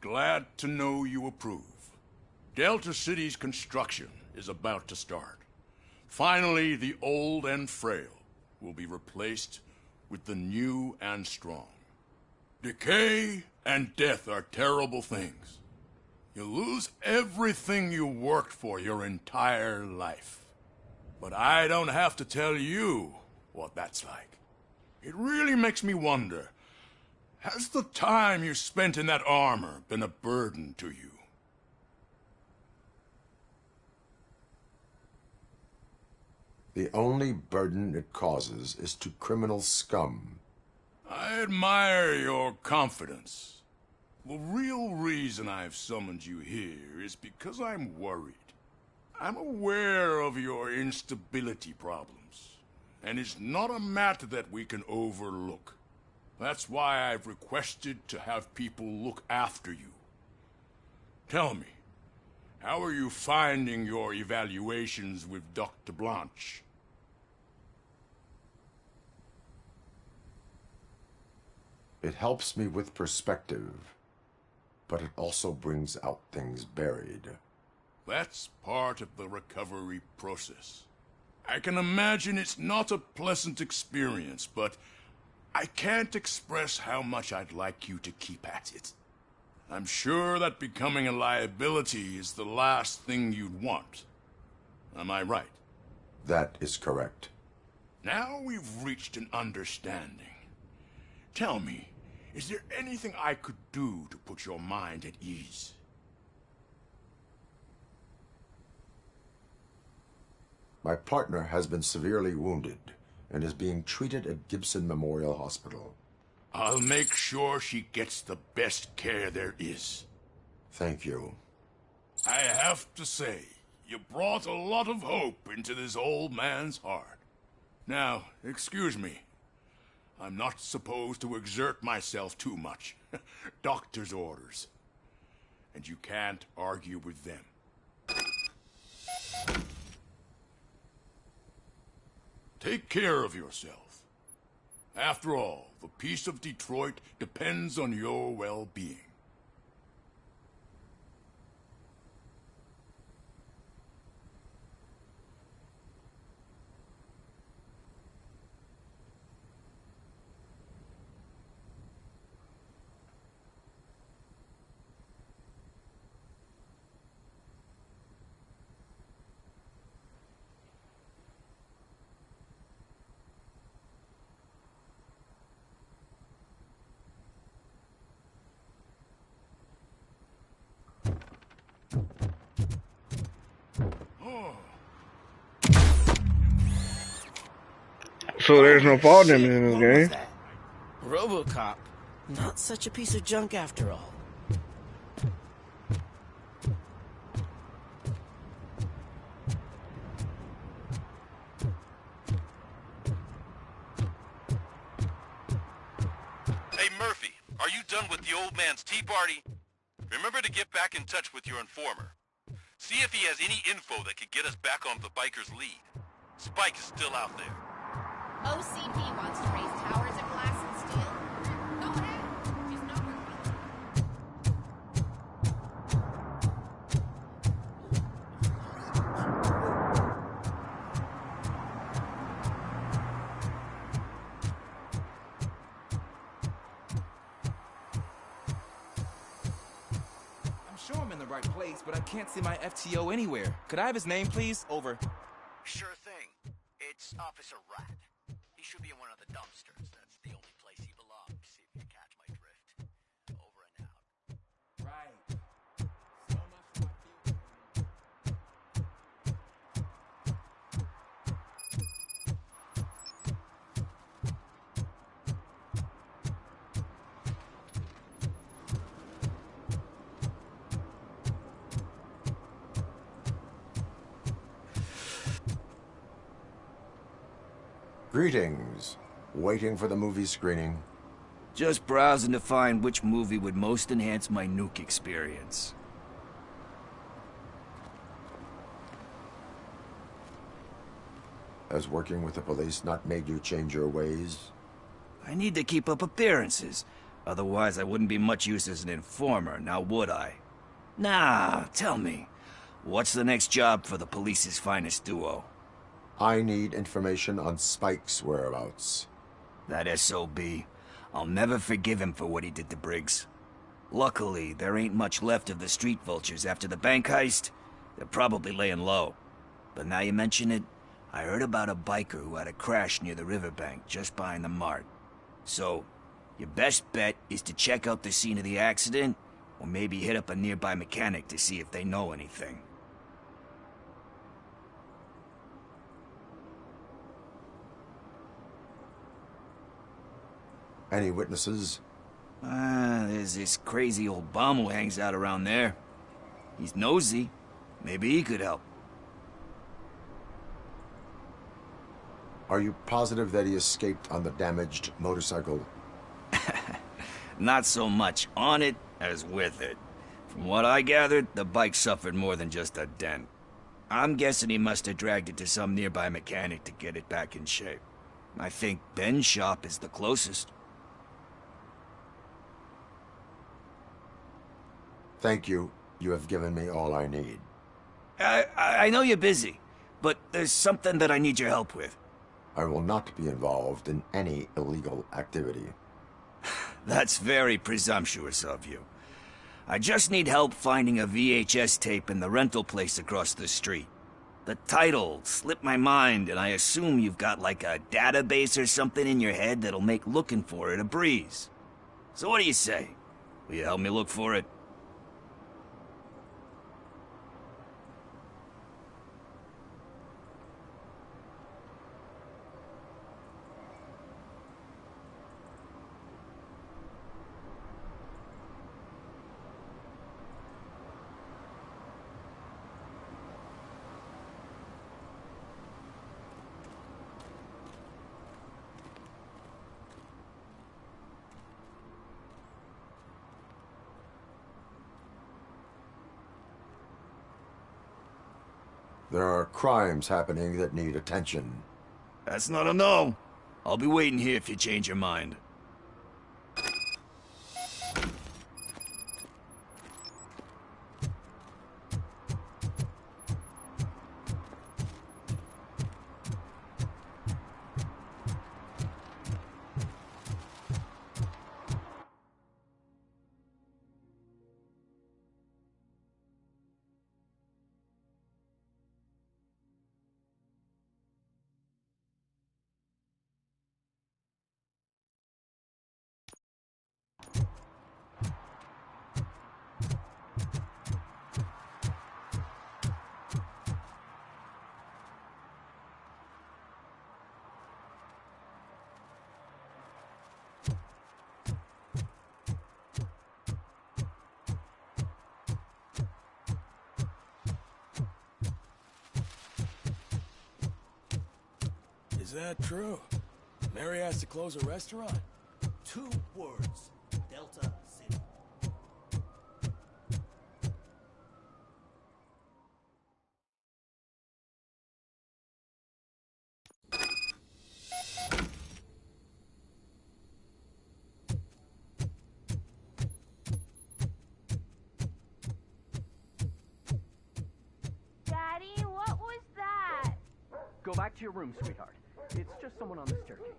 Glad to know you approve. Delta City's construction is about to start. Finally, the old and frail will be replaced with the new and strong. Decay and death are terrible things. You lose everything you worked for your entire life. But I don't have to tell you what that's like. It really makes me wonder, has the time you spent in that armor been a burden to you? The only burden it causes is to criminal scum. I admire your confidence. The real reason I've summoned you here is because I'm worried. I'm aware of your instability problems. And it's not a matter that we can overlook. That's why I've requested to have people look after you. Tell me, how are you finding your evaluations with Dr. Blanche? It helps me with perspective, but it also brings out things buried. That's part of the recovery process. I can imagine it's not a pleasant experience, but I can't express how much I'd like you to keep at it. I'm sure that becoming a liability is the last thing you'd want. Am I right? That is correct. Now we've reached an understanding. Tell me, is there anything I could do to put your mind at ease? My partner has been severely wounded and is being treated at Gibson Memorial Hospital. I'll make sure she gets the best care there is. Thank you. I have to say, you brought a lot of hope into this old man's heart. Now, excuse me. I'm not supposed to exert myself too much. Doctor's orders. And you can't argue with them. Take care of yourself. After all, the peace of Detroit depends on your well-being. So there's no fall damage in this game. RoBoCop. Not such a piece of junk after all. Hey Murphy, are you done with the old man's tea party? Remember to get back in touch with your informer. See if he has any info that could get us back on the biker's lead. Spike is still out there. OCP wants to raise towers of glass and steel. Go ahead. Just know we're I'm sure I'm in the right place, but I can't see my FTO anywhere. Could I have his name, please? Over. Sure thing. It's Officer Rat. He should be in one of the dumpsters. That's the only place he belongs, if you catch my drift. Over and out. Right. Greetings. Waiting for the movie screening? Just browsing to find which movie would most enhance my nuke experience. Has working with the police not made you change your ways? I need to keep up appearances. Otherwise, I wouldn't be much use as an informer, now would I? Nah, tell me. What's the next job for the police's finest duo? I need information on Spike's whereabouts. That SOB. I'll never forgive him for what he did to Briggs. Luckily, there ain't much left of the street vultures after the bank heist. They're probably laying low. But now you mention it, I heard about a biker who had a crash near the riverbank just behind the mart. So, your best bet is to check out the scene of the accident, or maybe hit up a nearby mechanic to see if they know anything. Any witnesses? There's this crazy old bum who hangs out around there. He's nosy. Maybe he could help. Are you positive that he escaped on the damaged motorcycle? Not so much on it as with it. From what I gathered, the bike suffered more than just a dent. I'm guessing he must have dragged it to some nearby mechanic to get it back in shape. I think Ben's shop is the closest. Thank you. You have given me all I need. I know you're busy, but there's something that I need your help with. I will not be involved in any illegal activity. That's very presumptuous of you. I just need help finding a VHS tape in the rental place across the street. The title slipped my mind, and I assume you've got like a database or something in your head that'll make looking for it a breeze. So what do you say? Will you help me look for it? There are crimes happening that need attention. That's not a no. I'll be waiting here if you change your mind. Is that true? Mary has to close a restaurant? 2 words. Delta City. Daddy, what was that? Go back to your room, sweetheart. It's just someone on the staircase.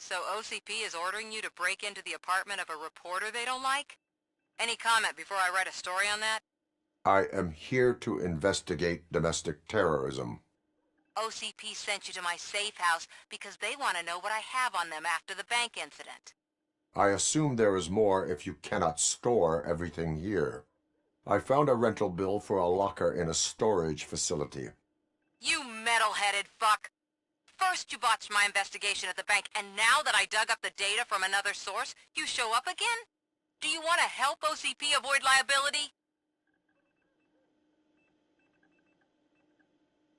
So OCP is ordering you to break into the apartment of a reporter they don't like? Any comment before I write a story on that? I am here to investigate domestic terrorism. OCP sent you to my safe house because they want to know what I have on them after the bank incident. I assume there is more if you cannot store everything here. I found a rental bill for a locker in a storage facility. You metal-headed fuck! First you botched my investigation at the bank, and now that I dug up the data from another source, you show up again? Do you want to help OCP avoid liability?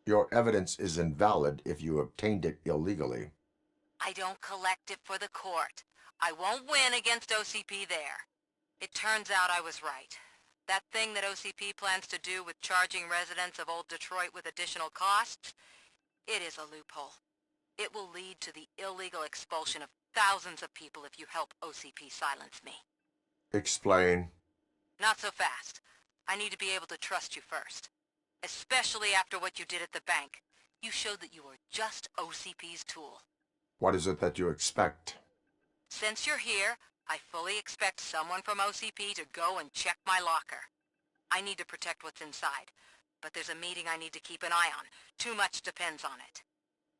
Your evidence is invalid if you obtained it illegally. I don't collect it for the court. I won't win against OCP there. It turns out I was right. That thing that OCP plans to do with charging residents of Old Detroit with additional costs, it is a loophole. It will lead to the illegal expulsion of thousands of people if you help OCP silence me. Explain. Not so fast. I need to be able to trust you first. Especially after what you did at the bank. You showed that you were just OCP's tool. What is it that you expect? Since you're here, I fully expect someone from OCP to go and check my locker. I need to protect what's inside, but there's a meeting I need to keep an eye on. Too much depends on it.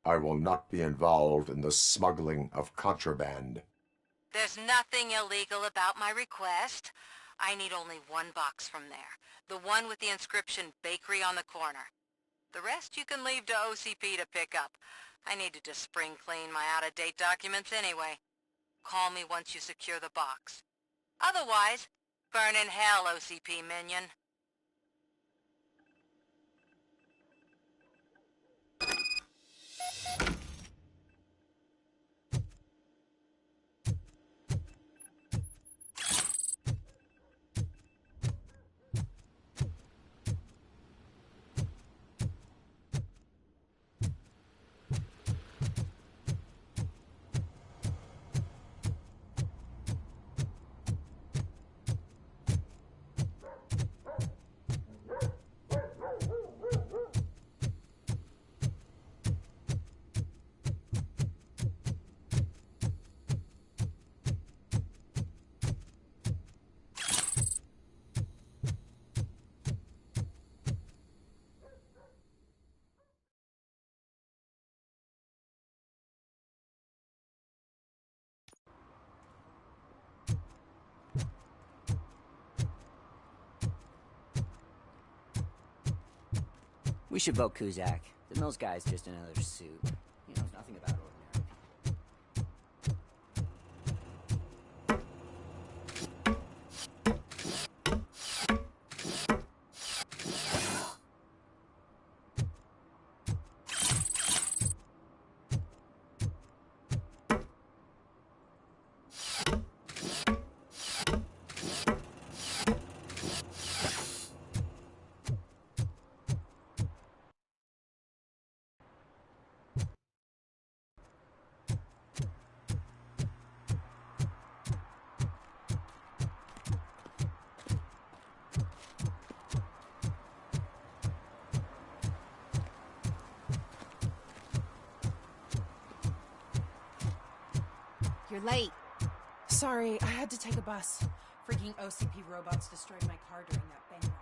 I will not be involved in the smuggling of contraband. There's nothing illegal about my request. I need only one box from there. The one with the inscription Bakery on the corner. The rest you can leave to OCP to pick up. I needed to spring clean my out-of-date documents anyway. Call me once you secure the box. Otherwise, burn in hell, OCP minion. We should vote Kuzak. The Mills guy's just another suit. He knows nothing about ordinary. You're late. Sorry, I had to take a bus. Freaking OCP robots destroyed my car during that bank robbery.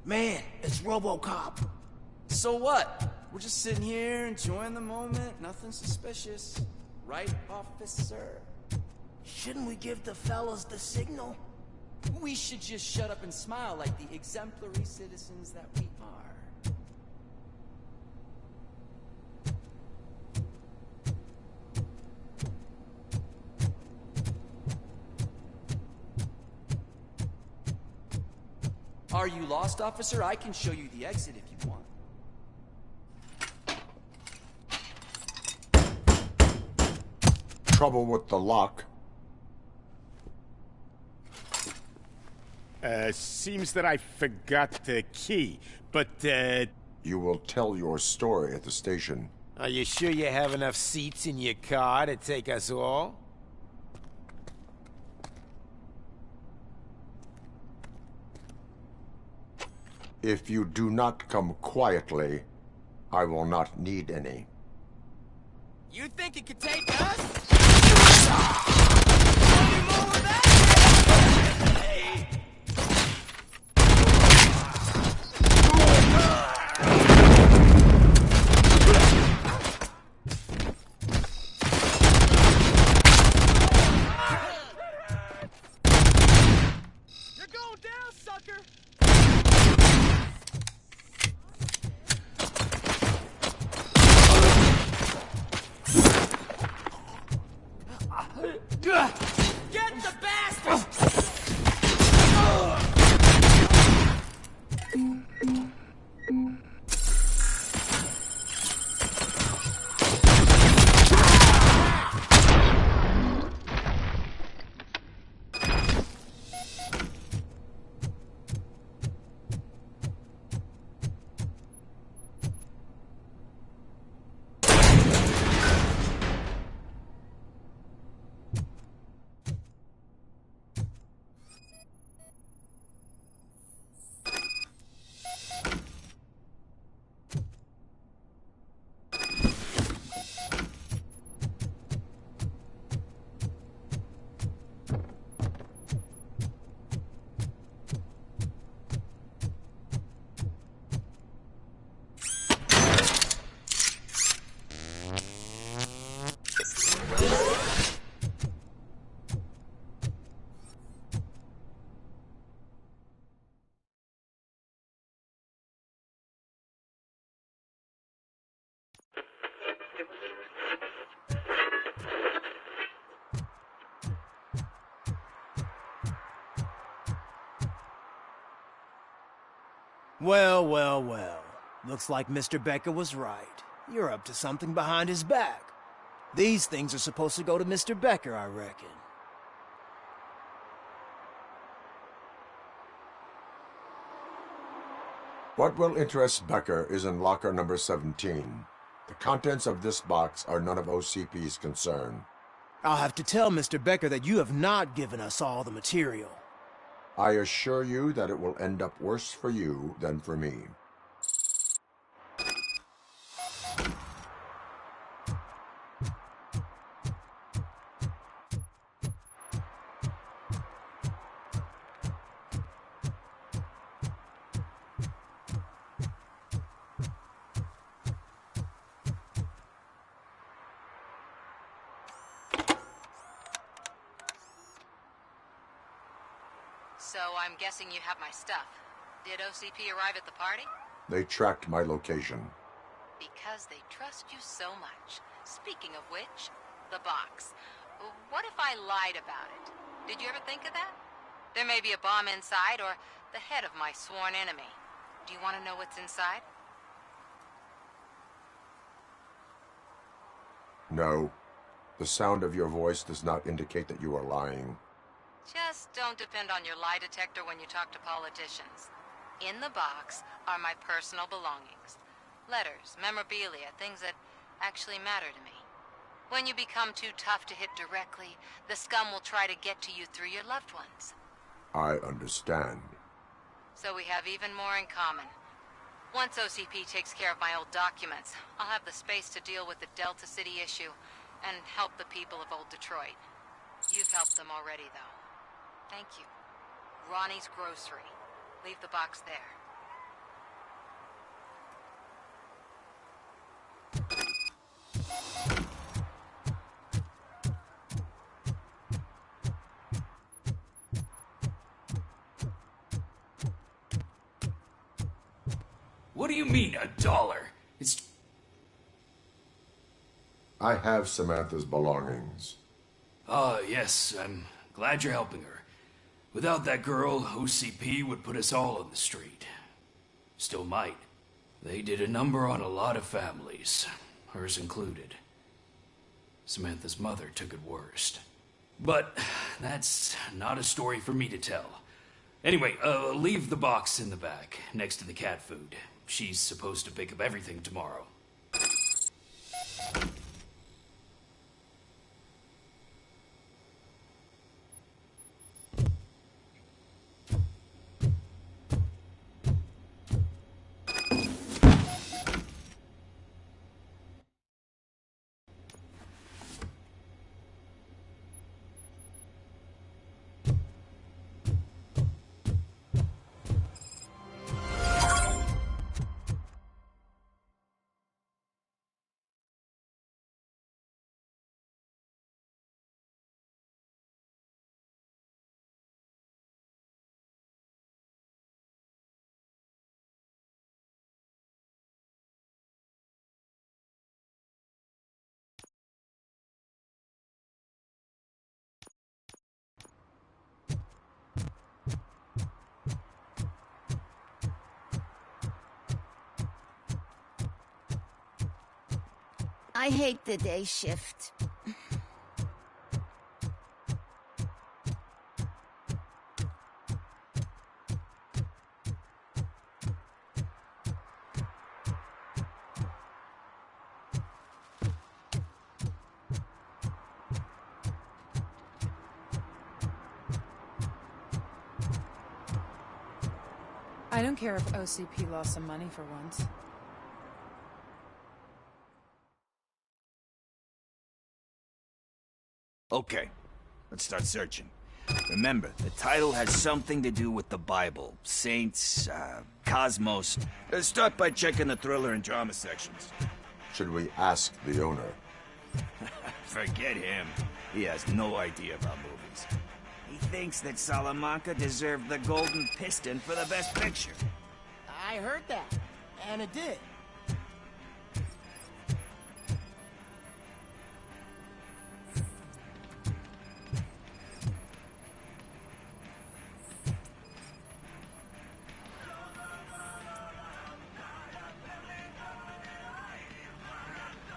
Man, it's RoBoCop. So what? We're just sitting here enjoying the moment. Nothing suspicious. Right, officer? Shouldn't we give the fellas the signal? We should just shut up and smile like the exemplary citizens that we are. Are you lost, officer? I can show you the exit if you want. Trouble with the lock. Seems that I forgot the key, but, You will tell your story at the station. Are you sure you have enough seats in your car to take us all? If you do not come quietly, I will not need any. You think it could take us? Get the bastard! Well, well, well. Looks like Mr. Becker was right. You're up to something behind his back. These things are supposed to go to Mr. Becker, I reckon. What will interest Becker is in locker number 17. The contents of this box are none of OCP's concern. I'll have to tell Mr. Becker that you have not given us all the material. I assure you that it will end up worse for you than for me. So I'm guessing you have my stuff. Did OCP arrive at the party? They tracked my location. Because they trust you so much. Speaking of which, the box. What if I lied about it? Did you ever think of that? There may be a bomb inside or the head of my sworn enemy. Do you want to know what's inside? No. The sound of your voice does not indicate that you are lying. Just don't depend on your lie detector when you talk to politicians. In the box are my personal belongings. Letters, memorabilia, things that actually matter to me. When you become too tough to hit directly, the scum will try to get to you through your loved ones. I understand. So we have even more in common. Once OCP takes care of my old documents, I'll have the space to deal with the Delta City issue and help the people of Old Detroit. You've helped them already, though. Thank you. Ronnie's Grocery. Leave the box there. What do you mean, $1? It's... I have Samantha's belongings. Yes, I'm glad you're helping her. Without that girl, OCP would put us all on the street. Still might. They did a number on a lot of families, hers included. Samantha's mother took it worst. But that's not a story for me to tell. Anyway, leave the box in the back, next to the cat food. She's supposed to pick up everything tomorrow. I hate the day shift. I don't care if OCP lost some money for once. Okay, let's start searching. Remember, the title has something to do with the Bible, saints, cosmos. Start by checking the thriller and drama sections. Should we ask the owner? Forget him. He has no idea about movies. He thinks that Salamanca deserved the Golden Piston for the Best Picture. I heard that, and it did.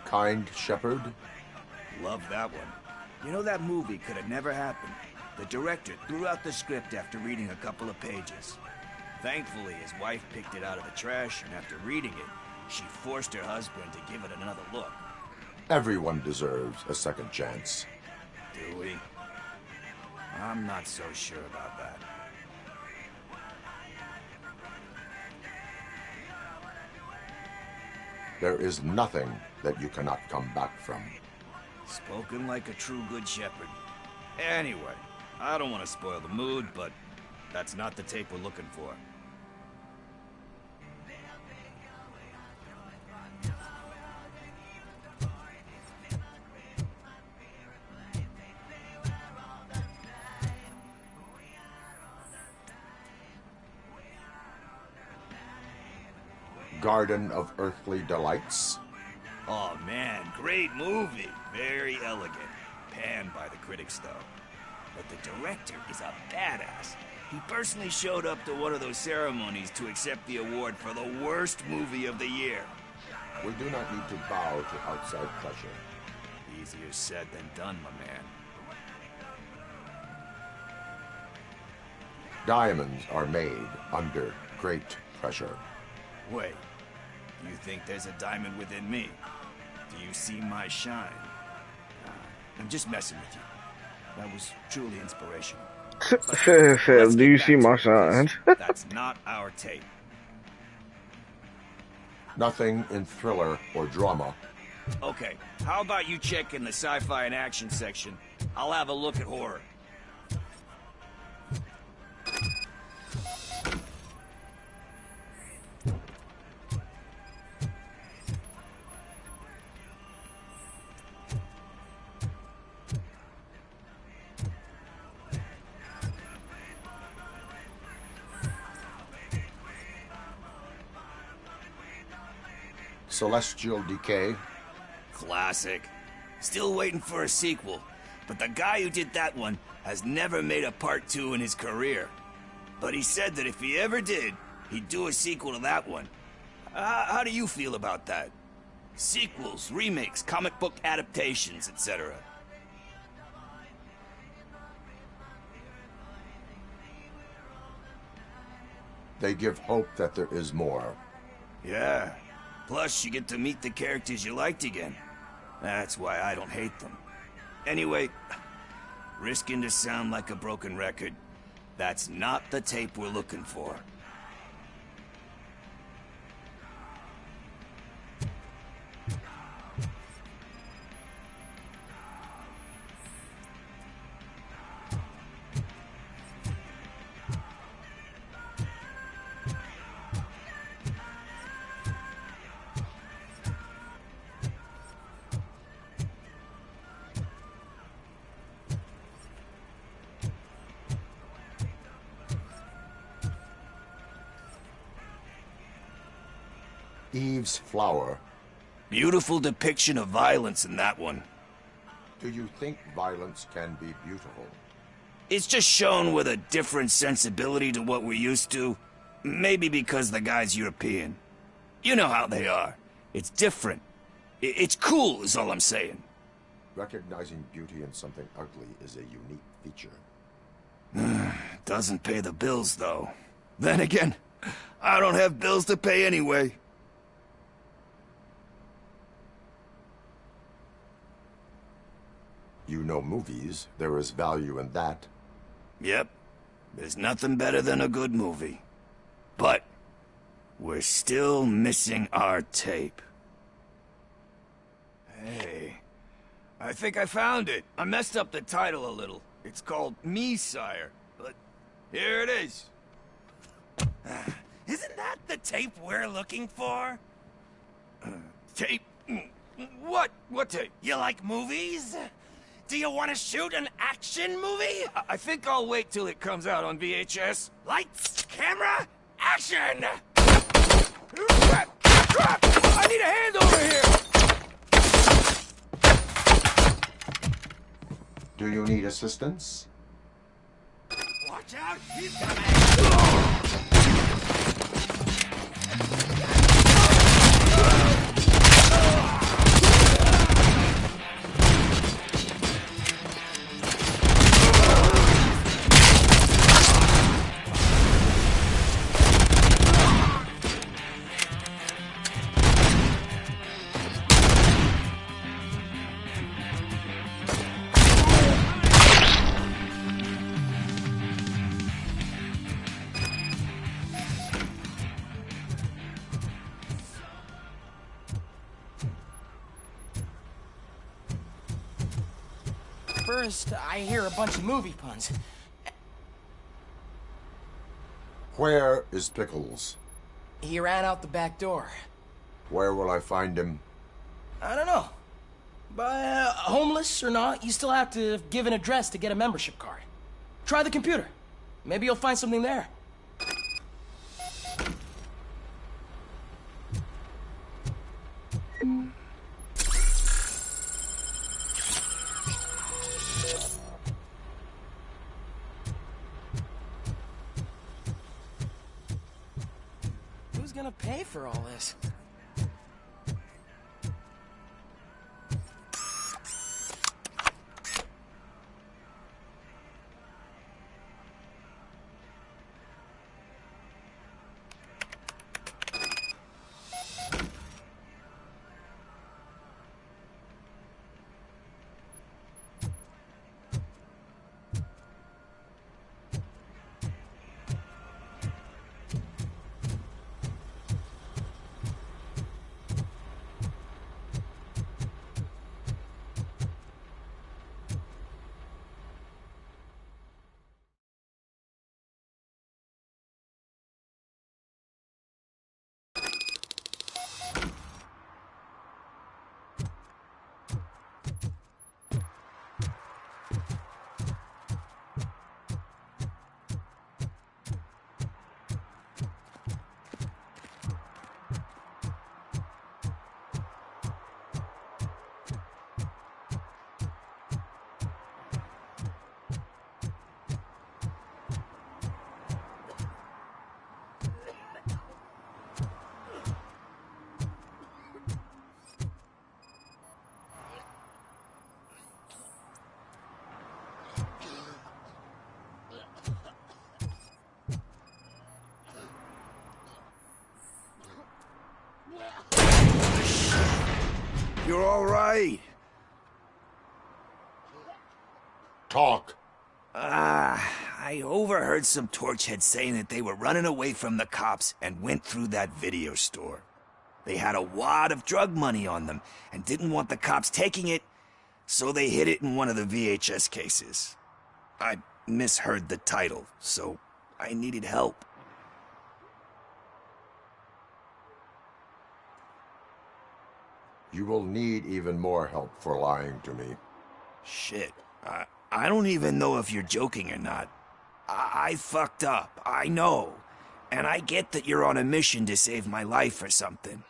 Kind Shepherd? Love that one. You know, that movie could have never happened. The director threw out the script after reading a couple of pages. Thankfully, his wife picked it out of the trash, and after reading it, she forced her husband to give it another look. Everyone deserves a second chance. Do we? I'm not so sure about that. There is nothing that you cannot come back from. Spoken like a true good shepherd. Anyway, I don't want to spoil the mood, but that's not the tape we're looking for. Garden of Earthly Delights? Oh man, great movie. Very elegant. Panned by the critics, though. But the director is a badass. He personally showed up to one of those ceremonies to accept the award for the worst movie of the year. We do not need to bow to outside pressure. Easier said than done, my man. Diamonds are made under great pressure. Wait, do you think there's a diamond within me? Do you see my shine? I'm just messing with you. That was truly inspirational. Do you see my shine? That's not our tape. Nothing in thriller or drama. Okay, how about you check in the sci-fi and action section? I'll have a look at horror. Celestial Decay? Classic. Still waiting for a sequel, but the guy who did that one has never made a part 2 in his career. But he said that if he ever did, he'd do a sequel to that one. How do you feel about that? Sequels, remakes, comic book adaptations, etc. They give hope that there is more. Yeah. Plus, you get to meet the characters you liked again. That's why I don't hate them. Anyway, risking to sound like a broken record, that's not the tape we're looking for. Eve's flower. Beautiful depiction of violence in that one. Do you think violence can be beautiful? It's just shown with a different sensibility to what we're used to. Maybe because the guy's European. You know how they are. It's different. It's cool, is all I'm saying. Recognizing beauty in something ugly is a unique feature. Doesn't pay the bills, though. Then again, I don't have bills to pay anyway. You know movies. There is value in that. Yep. There's nothing better than a good movie. But we're still missing our tape. Hey, I think I found it. I messed up the title a little. It's called Me, Sire. But here it is. Isn't that the tape we're looking for? Tape? What? What tape? You like movies? Do you want to shoot an action movie? I think I'll wait till it comes out on VHS. Lights, camera, action! I need a hand over here! Do you need assistance? Watch out, he's coming! First, I hear a bunch of movie puns. Where is Pickles? He ran out the back door. Where will I find him? I don't know. But homeless or not, you still have to give an address to get a membership card. Try the computer. Maybe you'll find something there. Who's gonna pay for all this? you're all right. Talk. I overheard some torchheads saying that they were running away from the cops and went through that video store. They had a wad of drug money on them and didn't want the cops taking it, so they hid it in one of the VHS cases. I misheard the title, so I needed help. You will need even more help for lying to me. Shit. I don't even know if you're joking or not. I fucked up, I know. And I get that you're on a mission to save my life or something.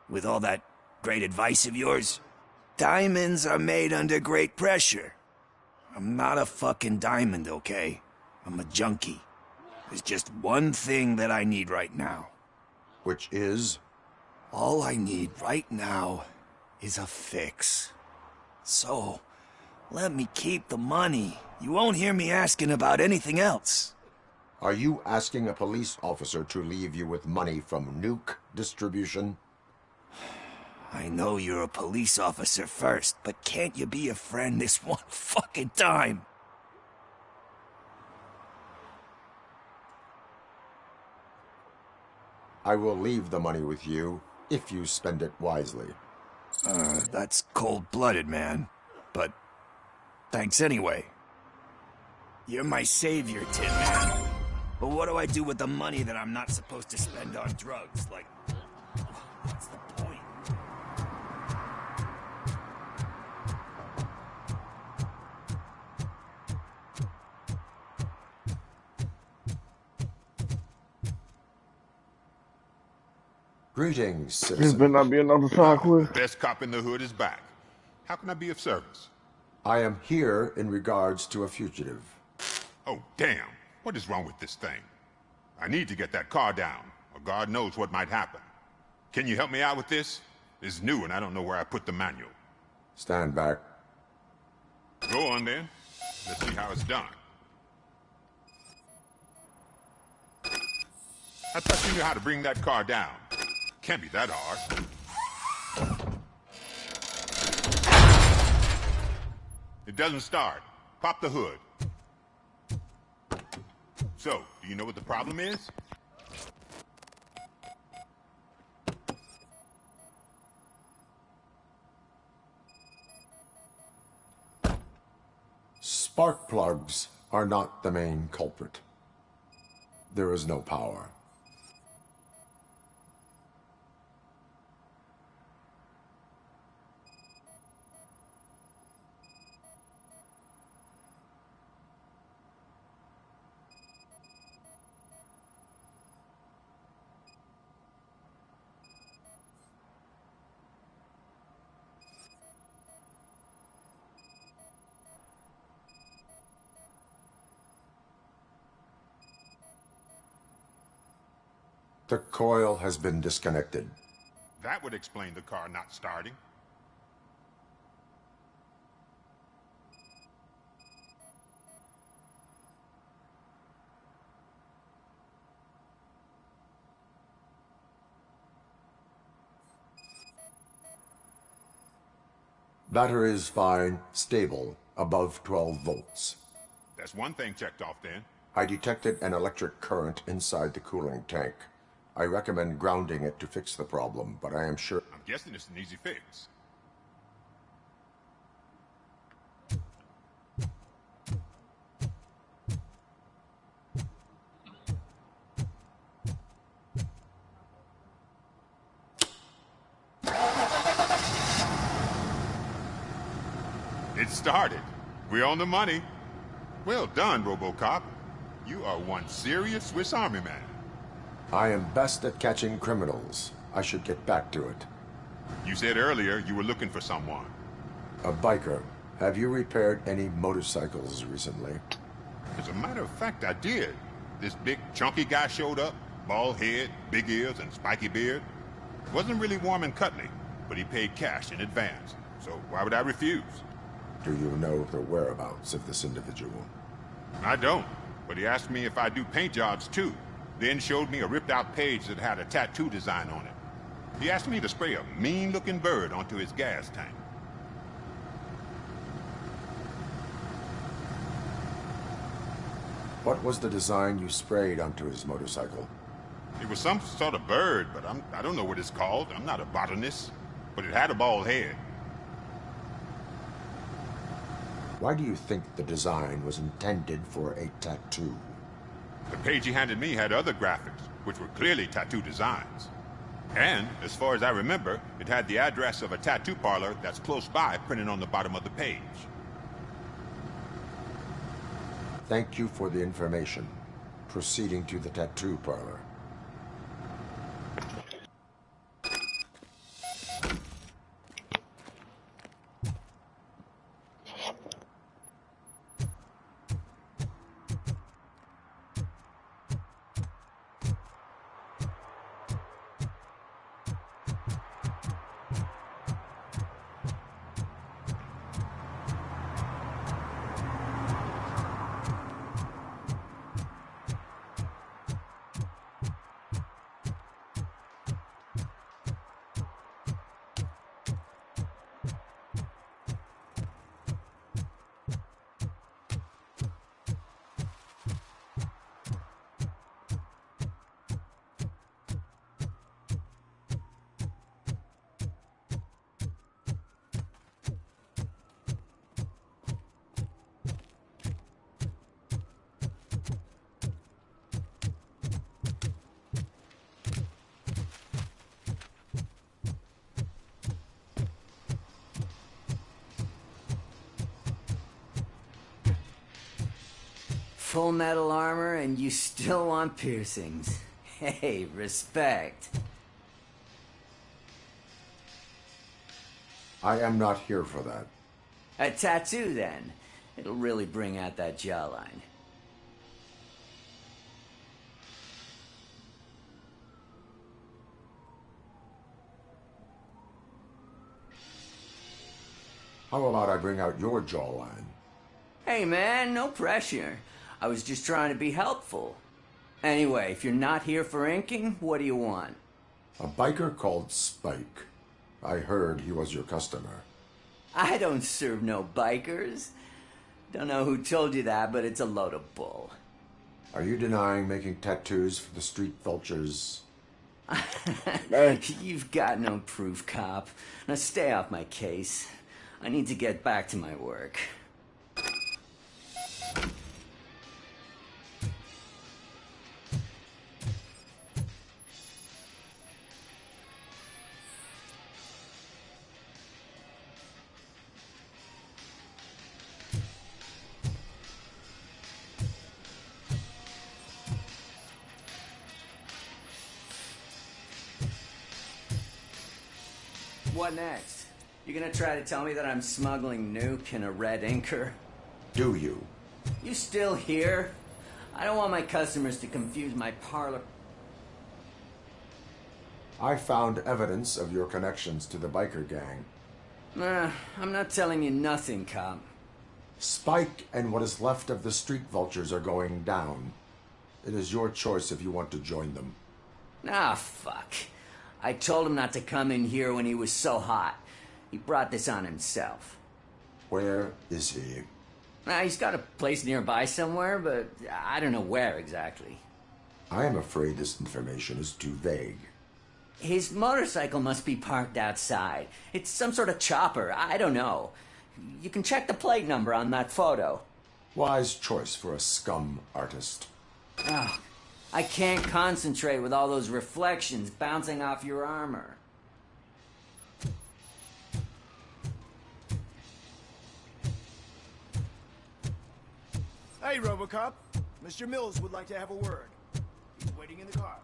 With all that great advice of yours, diamonds are made under great pressure. I'm not a fucking diamond, okay? I'm a junkie. There's just one thing that I need right now. Which is? All I need right now is a fix. So, let me keep the money. You won't hear me asking about anything else. Are you asking a police officer to leave you with money from nuke distribution? I know you're a police officer first, but can't you be a friend this one fucking time? I will leave the money with you if you spend it wisely. That's cold-blooded, man. But thanks anyway. You're my savior, Tin Man. But what do I do with the money that I'm not supposed to spend on drugs? Like, what's the point? Greetings, This citizen. better not be another side quest. Best cop in the hood is back. How can I be of service? I am here in regards to a fugitive. Oh, damn. What is wrong with this thing? I need to get that car down, or God knows what might happen. Can you help me out with this? It's new and I don't know where I put the manual. Stand back. Go on then. Let's see how it's done. I thought you knew how to bring that car down. Can't be that hard. It doesn't start. Pop the hood. So, do you know what the problem is? Spark plugs are not the main culprit. There is no power. The coil has been disconnected. That would explain the car not starting. Battery is fine, stable, above 12 volts. That's one thing checked off then. I detected an electric current inside the cooling tank. I recommend grounding it to fix the problem, but I am sure... I'm guessing it's an easy fix. It started. We're on the money. Well done, RoBoCop. You are one serious Swiss Army man. I am best at catching criminals. I should get back to it. You said earlier you were looking for someone. A biker. Have you repaired any motorcycles recently? As a matter of fact, I did. This big, chunky guy showed up. Bald head, big ears, and spiky beard. Wasn't really warm and cuddly, but he paid cash in advance. So why would I refuse? Do you know the whereabouts of this individual? I don't, but he asked me if I do paint jobs too. Then showed me a ripped-out page that had a tattoo design on it. He asked me to spray a mean-looking bird onto his gas tank. What was the design you sprayed onto his motorcycle? It was some sort of bird, but I don't know what it's called. I'm not a botanist. But it had a bald head. Why do you think the design was intended for a tattoo? The page he handed me had other graphics, which were clearly tattoo designs. And, as far as I remember, it had the address of a tattoo parlor that's close by printed on the bottom of the page. Thank you for the information. Proceeding to the tattoo parlor. Full metal armor and you still want piercings. Hey, respect. I am not here for that. A tattoo, then. It'll really bring out that jawline. How about I bring out your jawline? Hey, man, no pressure. I was just trying to be helpful. Anyway, if you're not here for inking, what do you want? A biker called Spike. I heard he was your customer. I don't serve no bikers. Don't know who told you that, but it's a load of bull. Are you denying making tattoos for the street vultures? You've got no proof, cop. Now stay off my case. I need to get back to my work. What next? You gonna try to tell me that I'm smuggling nuke in a red inker? Do you? You still here? I don't want my customers to confuse my parlor. I found evidence of your connections to the biker gang. I'm not telling you nothing, cop. Spike and what is left of the street vultures are going down. It is your choice if you want to join them. Ah, fuck. I told him not to come in here when he was so hot. He brought this on himself. Where is he? He's got a place nearby somewhere, but I don't know where exactly. I am afraid this information is too vague. His motorcycle must be parked outside. It's some sort of chopper. I don't know. You can check the plate number on that photo. Wise choice for a scum artist. Oh, I can't concentrate with all those reflections bouncing off your armor. Hey, RoBoCop. Mr. Mills would like to have a word. He's waiting in the car.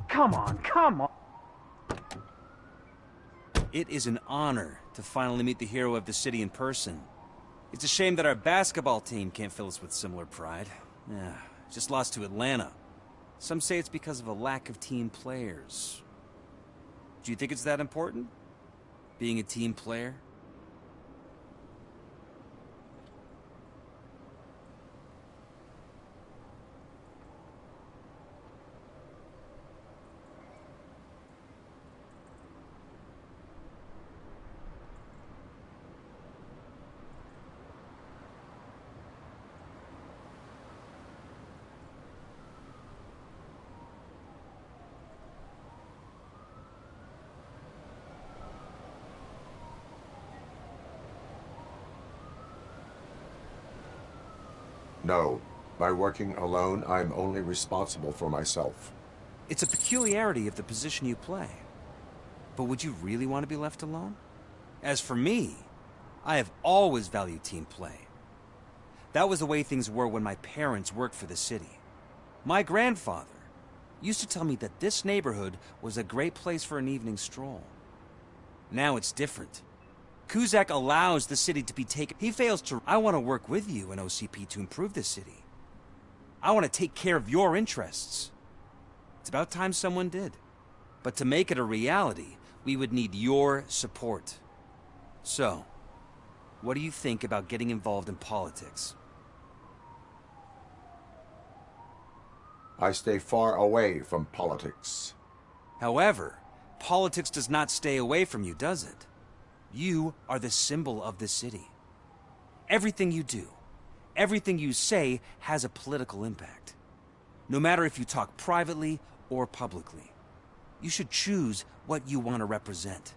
Come on, come on. It is an honor to finally meet the hero of the city in person. It's a shame that our basketball team can't fill us with similar pride. Yeah, just lost to Atlanta. Some say it's because of a lack of team players. Do you think it's that important? Being a team player? No. By working alone, I'm only responsible for myself. It's a peculiarity of the position you play. But would you really want to be left alone? As for me, I have always valued team play. That was the way things were when my parents worked for the city. My grandfather used to tell me that this neighborhood was a great place for an evening stroll. Now it's different. Kuzak allows the city to be taken. He fails to. I want to work with you in OCP to improve the city. I want to take care of your interests. It's about time someone did. But to make it a reality, we would need your support. So, what do you think about getting involved in politics? I stay far away from politics. However, politics does not stay away from you, does it? You are the symbol of the city. Everything you do, everything you say has a political impact. No matter if you talk privately or publicly, you should choose what you want to represent.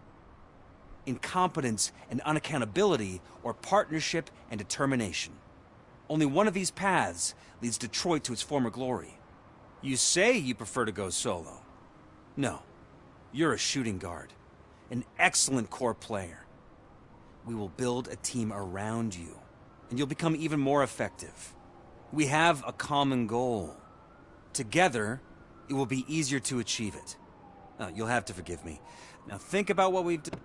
Incompetence and unaccountability, or partnership and determination. Only one of these paths leads Detroit to its former glory. You say you prefer to go solo. No, you're a shooting guard, an excellent core player. We will build a team around you, and you'll become even more effective. We have a common goal. Together, it will be easier to achieve it. You'll have to forgive me. Now think about what we've done.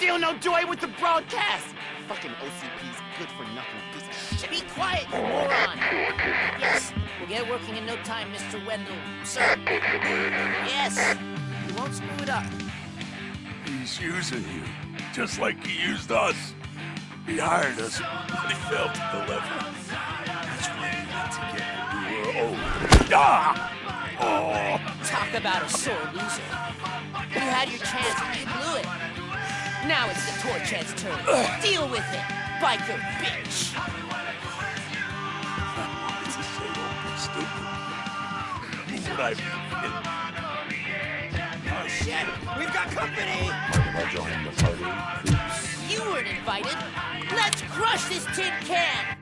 feel no joy with the broadcast. Fucking OCP's good for nothing piece of shit. Be quiet, you moron! Yes, we'll get working in no time, Mr. Wendell. Sir. Yes, you won't screw it up. He's using you, just like he used us. He hired us, but he failed to deliver. That's why he had to get what we were owed. Ah! Oh! Talk about a sore loser. You had your chance, you blew it. Now it's the Torchhead's turn. Deal with it, biker bitch. It's a shame don't be stupid. What I've been. Oh shit! We've got company! I joined the party. You weren't invited. Let's crush this tin can!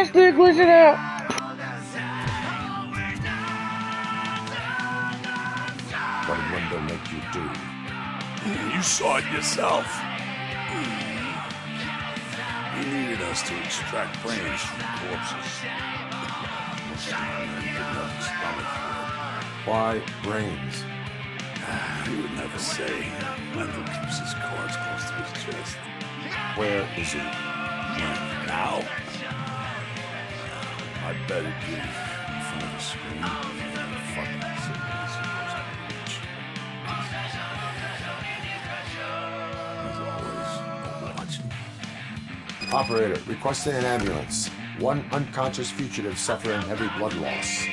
Still glitching out. What did Wendell make you do? You saw it yourself. He needed us to extract brains from corpses. Why brains? He would never say. Wendell keeps his cards close to his chest. Where is he? Now? I bet he'd be in front of a screen. Fucking sitting where he's supposed to reach. He's always watching. Operator, requesting an ambulance. One unconscious fugitive suffering heavy blood loss.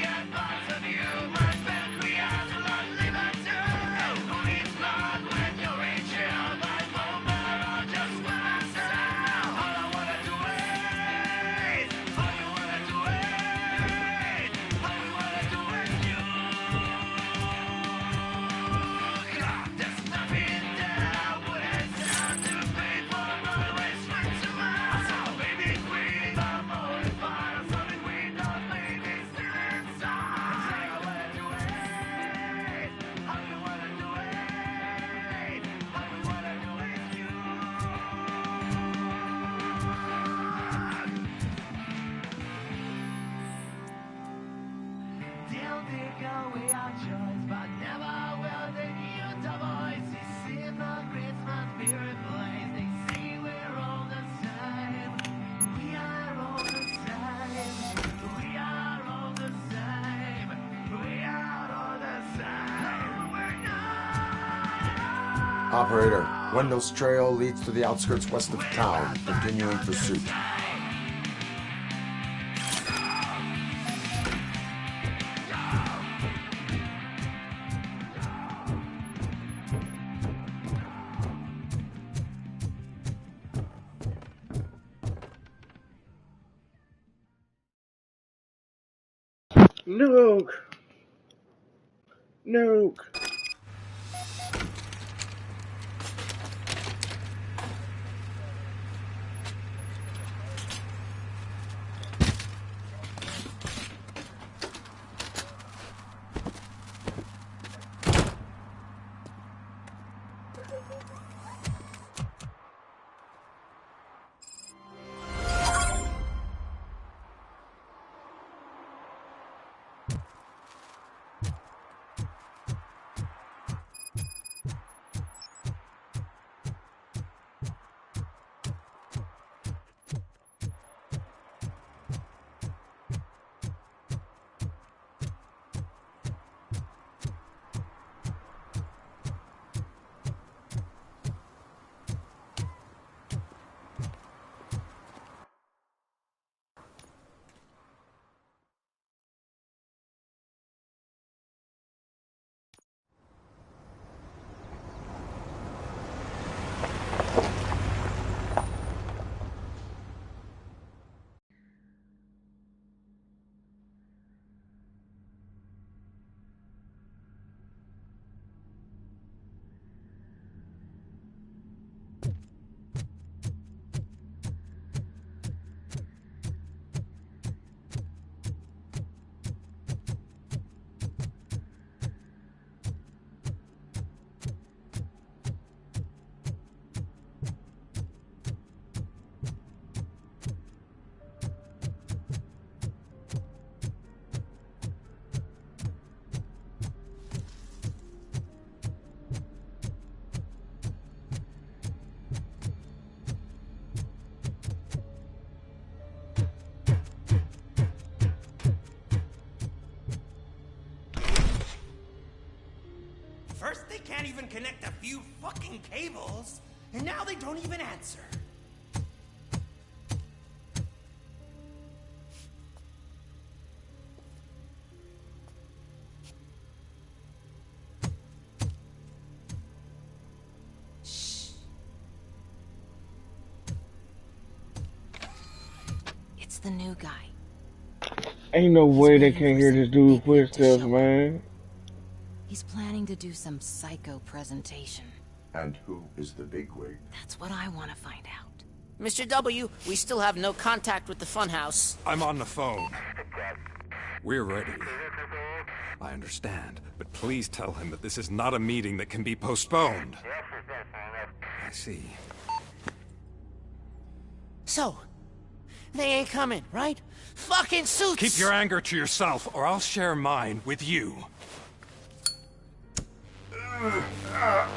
Operator, Wendell's trail leads to the outskirts west of town. Continuing pursuit. Nuke! Nuke! First, they can't even connect a few fucking cables, and now they don't even answer. It's the new guy. Ain't no way they can't hear this dude's footsteps, man. He's planning to do some psycho presentation. And who is the bigwig? That's what I want to find out. Mr. W, we still have no contact with the funhouse. I'm on the phone. We're ready. I understand, but please tell him that this is not a meeting that can be postponed. I see. So, they ain't coming, right? Fucking suits! Keep your anger to yourself, or I'll share mine with you.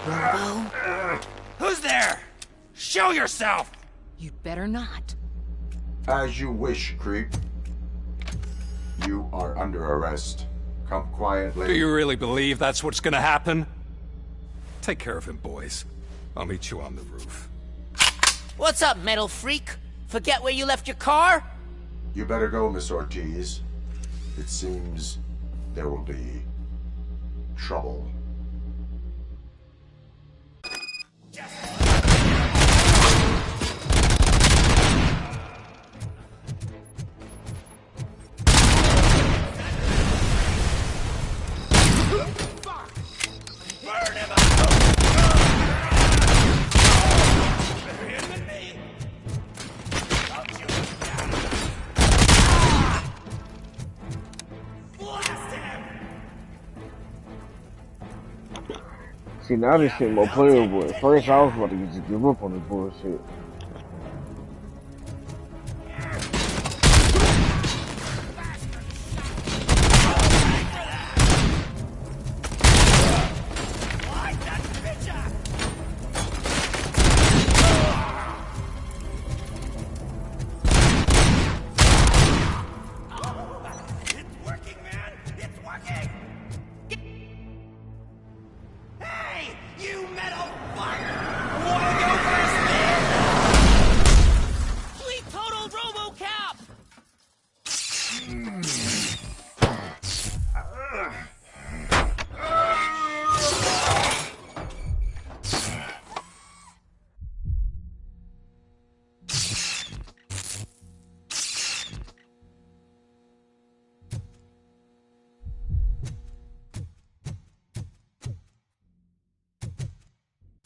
Robo? Who's there? Show yourself! You'd better not. As you wish, creep. You are under arrest. Come quietly. Do you really believe that's what's gonna happen? Take care of him, boys. I'll meet you on the roof. What's up, metal freak? Forget where you left your car? You better go, Miss Ortiz. It seems there will be trouble. See, now this shit more playable. At first, I was about to just give up on this bullshit.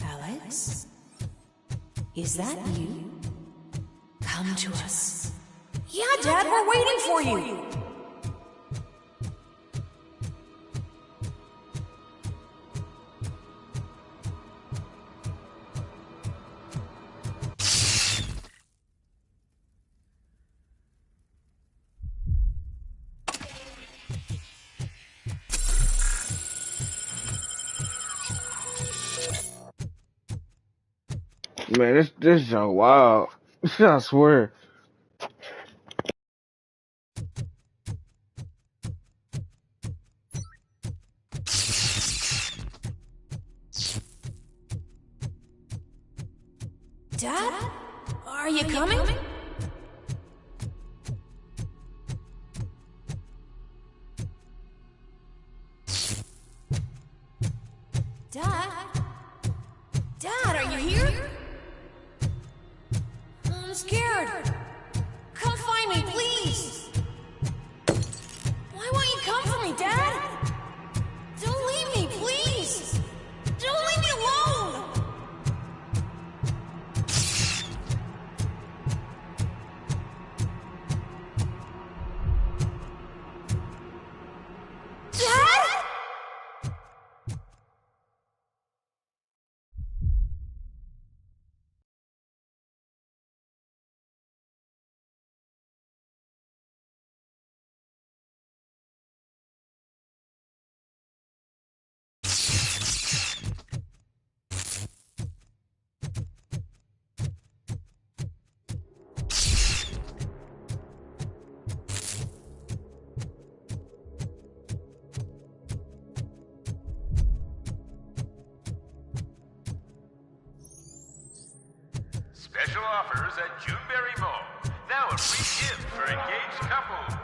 Alex? Is that you? Come to us. Yeah, Dad, we're waiting for you. Man, this junk wild. I swear. Dad? Are you coming? Dad? Dad, are you here? I'm scared. Come find me, please. Why won't you come for me, Dad? Don't leave me, please. Don't leave me alone. Dad? Special offers at Juneberry Mall. Now a free gift for engaged couples.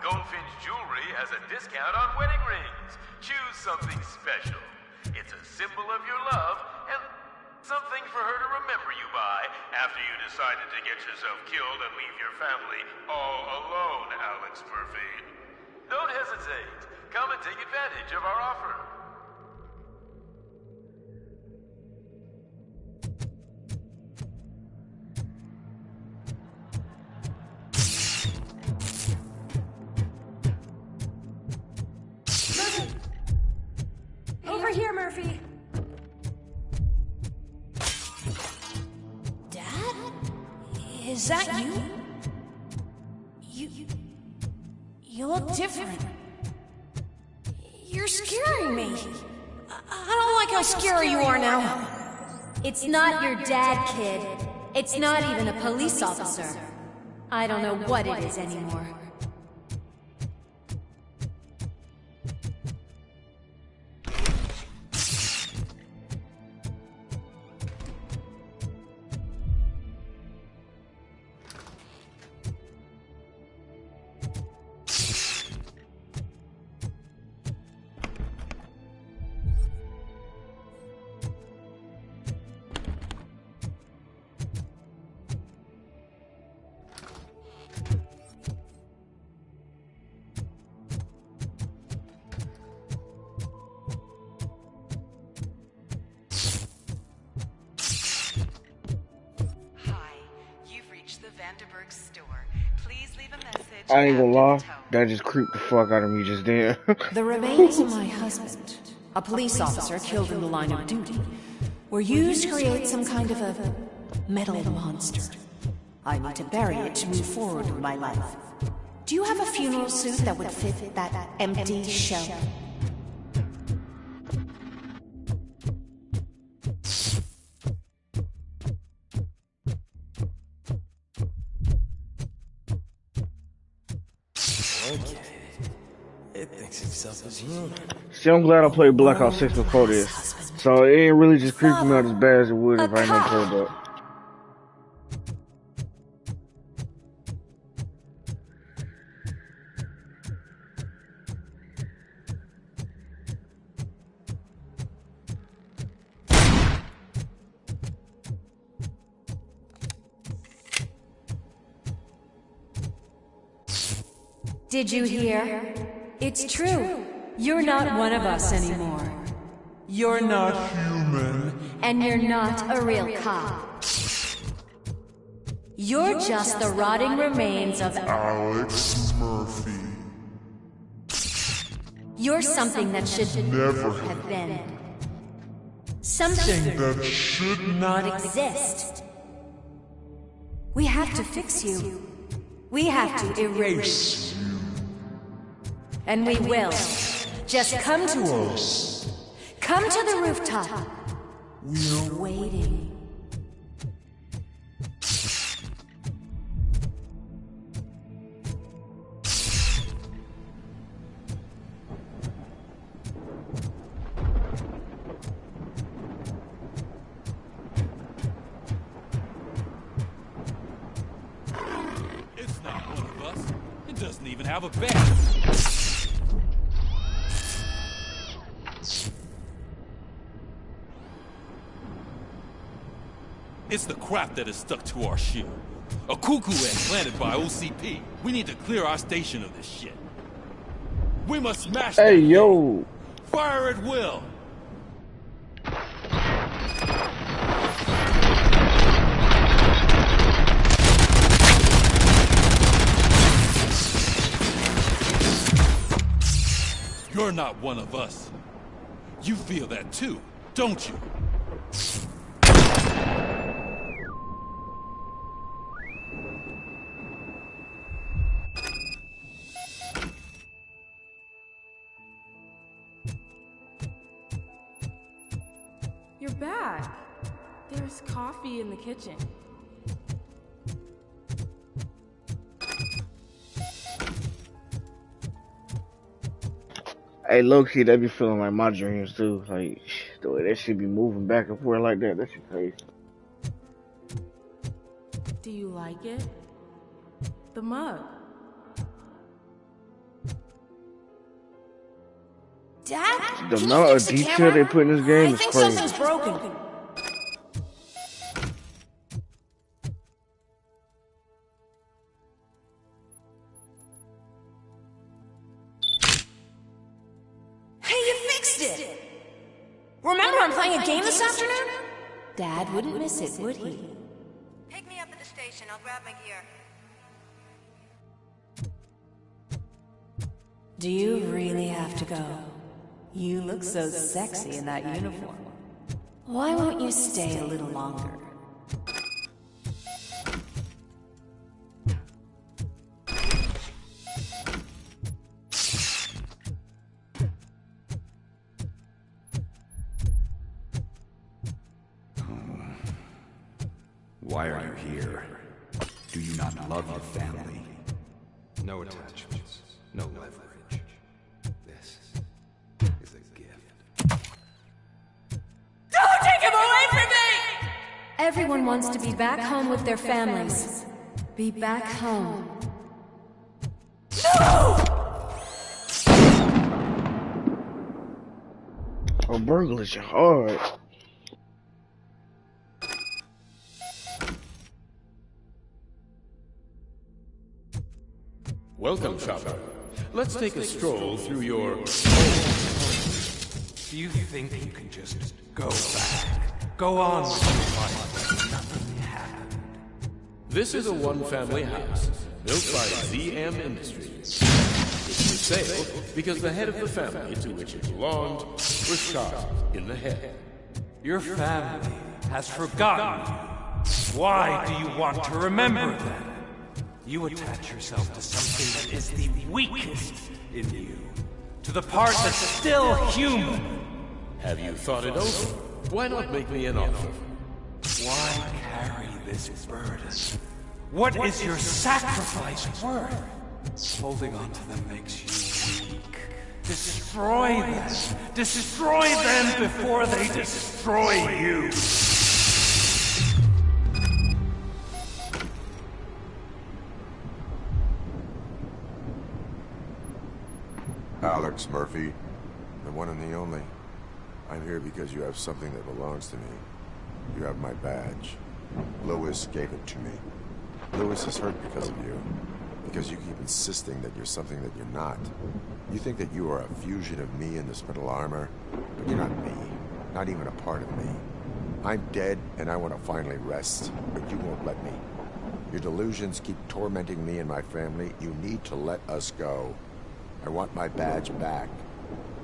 Goldfinch Jewelry has a discount on wedding rings. Choose something special. It's a symbol of your love and something for her to remember you by after you decided to get yourself killed and leave your family all alone, Alex Murphy. Don't hesitate. Come and take advantage of our offer. Over here, Murphy. Dad? Is that you? You look different. You're scaring me. I don't like how scary you are now. It's not your dad, kid. It's not even a police officer. I don't know what it is anymore. I ain't gonna lie, that just creeped the fuck out of me just then. The remains of my husband, a police officer killed in the line of duty, were used to create some kind of a metal monster. I need to bury it to move forward in my life. Do you have a funeral suit that would fit that empty shell? Okay. It thinks itself as human. See, I'm glad I played Black Ops 6 before this. So it ain't really just creeping me out as bad as it would if I ain't never played that. Did you hear? It's true. You're not one of us anymore. You're not human. And you're not a real cop. You're just the rotting remains of Alex Murphy. You're something that should Never have been. Something that should not exist. We have to fix you. We have to erase you. And we will. Just come to us. Come to the rooftop. We're waiting. It's not one of us. It doesn't even have a badge. It's the crap that is stuck to our ship. A cuckoo egg planted by OCP. We need to clear our station of this shit. We must smash that thing. Yo. Fire at will. You're not one of us. You feel that too, don't you? You're back. There's coffee in the kitchen. Hey, low-key, they be feeling like my dreams, too. Like, the way that shit be moving back and forth like that, that shit crazy. Do you like it? The mug. Dad? The Can amount you of fix the detail camera? they put in this game I is think crazy. something's broken. Hey, you fixed it! Remember I'm playing a game this afternoon? Dad wouldn't miss it, would he? Pick me up at the station. I'll grab my gear. Do you really have to go? You look so sexy in that uniform. Why won't you stay a little longer? Why are you here? Do you not love your family? No attachments, no leverage. This is a gift. Don't take him away from me! Everyone wants to be back home with their families. Be back home. Oh, burglars are hard. Welcome, shopper. Let's take a stroll through your... Do you think you can just go back? Go on with your life like nothing happened? This is a one-family house, built by ZM Industries. It's for sale because the head of the family to which it belonged was shot in the head. Your family has forgotten you. Why do you want to remember them? You attach yourself to something that is the weakest in you. To the part that's still human. Have you thought it over? Why not make me an offer? Why carry this burden? What is your sacrifice worth? Holding on to them makes you weak. Destroy them! Destroy them before they destroy you! Alex Murphy, the one and the only. I'm here because you have something that belongs to me. You have my badge. Lewis gave it to me. Lewis is hurt because of you. Because you keep insisting that you're something that you're not. You think that you are a fusion of me in this metal armor, but you're not me. Not even a part of me. I'm dead, and I want to finally rest, but you won't let me. Your delusions keep tormenting me and my family. You need to let us go. I want my badge back.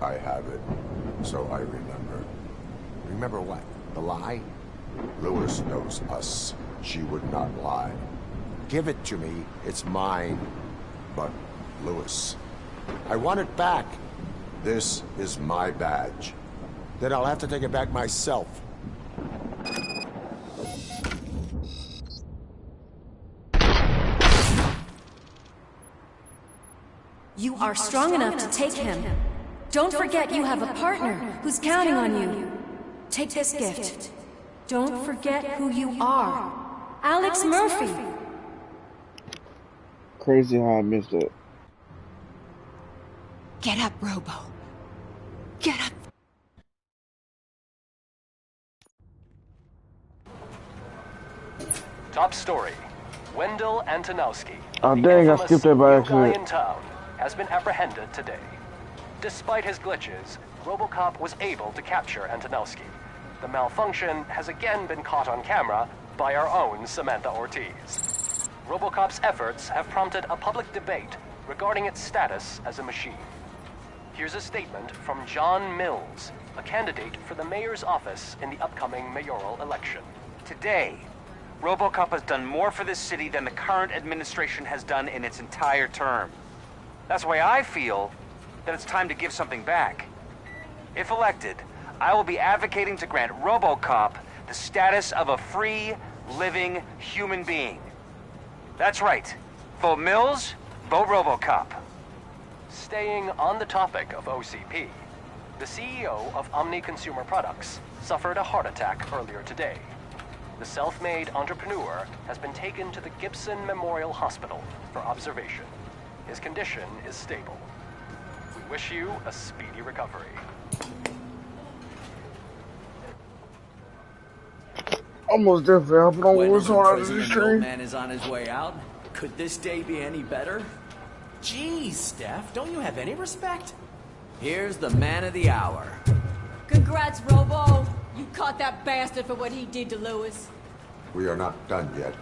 I have it, so I remember. Remember what? The lie? Lewis knows us. She would not lie. Give it to me. It's mine. But, Lewis, I want it back. This is my badge. Then I'll have to take it back myself. You are strong enough to take him. Don't forget you have a partner who's counting on you. Take this gift. Don't forget who you are. Alex Murphy. Crazy how I missed it. Get up, Robo. Get up. Top story. Wendell Antonowski, Oh dang, I skipped that by guy accident. in town, has been apprehended today. Despite his glitches, RoBoCop was able to capture Antonowski. The malfunction has again been caught on camera by our own Samantha Ortiz. RoBoCop's efforts have prompted a public debate regarding its status as a machine. Here's a statement from John Mills, a candidate for the mayor's office in the upcoming mayoral election. Today, RoBoCop has done more for this city than the current administration has done in its entire term. That's why I feel that it's time to give something back. If elected, I will be advocating to grant RoBoCop the status of a free, living human being. That's right. Vote Mills, vote RoBoCop. Staying on the topic of OCP, the CEO of Omni Consumer Products suffered a heart attack earlier today. The self-made entrepreneur has been taken to the Gibson Memorial Hospital for observation. His condition is stable. We wish you a speedy recovery. Almost definitely hopping on When what's in on out of prison the and the old stream. man is on his way out, could this day be any better? Jeez, Steph, don't you have any respect? Here's the man of the hour. Congrats, Robo. You caught that bastard for what he did to Lewis. We are not done yet.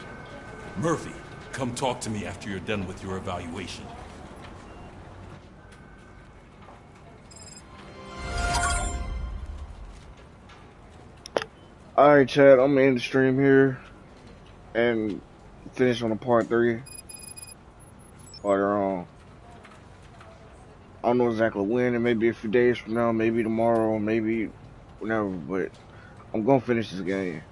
Murphy, come talk to me after you're done with your evaluation. Alright, Chad, I'm gonna end the stream here and finish on the part 3. But, I don't know exactly when, it may be a few days from now, maybe tomorrow, maybe whenever, but I'm gonna finish this game.